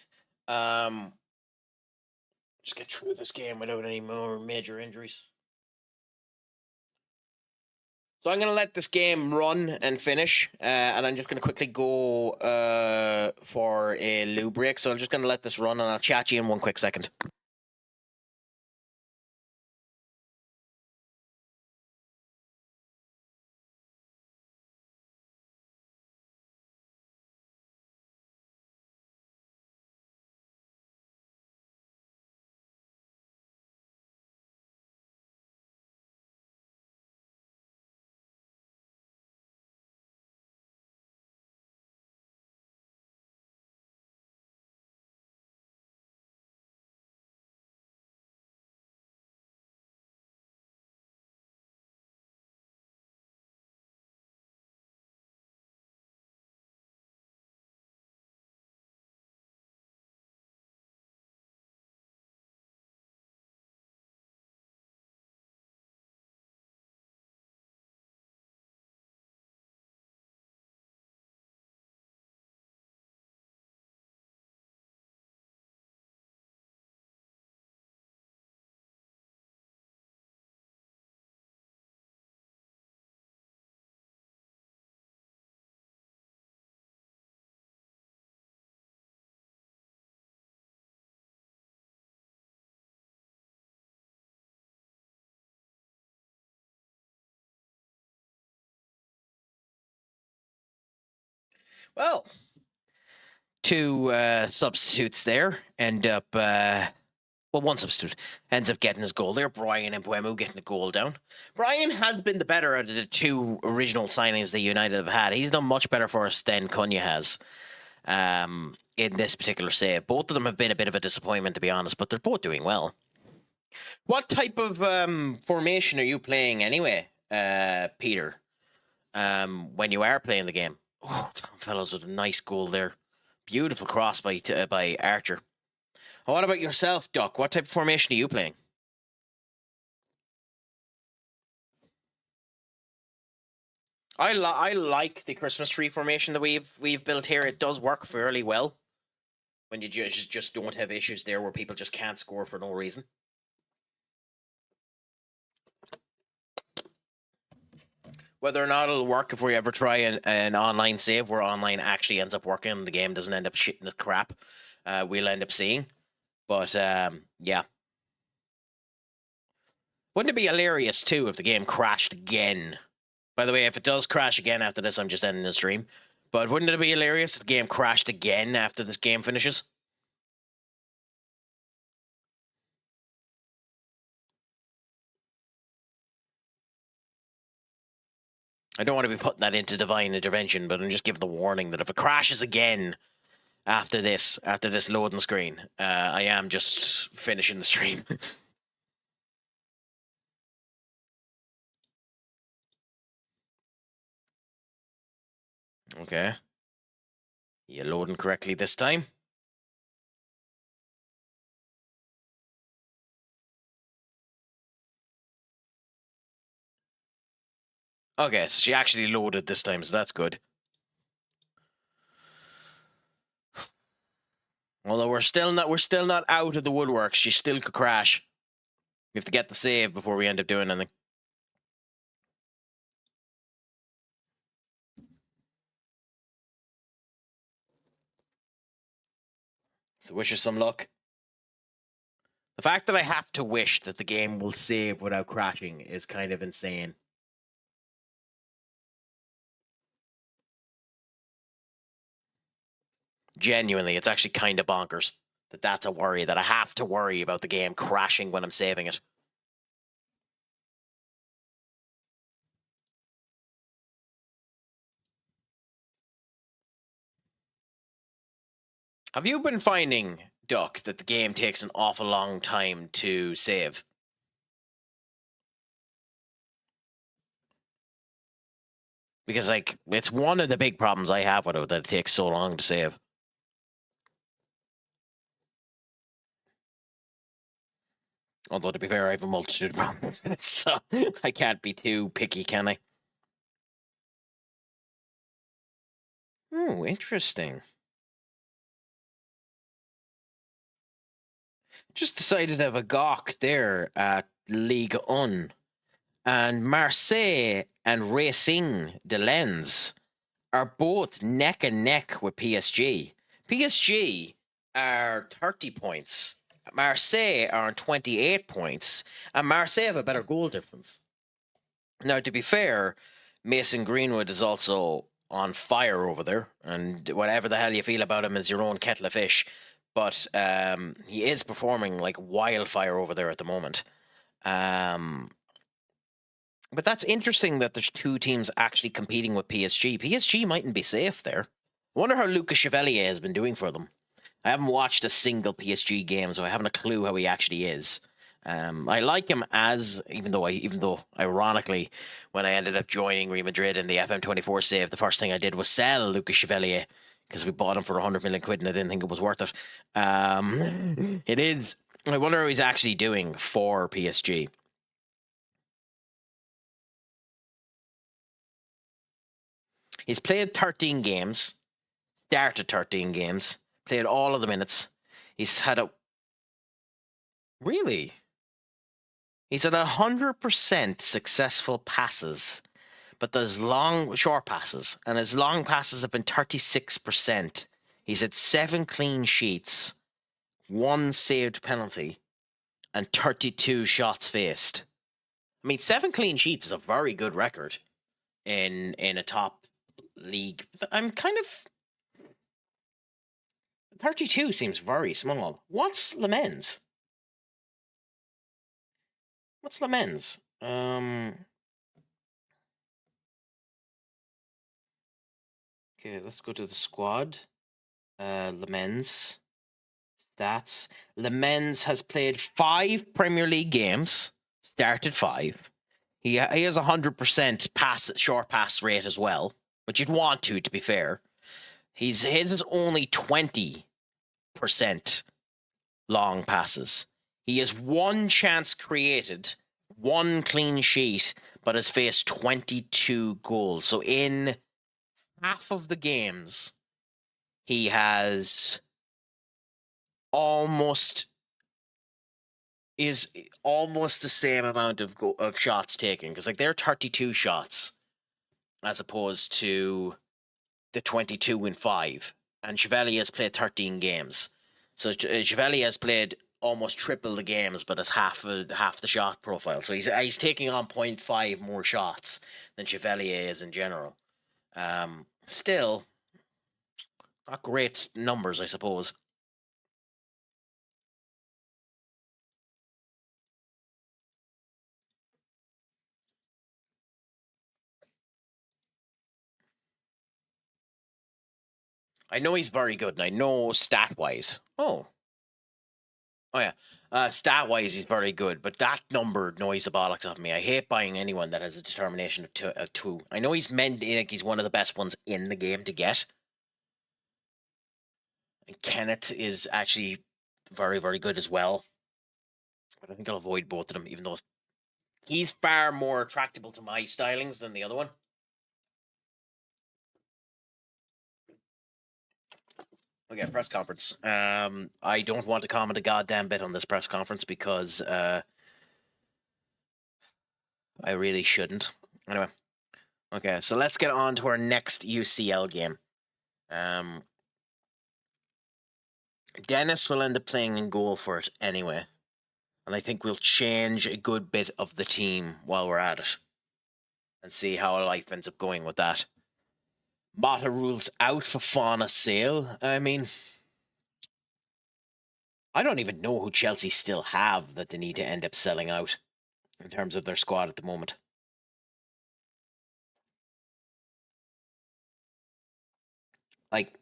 Just get through this game without any more major injuries. So I'm going to let this game run and finish, and I'm just going to quickly go for a loo break. So I'm just going to let this run, and I'll chat to you in one quick second. Well, two substitutes there end up. Well, one substitute ends up getting his goal there. Brian and Buemu getting a goal down. Brian has been the better out of the two original signings that United have had. He's done much better for us than Cunha has in this particular save. Both of them have been a bit of a disappointment, to be honest, but they're both doing well. What type of formation are you playing anyway, Peter, when you are playing the game? Oh, Tom Fellows with a nice goal there. Beautiful cross by Archer. What about yourself, Duck? What type of formation are you playing? I like the Christmas tree formation that we've built here. It does work fairly well when you just don't have issues there where people just can't score for no reason. Whether or not it'll work if we ever try an online save where online actually ends up working and the game doesn't end up shitting the crap, we'll end up seeing. But, yeah. Wouldn't it be hilarious, too, if the game crashed again? By the way, if it does crash again after this, I'm just ending the stream. But wouldn't it be hilarious if the game crashed again after this game finishes? I don't want to be putting that into divine intervention, but I'm just giving the warning that if it crashes again after this loading screen, I am just finishing the stream. Okay. You loading correctly this time? Okay, so she actually loaded this time, so that's good. Although we're still not out of the woodwork. She still could crash. We have to get the save before we end up doing anything. So wish her some luck. The fact that I have to wish that the game will save without crashing is kind of insane. Genuinely, it's actually kind of bonkers that that's a worry, that I have to worry about the game crashing when I'm saving it. Have you been finding, Duck, that the game takes an awful long time to save? Because, like, it's one of the big problems I have with it, that it takes so long to save. Although, to be fair, I have a multitude of problems with it, so I can't be too picky, can I? Oh, interesting. Just decided to have a gawk there at Ligue 1. And Marseille and Racing de Lens are both neck and neck with PSG. PSG are 30 points. Marseille are on 28 points. And Marseille have a better goal difference. Now, to be fair, Mason Greenwood is also on fire over there. And whatever the hell you feel about him is your own kettle of fish. But he is performing like wildfire over there at the moment. But that's interesting that there's two teams actually competing with PSG. PSG mightn't be safe there. I wonder how Lucas Chevalier has been doing for them. I haven't watched a single PSG game, so I haven't a clue how he actually is. I like him even though ironically, when I ended up joining Real Madrid in the FM24 save, the first thing I did was sell Lucas Chevalier because we bought him for 100 million quid and I didn't think it was worth it. It is. I wonder how he's actually doing for PSG. He's played 13 games, started 13 games, played all of the minutes. He's had a... Really? He's had 100% successful passes, but there's short passes, and his long passes have been 36%. He's had 7 clean sheets, 1 saved penalty, and 32 shots faced. I mean, 7 clean sheets is a very good record in a top league. I'm kind of... 32 seems very small. What's Le Mans? What's Le Mans? Okay, let's go to the squad. Le Mans. Stats. Le Mans has played 5 Premier League games. Started 5. He has 100% short pass rate as well, which you'd want to be fair. His is only 20% long passes. He has 1 chance created, 1 clean sheet, but has faced 22 goals. So in half of the games, he has almost the same amount of shots taken, because like they're 32 shots as opposed to the 22 in 5, and Chevalier has played 13 games. So Chevalier has played almost triple the games, but has half the shot profile. So he's taking on 0.5 more shots than Chevalier is in general. Still, not great numbers, I suppose. I know he's very good, and I know stat-wise. Oh yeah. Stat-wise, he's very good, but that number annoys the bollocks off me. I hate buying anyone that has a determination of 2. I know he's he's one of the best ones in the game to get. And Kenneth is actually very, very good as well. But I think I'll avoid both of them, even though he's far more attractable to my stylings than the other one. Okay, press conference. I don't want to comment a goddamn bit on this press conference because I really shouldn't. Anyway. Okay, so let's get on to our next UCL game. Dennis will end up playing in goal for it anyway. And I think we'll change a good bit of the team while we're at it. And see how life ends up going with that. Mata rules out Fofana sale. I mean, I don't even know who Chelsea still have that they need to end up selling out in terms of their squad at the moment. Like,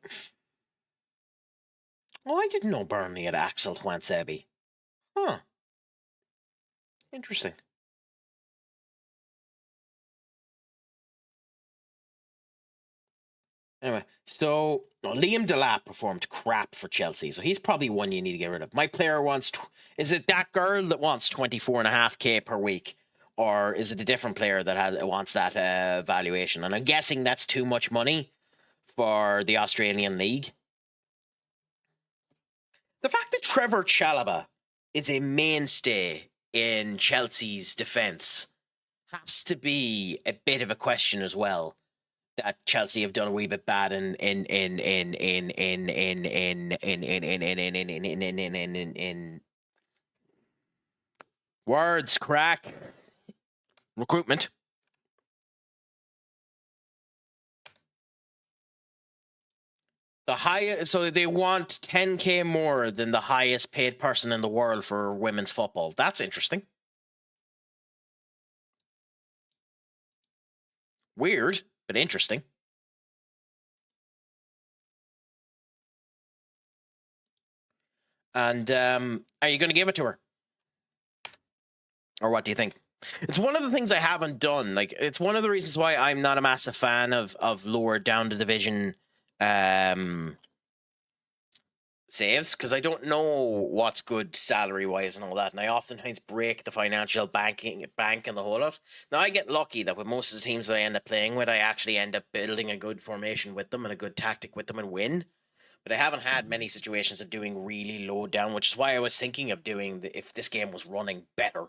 oh, I didn't know Burnley had Axel Twansebi. Huh. Interesting. Anyway, so Liam Delap performed crap for Chelsea, so he's probably one you need to get rid of. My player wants, is it that girl that wants 24.5k per week? Or is it a different player that wants that valuation? And I'm guessing that's too much money for the Australian League. The fact that Trevor Chalobah is a mainstay in Chelsea's defence has to be a bit of a question as well. That Chelsea have done a wee bit bad in words, crack recruitment. The highest, so they want 10k more than the highest paid person in the world for women's football. That's interesting. Weird, but interesting. And are you going to give it to her? Or what do you think? It's one of the things I haven't done. Like, it's one of the reasons why I'm not a massive fan of lower down the division saves, because I don't know what's good salary-wise and all that, and I oftentimes break the financial bank and the whole lot. Now, I get lucky that with most of the teams that I end up playing with, I actually end up building a good formation with them and a good tactic with them and win. But I haven't had many situations of doing really low down, which is why I was thinking of doing if this game was running better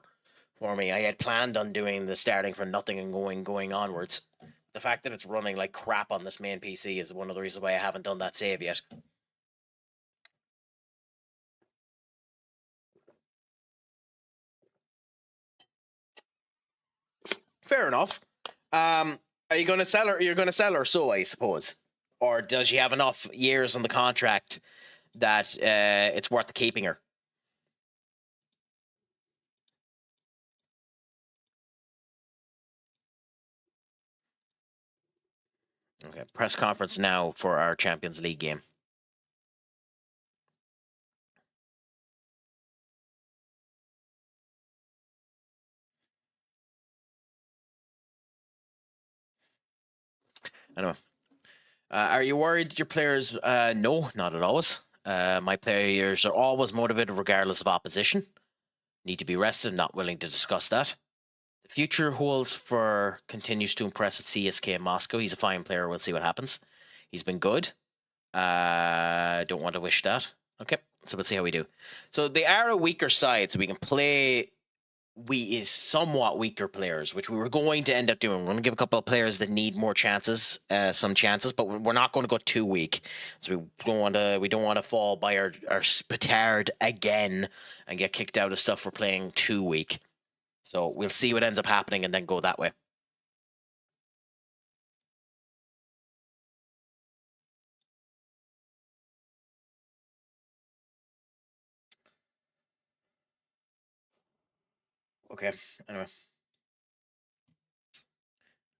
for me. I had planned on doing the starting for nothing and going onwards. The fact that it's running like crap on this main PC is one of the reasons why I haven't done that save yet. Fair enough. Are you going to sell her? You're going to sell her, so I suppose, or does she have enough years on the contract that it's worth keeping her? Okay, press conference now for our Champions League game. Anyway. Are you worried your players? No, not at all. My players are always motivated regardless of opposition. Need to be rested, not willing to discuss that. The future holds for continues to impress at CSK Moscow. He's a fine player. We'll see what happens. He's been good. Don't want to wish that. Okay, so we'll see how we do. So they are a weaker side, so we can play somewhat weaker players, which we were going to end up doing. We're going to give a couple of players that need more chances, some chances, but we're not going to go too weak. So we don't want to fall by our petard again and get kicked out of stuff for playing too weak. So we'll see what ends up happening and then go that way. Okay, anyway.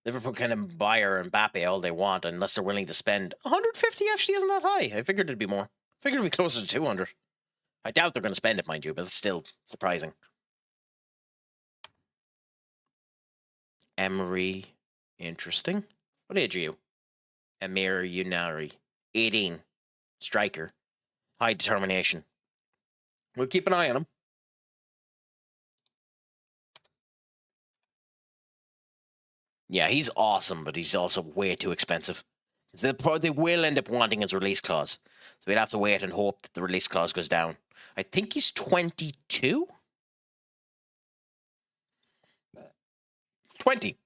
Liverpool can buy her and Mbappe all they want unless they're willing to spend 150. Actually isn't that high. I figured it'd be more. I figured it'd be closer to 200. I doubt they're going to spend it, mind you, but it's still surprising. Emery, interesting. What age are you? Emir Unari, 18, striker, high determination. We'll keep an eye on him. Yeah, he's awesome, but he's also way too expensive. They will end up wanting his release clause. So we'd have to wait and hope that the release clause goes down. I think he's 22? 20.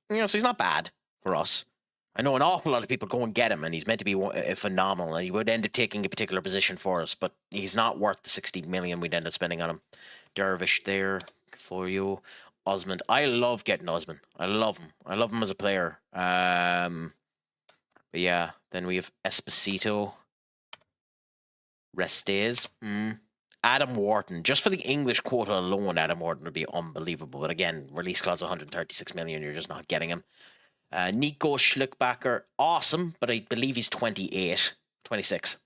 So he's not bad for us. I know an awful lot of people go and get him, and he's meant to be phenomenal, and he would end up taking a particular position for us, but he's not worth the 60 million we'd end up spending on him. Dervish there for you. Osmond. I love getting Osmond. I love him. I love him as a player. But yeah, then we have Esposito. Restes. Adam Wharton. Just for the English quota alone, Adam Wharton would be unbelievable. But again, release clause 136 million, you're just not getting him. Nico Schlickbacher, awesome, but I believe he's 28, 26.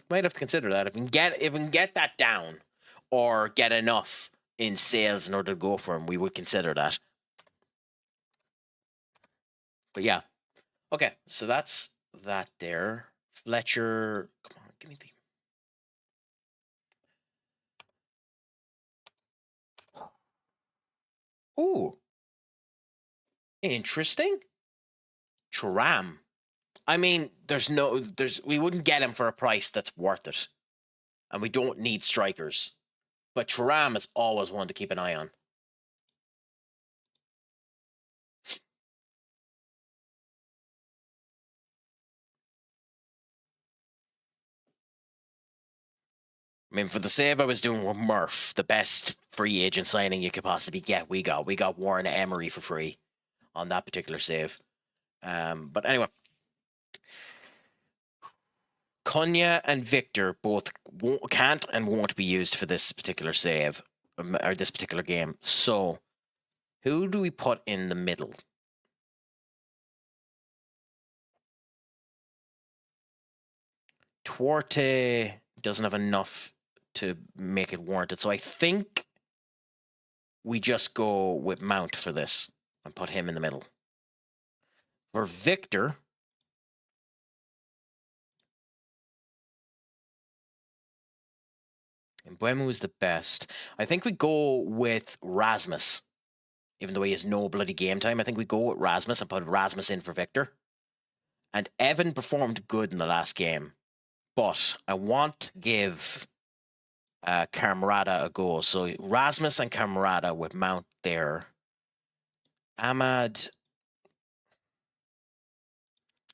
Might have to consider that. If we can get that down or get enough in sales in order to go for him, we would consider that. But yeah. Okay, so that's that there. Fletcher, come on, give me the... Ooh. Interesting. Tram. I mean, we wouldn't get him for a price that's worth it. And we don't need strikers. But Tram is always one to keep an eye on. I mean, for the save I was doing with Murph, the best free agent signing you could possibly get, we got Warren Emery for free on that particular save. But anyway, Cunha and Victor both can't and won't be used for this particular save or this particular game. So, who do we put in the middle? Tuarte doesn't have enough to make it warranted. So I think we just go with Mount for this and put him in the middle. For Victor, Mbeumo is the best. I think we go with Rasmus. Even though he has no bloody game time, I think we go with Rasmus and put Rasmus in for Victor. And Evan performed good in the last game. But I want to give Camarada a go. So Rasmus and Camarada with Mount there. Ahmad.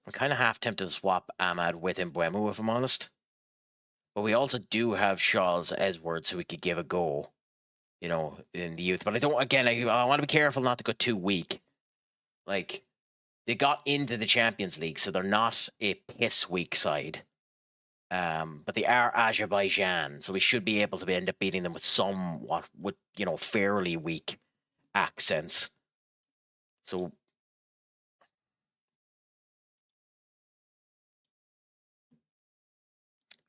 I'm kind of half tempted to swap Ahmad with Mbeumo, if I'm honest. But we also do have Charles Edwards who we could give a go, you know, in the youth. But I don't, again, I want to be careful not to go too weak. Like, they got into the Champions League, so they're not a piss weak side. But they are Azerbaijan, so we should be able to end up beating them with somewhat, with, you know, fairly weak accents. So,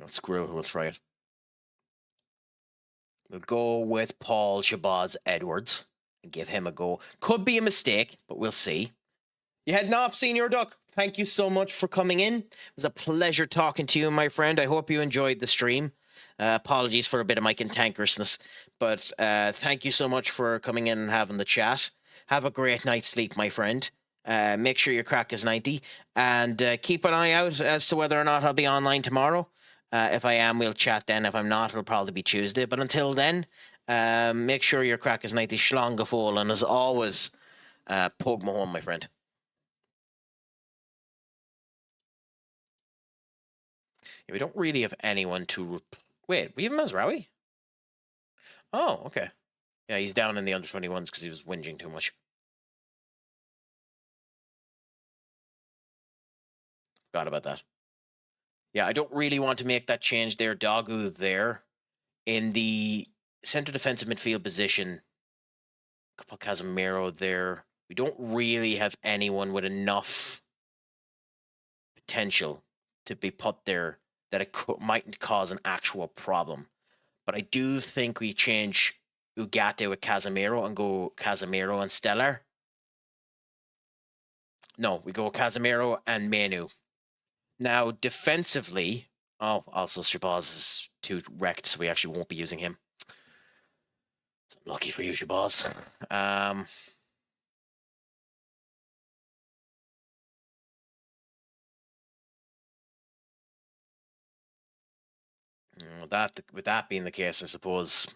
no, screw it, we'll try it. We'll go with Paul Shabazz Edwards and give him a go. Could be a mistake, but we'll see. You heading off, Senior Duck? Thank you so much for coming in. It was a pleasure talking to you, my friend. I hope you enjoyed the stream. Apologies for a bit of my cantankerousness, but thank you so much for coming in and having the chat. Have a great night's sleep, my friend. Make sure your crack is 90, and keep an eye out as to whether or not I'll be online tomorrow. If I am, we'll chat then. If I'm not, it'll probably be Tuesday. But until then, make sure your crack is 90 schlongafol, and as always, pug my home, my friend. Yeah, we don't really have anyone to... Wait, we have Mazraoui? Oh, okay. Yeah, he's down in the under-21s because he was whinging too much. Forgot about that. Yeah, I don't really want to make that change there. Dagu there. In the center defensive midfield position, Casemiro there. We don't really have anyone with enough potential to be put there that it mightn't cause an actual problem. But I do think we change Ugarte with Casemiro and go Casemiro and Stellar. No, we go Casemiro and Menu. Now, defensively, also Shabazz is too wrecked, so we actually won't be using him. It's unlucky for you, Shabazz. With that being the case, I suppose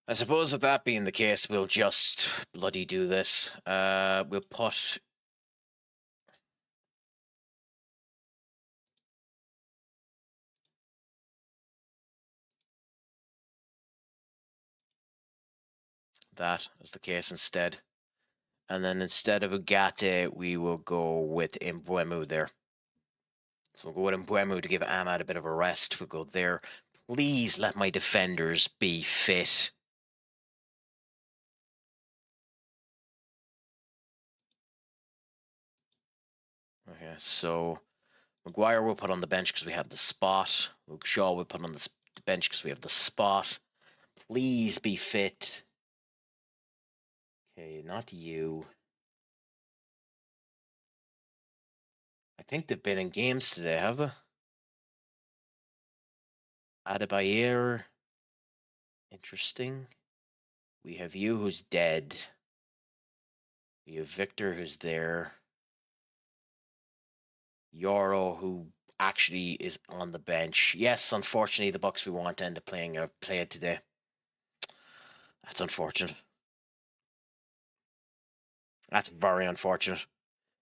with that being the case, we'll just bloody do this. We'll put... that as the case instead. And then instead of Ugarte, we will go with Mbwemu there. So we'll go with Mbwemu to give Ahmad a bit of a rest. We'll go there. Please let my defenders be fit. Okay, so Maguire will put on the bench because we have the spot. Luke Shaw will put on the bench because we have the spot. Please be fit. Okay, not you. I think they've been in games today, have they? Adebayor. Interesting. We have you who's dead. We have Victor who's there. Yoro who actually is on the bench. Yes, unfortunately the Bucks we want to end up playing are played today. That's unfortunate. That's very unfortunate.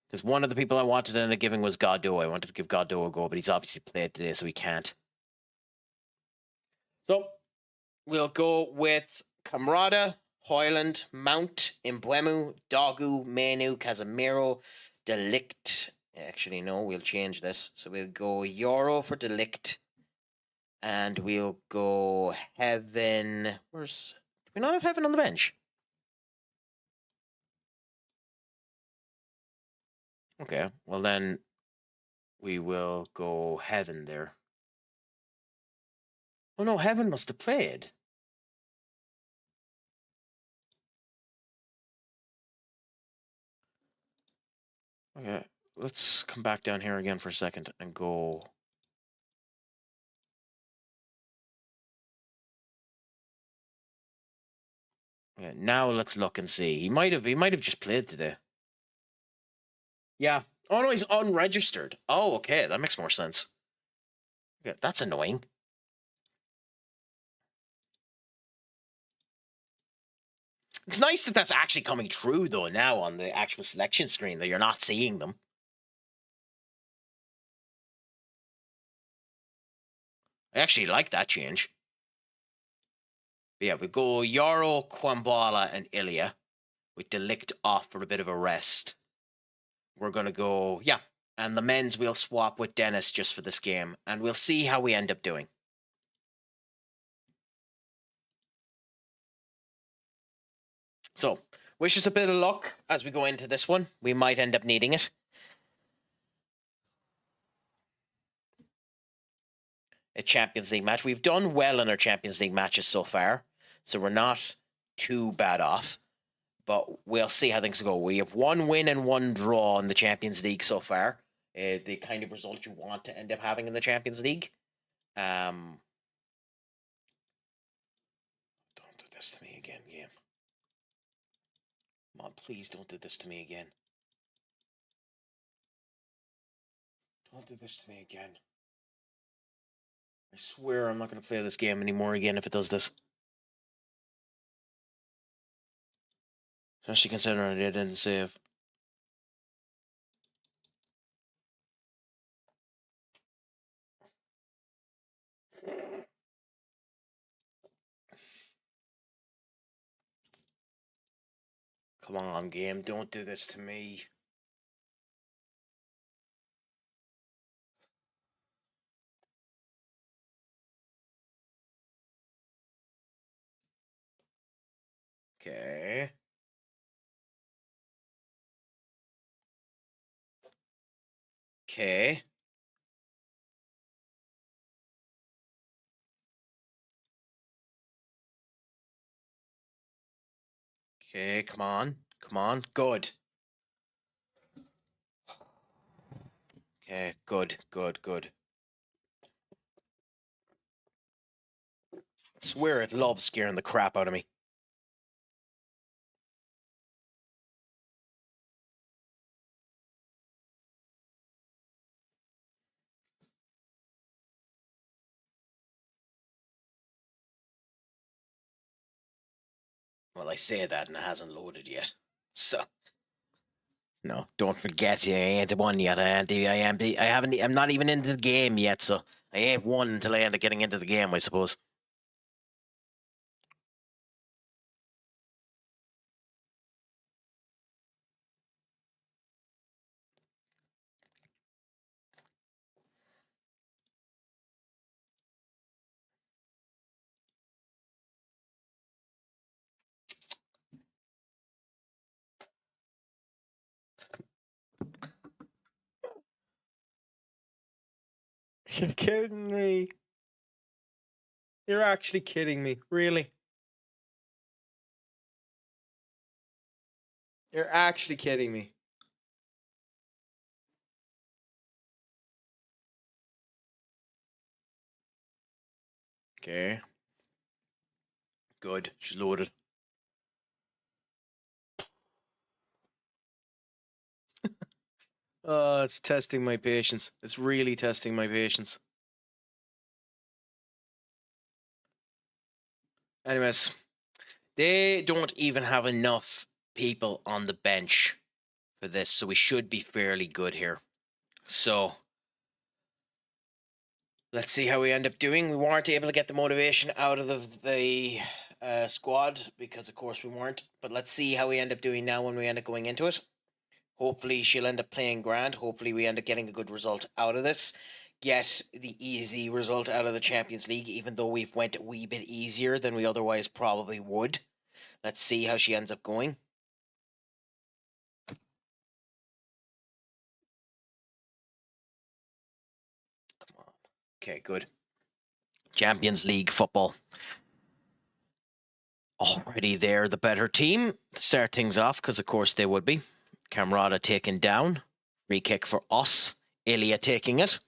Because one of the people I wanted to end up giving was Godot. I wanted to give Godot a go, but he's obviously played today, so he can't. So, we'll go with Camrada, Hoyland, Mount, Mbwemu, Dogu, Menu, Casemiro, Delict. Actually, no, we'll change this. So we'll go Euro for Delict. And we'll go Heaven. Do we not have Heaven on the bench? Okay, well then we will go Heaven there. Oh no, Heaven must have played. Okay, let's come back down here again for a second and go. Okay, now let's look and see. He might have just played today. Yeah. Oh no, he's unregistered. Oh, okay, that makes more sense. Okay, that's annoying. It's nice that that's actually coming true, though, now on the actual selection screen, that you're not seeing them. I actually like that change. But yeah, we go Yaro, Kwambala, and Ilya with Delict off for a bit of a rest. We're going to go, yeah, and the men's we'll swap with Dennis just for this game, and we'll see how we end up doing. So, wish us a bit of luck as we go into this one. We might end up needing it. A Champions League match. We've done well in our Champions League matches so far, so we're not too bad off. But we'll see how things go. We have 1 win and 1 draw in the Champions League so far. The kind of result you want to end up having in the Champions League. Don't do this to me again, game. Come on, please don't do this to me again. Don't do this to me again. I swear I'm not going to play this game anymore again if it does this. Especially considering I didn't save. Come on, game, don't do this to me. Okay. Okay. Okay, come on. Come on. Good. Okay, good, good, good. I swear it loves scaring the crap out of me. Well, I say that and it hasn't loaded yet. So no, don't forget I ain't won yet. I'm not even into the game yet, so I ain't won until I end up getting into the game, I suppose. You're kidding me. You're actually kidding me. Really? You're actually kidding me. Okay. Good. She's loaded. Oh, it's testing my patience. It's really testing my patience. Anyways, they don't even have enough people on the bench for this, so we should be fairly good here. So, let's see how we end up doing. We weren't able to get the motivation out of the squad because, of course, we weren't. But let's see how we end up doing now when we end up going into it. Hopefully, she'll end up playing grand. Hopefully, we end up getting a good result out of this. Get the easy result out of the Champions League, even though we've went a wee bit easier than we otherwise probably would. Let's see how she ends up going. Come on. Okay, good. Champions League football. Already there, the better team. Start things off, because of course they would be. Camarada taken down. Free kick for us. Ilya taking it.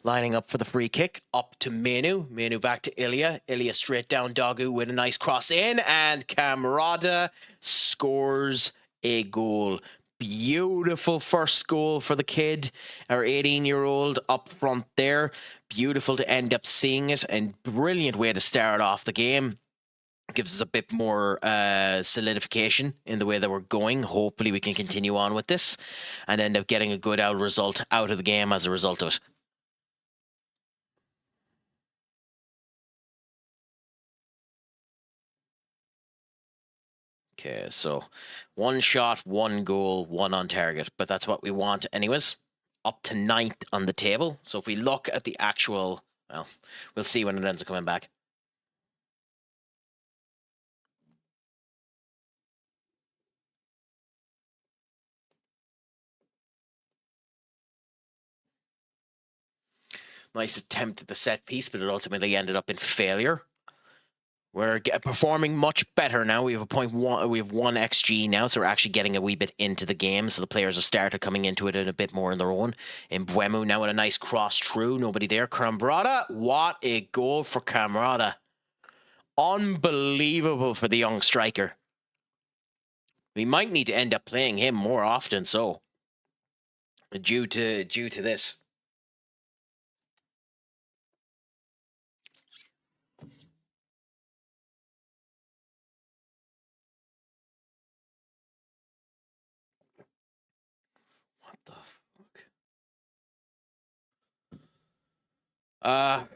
Lining up for the free kick. Up to Menu. Menu back to Ilya. Ilya straight down Dogu with a nice cross in. And Camarada scores a goal. Beautiful first goal for the kid. Our 18-year-old up front there. Beautiful to end up seeing it. And brilliant way to start off the game. Gives us a bit more solidification in the way that we're going. Hopefully we can continue on with this and end up getting a good result out of the game as a result of it. Okay, so 1 shot, 1 goal, 1 on target, but that's what we want anyways. Up to 9th on the table. So if we look at the actual, well, we'll see when it ends up coming back. Nice attempt at the set piece, but it ultimately ended up in failure. We're performing much better now. We have a 0.1. We have 1 XG now, so we're actually getting a wee bit into the game. So the players have started coming into it a bit more on their own. Mbuemu now with a nice cross through. Nobody there. Camarada. What a goal for Camarada. Unbelievable for the young striker. We might need to end up playing him more often, so due to this. What the fuck?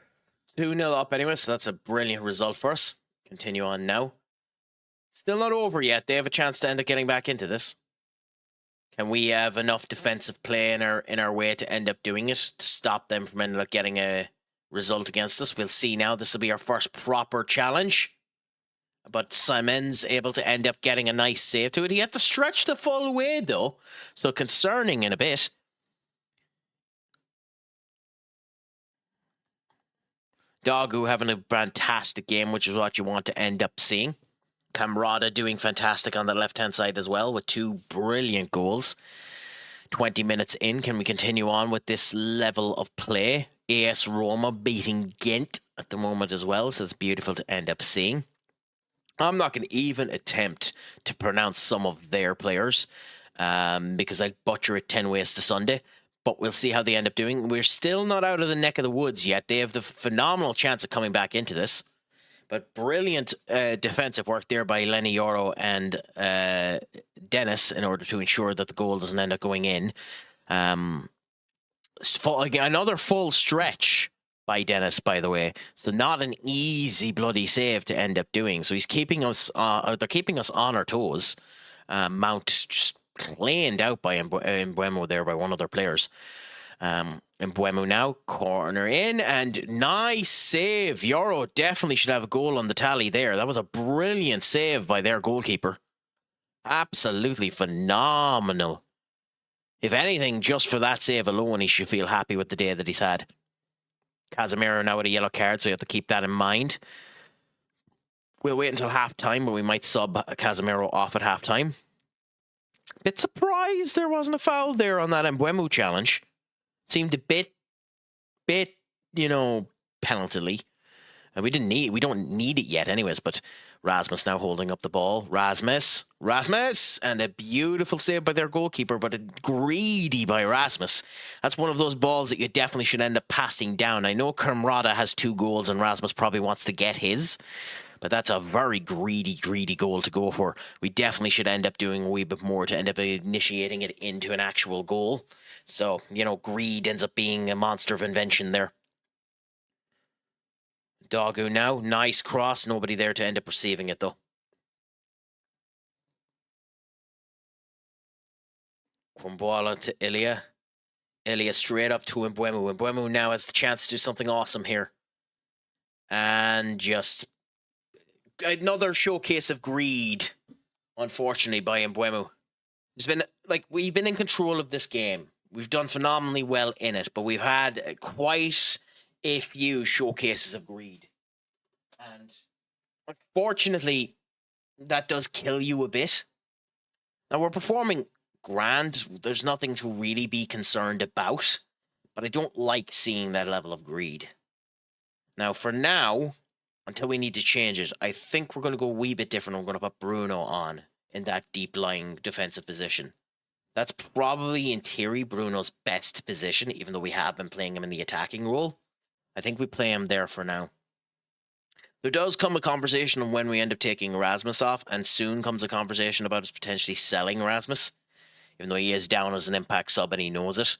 2-0 up anyway, so that's a brilliant result for us. Continue on now. Still not over yet. They have a chance to end up getting back into this. Can we have enough defensive play in our way to end up doing it to stop them from ending up getting a result against us? We'll see now. This will be our first proper challenge. But Simon's able to end up getting a nice save to it. He had to stretch the full way though, so concerning in a bit. Dogu having a fantastic game, which is what you want to end up seeing. Camarada doing fantastic on the left-hand side as well with 2 brilliant goals. 20 minutes in, can we continue on with this level of play? AS Roma beating Ghent at the moment as well, so it's beautiful to end up seeing. I'm not going to even attempt to pronounce some of their players because I'd butcher it 10 ways to Sunday. But we'll see how they end up doing. We're still not out of the neck of the woods yet. They have the phenomenal chance of coming back into this. But brilliant defensive work there by Lenny Yoro and Dennis in order to ensure that the goal doesn't end up going in. Another full stretch by Dennis, by the way. So not an easy bloody save to end up doing. So he's keeping us. They're keeping us on our toes. Mount just cleaned out by Mbuemu there by one of their players. Mbuemu now, corner in, and nice save. Yoro definitely should have a goal on the tally there. That was a brilliant save by their goalkeeper. Absolutely phenomenal. If anything, just for that save alone, he should feel happy with the day that he's had. Casemiro now with a yellow card, so you have to keep that in mind. We'll wait until halftime, but we might sub Casemiro off at halftime. Bit surprised there wasn't a foul there on that Mbeumo challenge. Seemed a bit, you know, penalty. And we don't need it yet anyways, but Rasmus now holding up the ball. Rasmus, and a beautiful save by their goalkeeper, but a greedy by Rasmus. That's one of those balls that you definitely should end up passing down. I know Kermrada has 2 goals and Rasmus probably wants to get his, but that's a very greedy goal to go for. We definitely should end up doing a wee bit more to end up initiating it into an actual goal. So, you know, greed ends up being a monster of invention there. Dogu now, nice cross, nobody there to end up receiving it though. Kwambwala to Ilya. Ilya straight up to Mbeumo. Mbeumo now has the chance to do something awesome here. And just another showcase of greed, unfortunately, by Mbeumo. There's been, like, we've been in control of this game. We've done phenomenally well in it, but we've had quite a few showcases of greed. And unfortunately, that does kill you a bit. Now, we're performing grand. There's nothing to really be concerned about. But I don't like seeing that level of greed. Now, for now, until we need to change it, I think we're going to go a wee bit different. We're going to put Bruno on in that deep-lying defensive position. That's probably, in theory, Bruno's best position, even though we have been playing him in the attacking role. I think we play him there for now. There does come a conversation on when we end up taking Erasmus off, and soon comes a conversation about us potentially selling Erasmus, even though he is down as an impact sub and he knows it.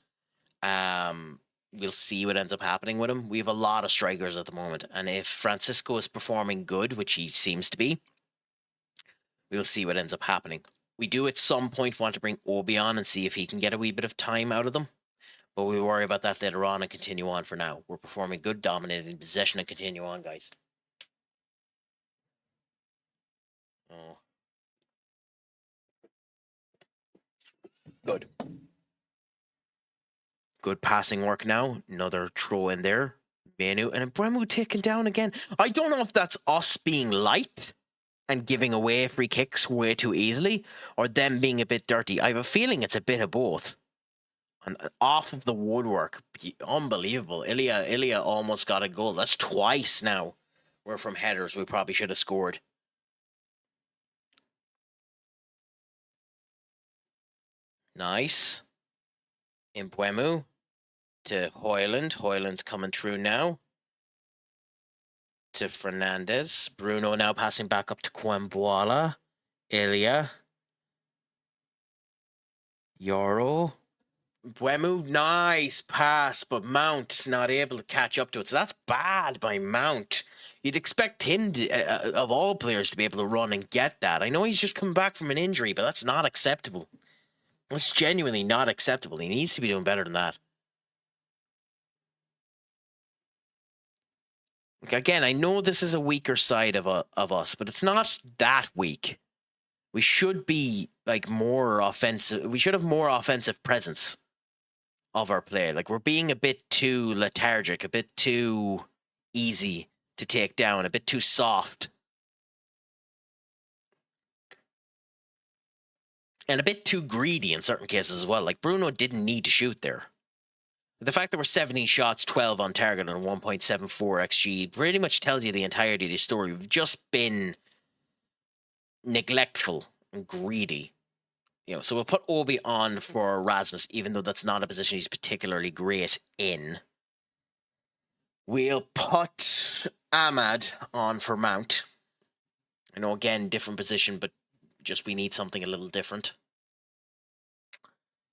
We'll see what ends up happening with him. We have a lot of strikers at the moment, and if Francisco is performing good, which he seems to be, we'll see what ends up happening. We do at some point want to bring Obi on and see if he can get a wee bit of time out of them. But we'll worry about that later on and continue on for now. We're performing good, dominating possession, and continue on, guys. Oh. Good. Good passing work now. Another throw in there. Manu and Mbeumo taken down again. I don't know if that's us being light and giving away free kicks way too easily, or them being a bit dirty. I have a feeling it's a bit of both. And off of the woodwork, unbelievable. Ilya almost got a goal. That's twice now. We're from headers. We probably should have scored. Nice. Mbeumo to Hoyland. Hoyland coming through now. To Fernandez. Bruno now passing back up to Kwambwala. Ilya. Yoro. Mbeumo, nice pass, but Mount not able to catch up to it. So that's bad by Mount. You'd expect him, of all players, to be able to run and get that. I know he's just come back from an injury, but that's not acceptable. That's genuinely not acceptable. He needs to be doing better than that. Again, I know this is a weaker side of us, but it's not that weak. We should be like more offensive. We should have more offensive presence of our play. Like, we're being a bit too lethargic, a bit too easy to take down, a bit too soft. And a bit too greedy in certain cases as well. Like, Bruno didn't need to shoot there. The fact that we're 17 shots, 12 on target, and 1.74 XG pretty much tells you the entirety of the story. We've just been neglectful and greedy. You know, so we'll put Obi on for Rasmus, even though that's not a position he's particularly great in. We'll put Ahmad on for Mount. I know, again, different position, but just we need something a little different.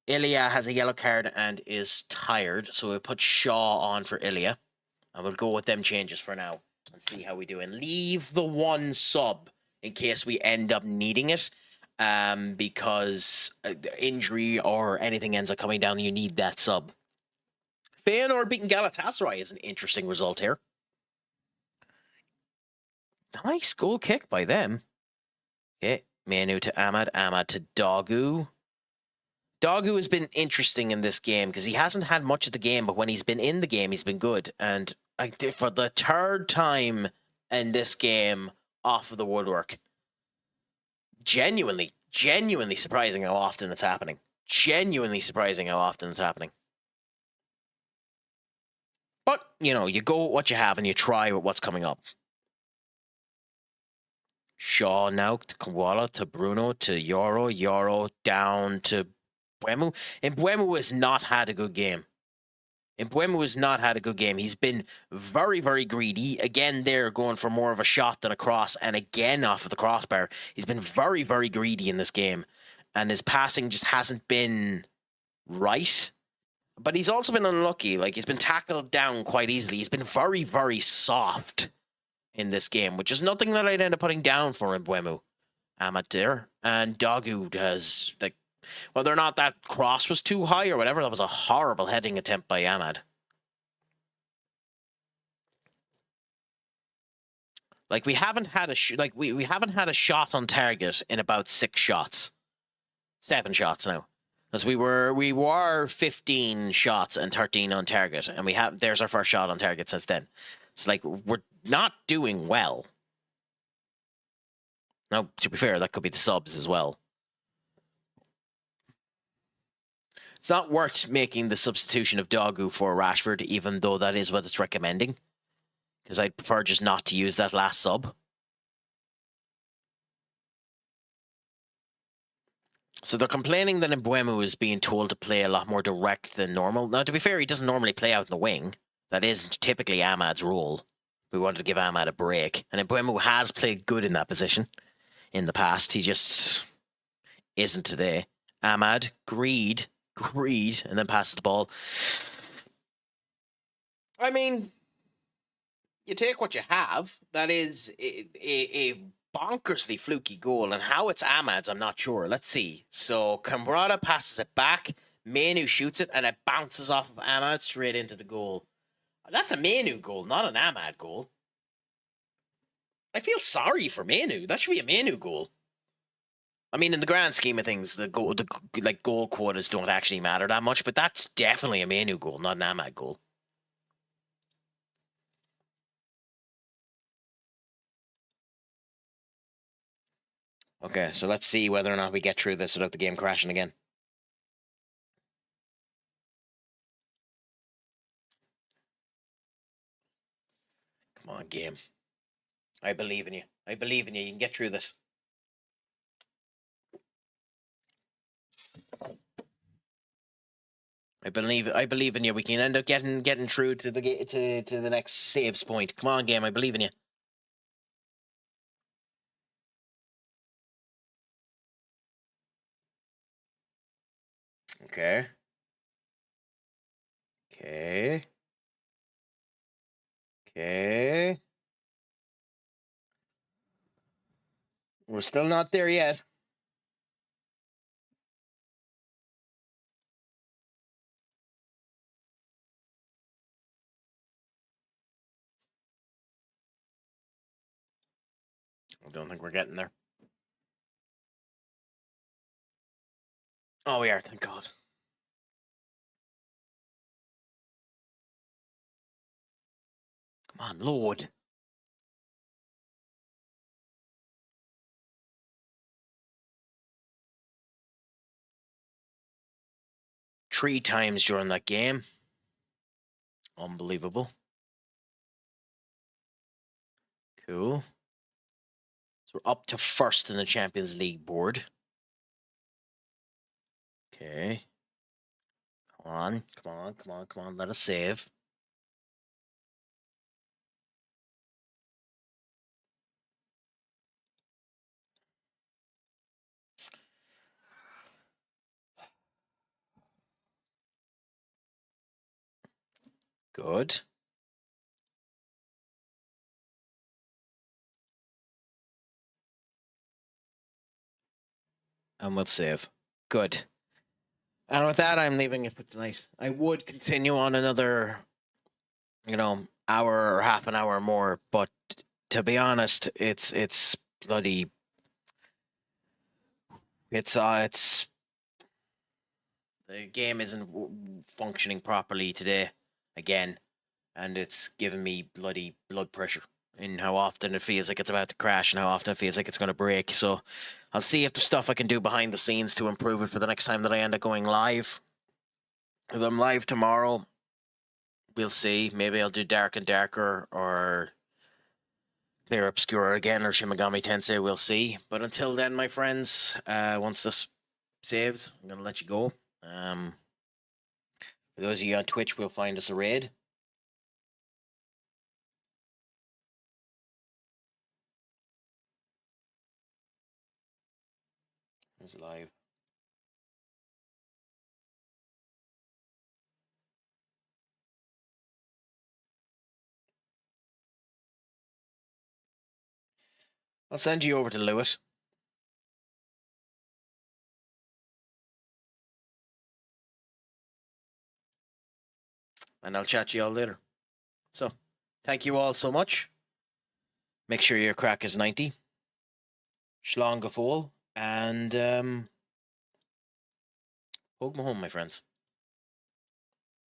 Ilya has a yellow card and is tired, so we'll put Shaw on for Ilya. And we'll go with them changes for now and see how we do. And leave the one sub in case we end up needing it. Because injury or anything ends up coming down, you need that sub. Feyenoord beating Galatasaray is an interesting result here. Nice goal kick by them. Okay, Manu to Ahmad, Ahmad to Dogu. Dogu has been interesting in this game because he hasn't had much of the game, but when he's been in the game, he's been good. And like for the third time in this game off of the woodwork. Genuinely surprising how often it's happening. Genuinely surprising how often it's happening. But, you know, you go with what you have and you try with what's coming up. Shaw now to Koala to Bruno to Yoro down to Mbeumo. And Mbeumo has not had a good game. He's been very, very greedy. Again, there going for more of a shot than a cross. And again, off of the crossbar. He's been very, very greedy in this game. And his passing just hasn't been right. But he's also been unlucky. Like, he's been tackled down quite easily. He's been very, very soft in this game, which is nothing that I'd end up putting down for Mbeumo. Ahmad there. And Dogu has, like, whether or not that cross was too high or whatever, that was a horrible heading attempt by Ahmad. Like, we haven't had a we haven't had a shot on target in about 6 shots. 7 shots now. Because we were 15 shots and 13 on target, and there's our first shot on target since then. It's like, we're not doing well. Now, to be fair, that could be the subs as well. It's not worth making the substitution of Dogu for Rashford, even though that is what it's recommending. Because I'd prefer just not to use that last sub. So they're complaining that Mbeumo is being told to play a lot more direct than normal. Now, to be fair, he doesn't normally play out in the wing. That is typically Ahmad's role. We wanted to give Ahmad a break. And Mbeumo has played good in that position in the past. He just isn't today. Ahmad, greed, and then passes the ball. I mean, you take what you have. That is a bonkersly fluky goal, and how it's Ahmad's, I'm not sure. Let's see. So Cambrata passes it back. Manu shoots it, and it bounces off of Ahmad straight into the goal. That's a Manu goal, not an Ahmad goal. I feel sorry for Manu. That should be a Manu goal. I mean, in the grand scheme of things, the goal quotas don't actually matter that much, but that's definitely a Manu goal, not an Ahmad goal. Okay, so let's see whether or not we get through this without the game crashing again. Come on, game. I believe in you. You can get through this. I believe in you. We can end up getting through to the next saves point. Come on, game. I believe in you. Okay. We're still not there yet. I don't think we're getting there. Oh, we are, thank God. Come on, Lord. Three times during that game. Unbelievable. Cool. So we're up to first in the Champions League board. Okay. Come on. Let us save. Good. And we'll save. Good. And with that, I'm leaving it for tonight. I would continue on another, hour or half an hour more, but to be honest, it's bloody. It's the game isn't functioning properly today. Again, and it's giving me bloody blood pressure in how often it feels like it's about to crash and how often it feels like it's going to break. So I'll see if there's stuff I can do behind the scenes to improve it for the next time that I end up going live. If I'm live tomorrow, we'll see. Maybe I'll do Dark and Darker or Clear Obscura again or Shimigami Tensei. We'll see. But until then, my friends, once this saves, I'm going to let you go. For those of you on Twitch, we'll find us a raid. It's live. I'll send you over to Lewis. And I'll chat to you all later. So, thank you all so much. Make sure your crack is 90. Schlong gefol. And, home, my friends.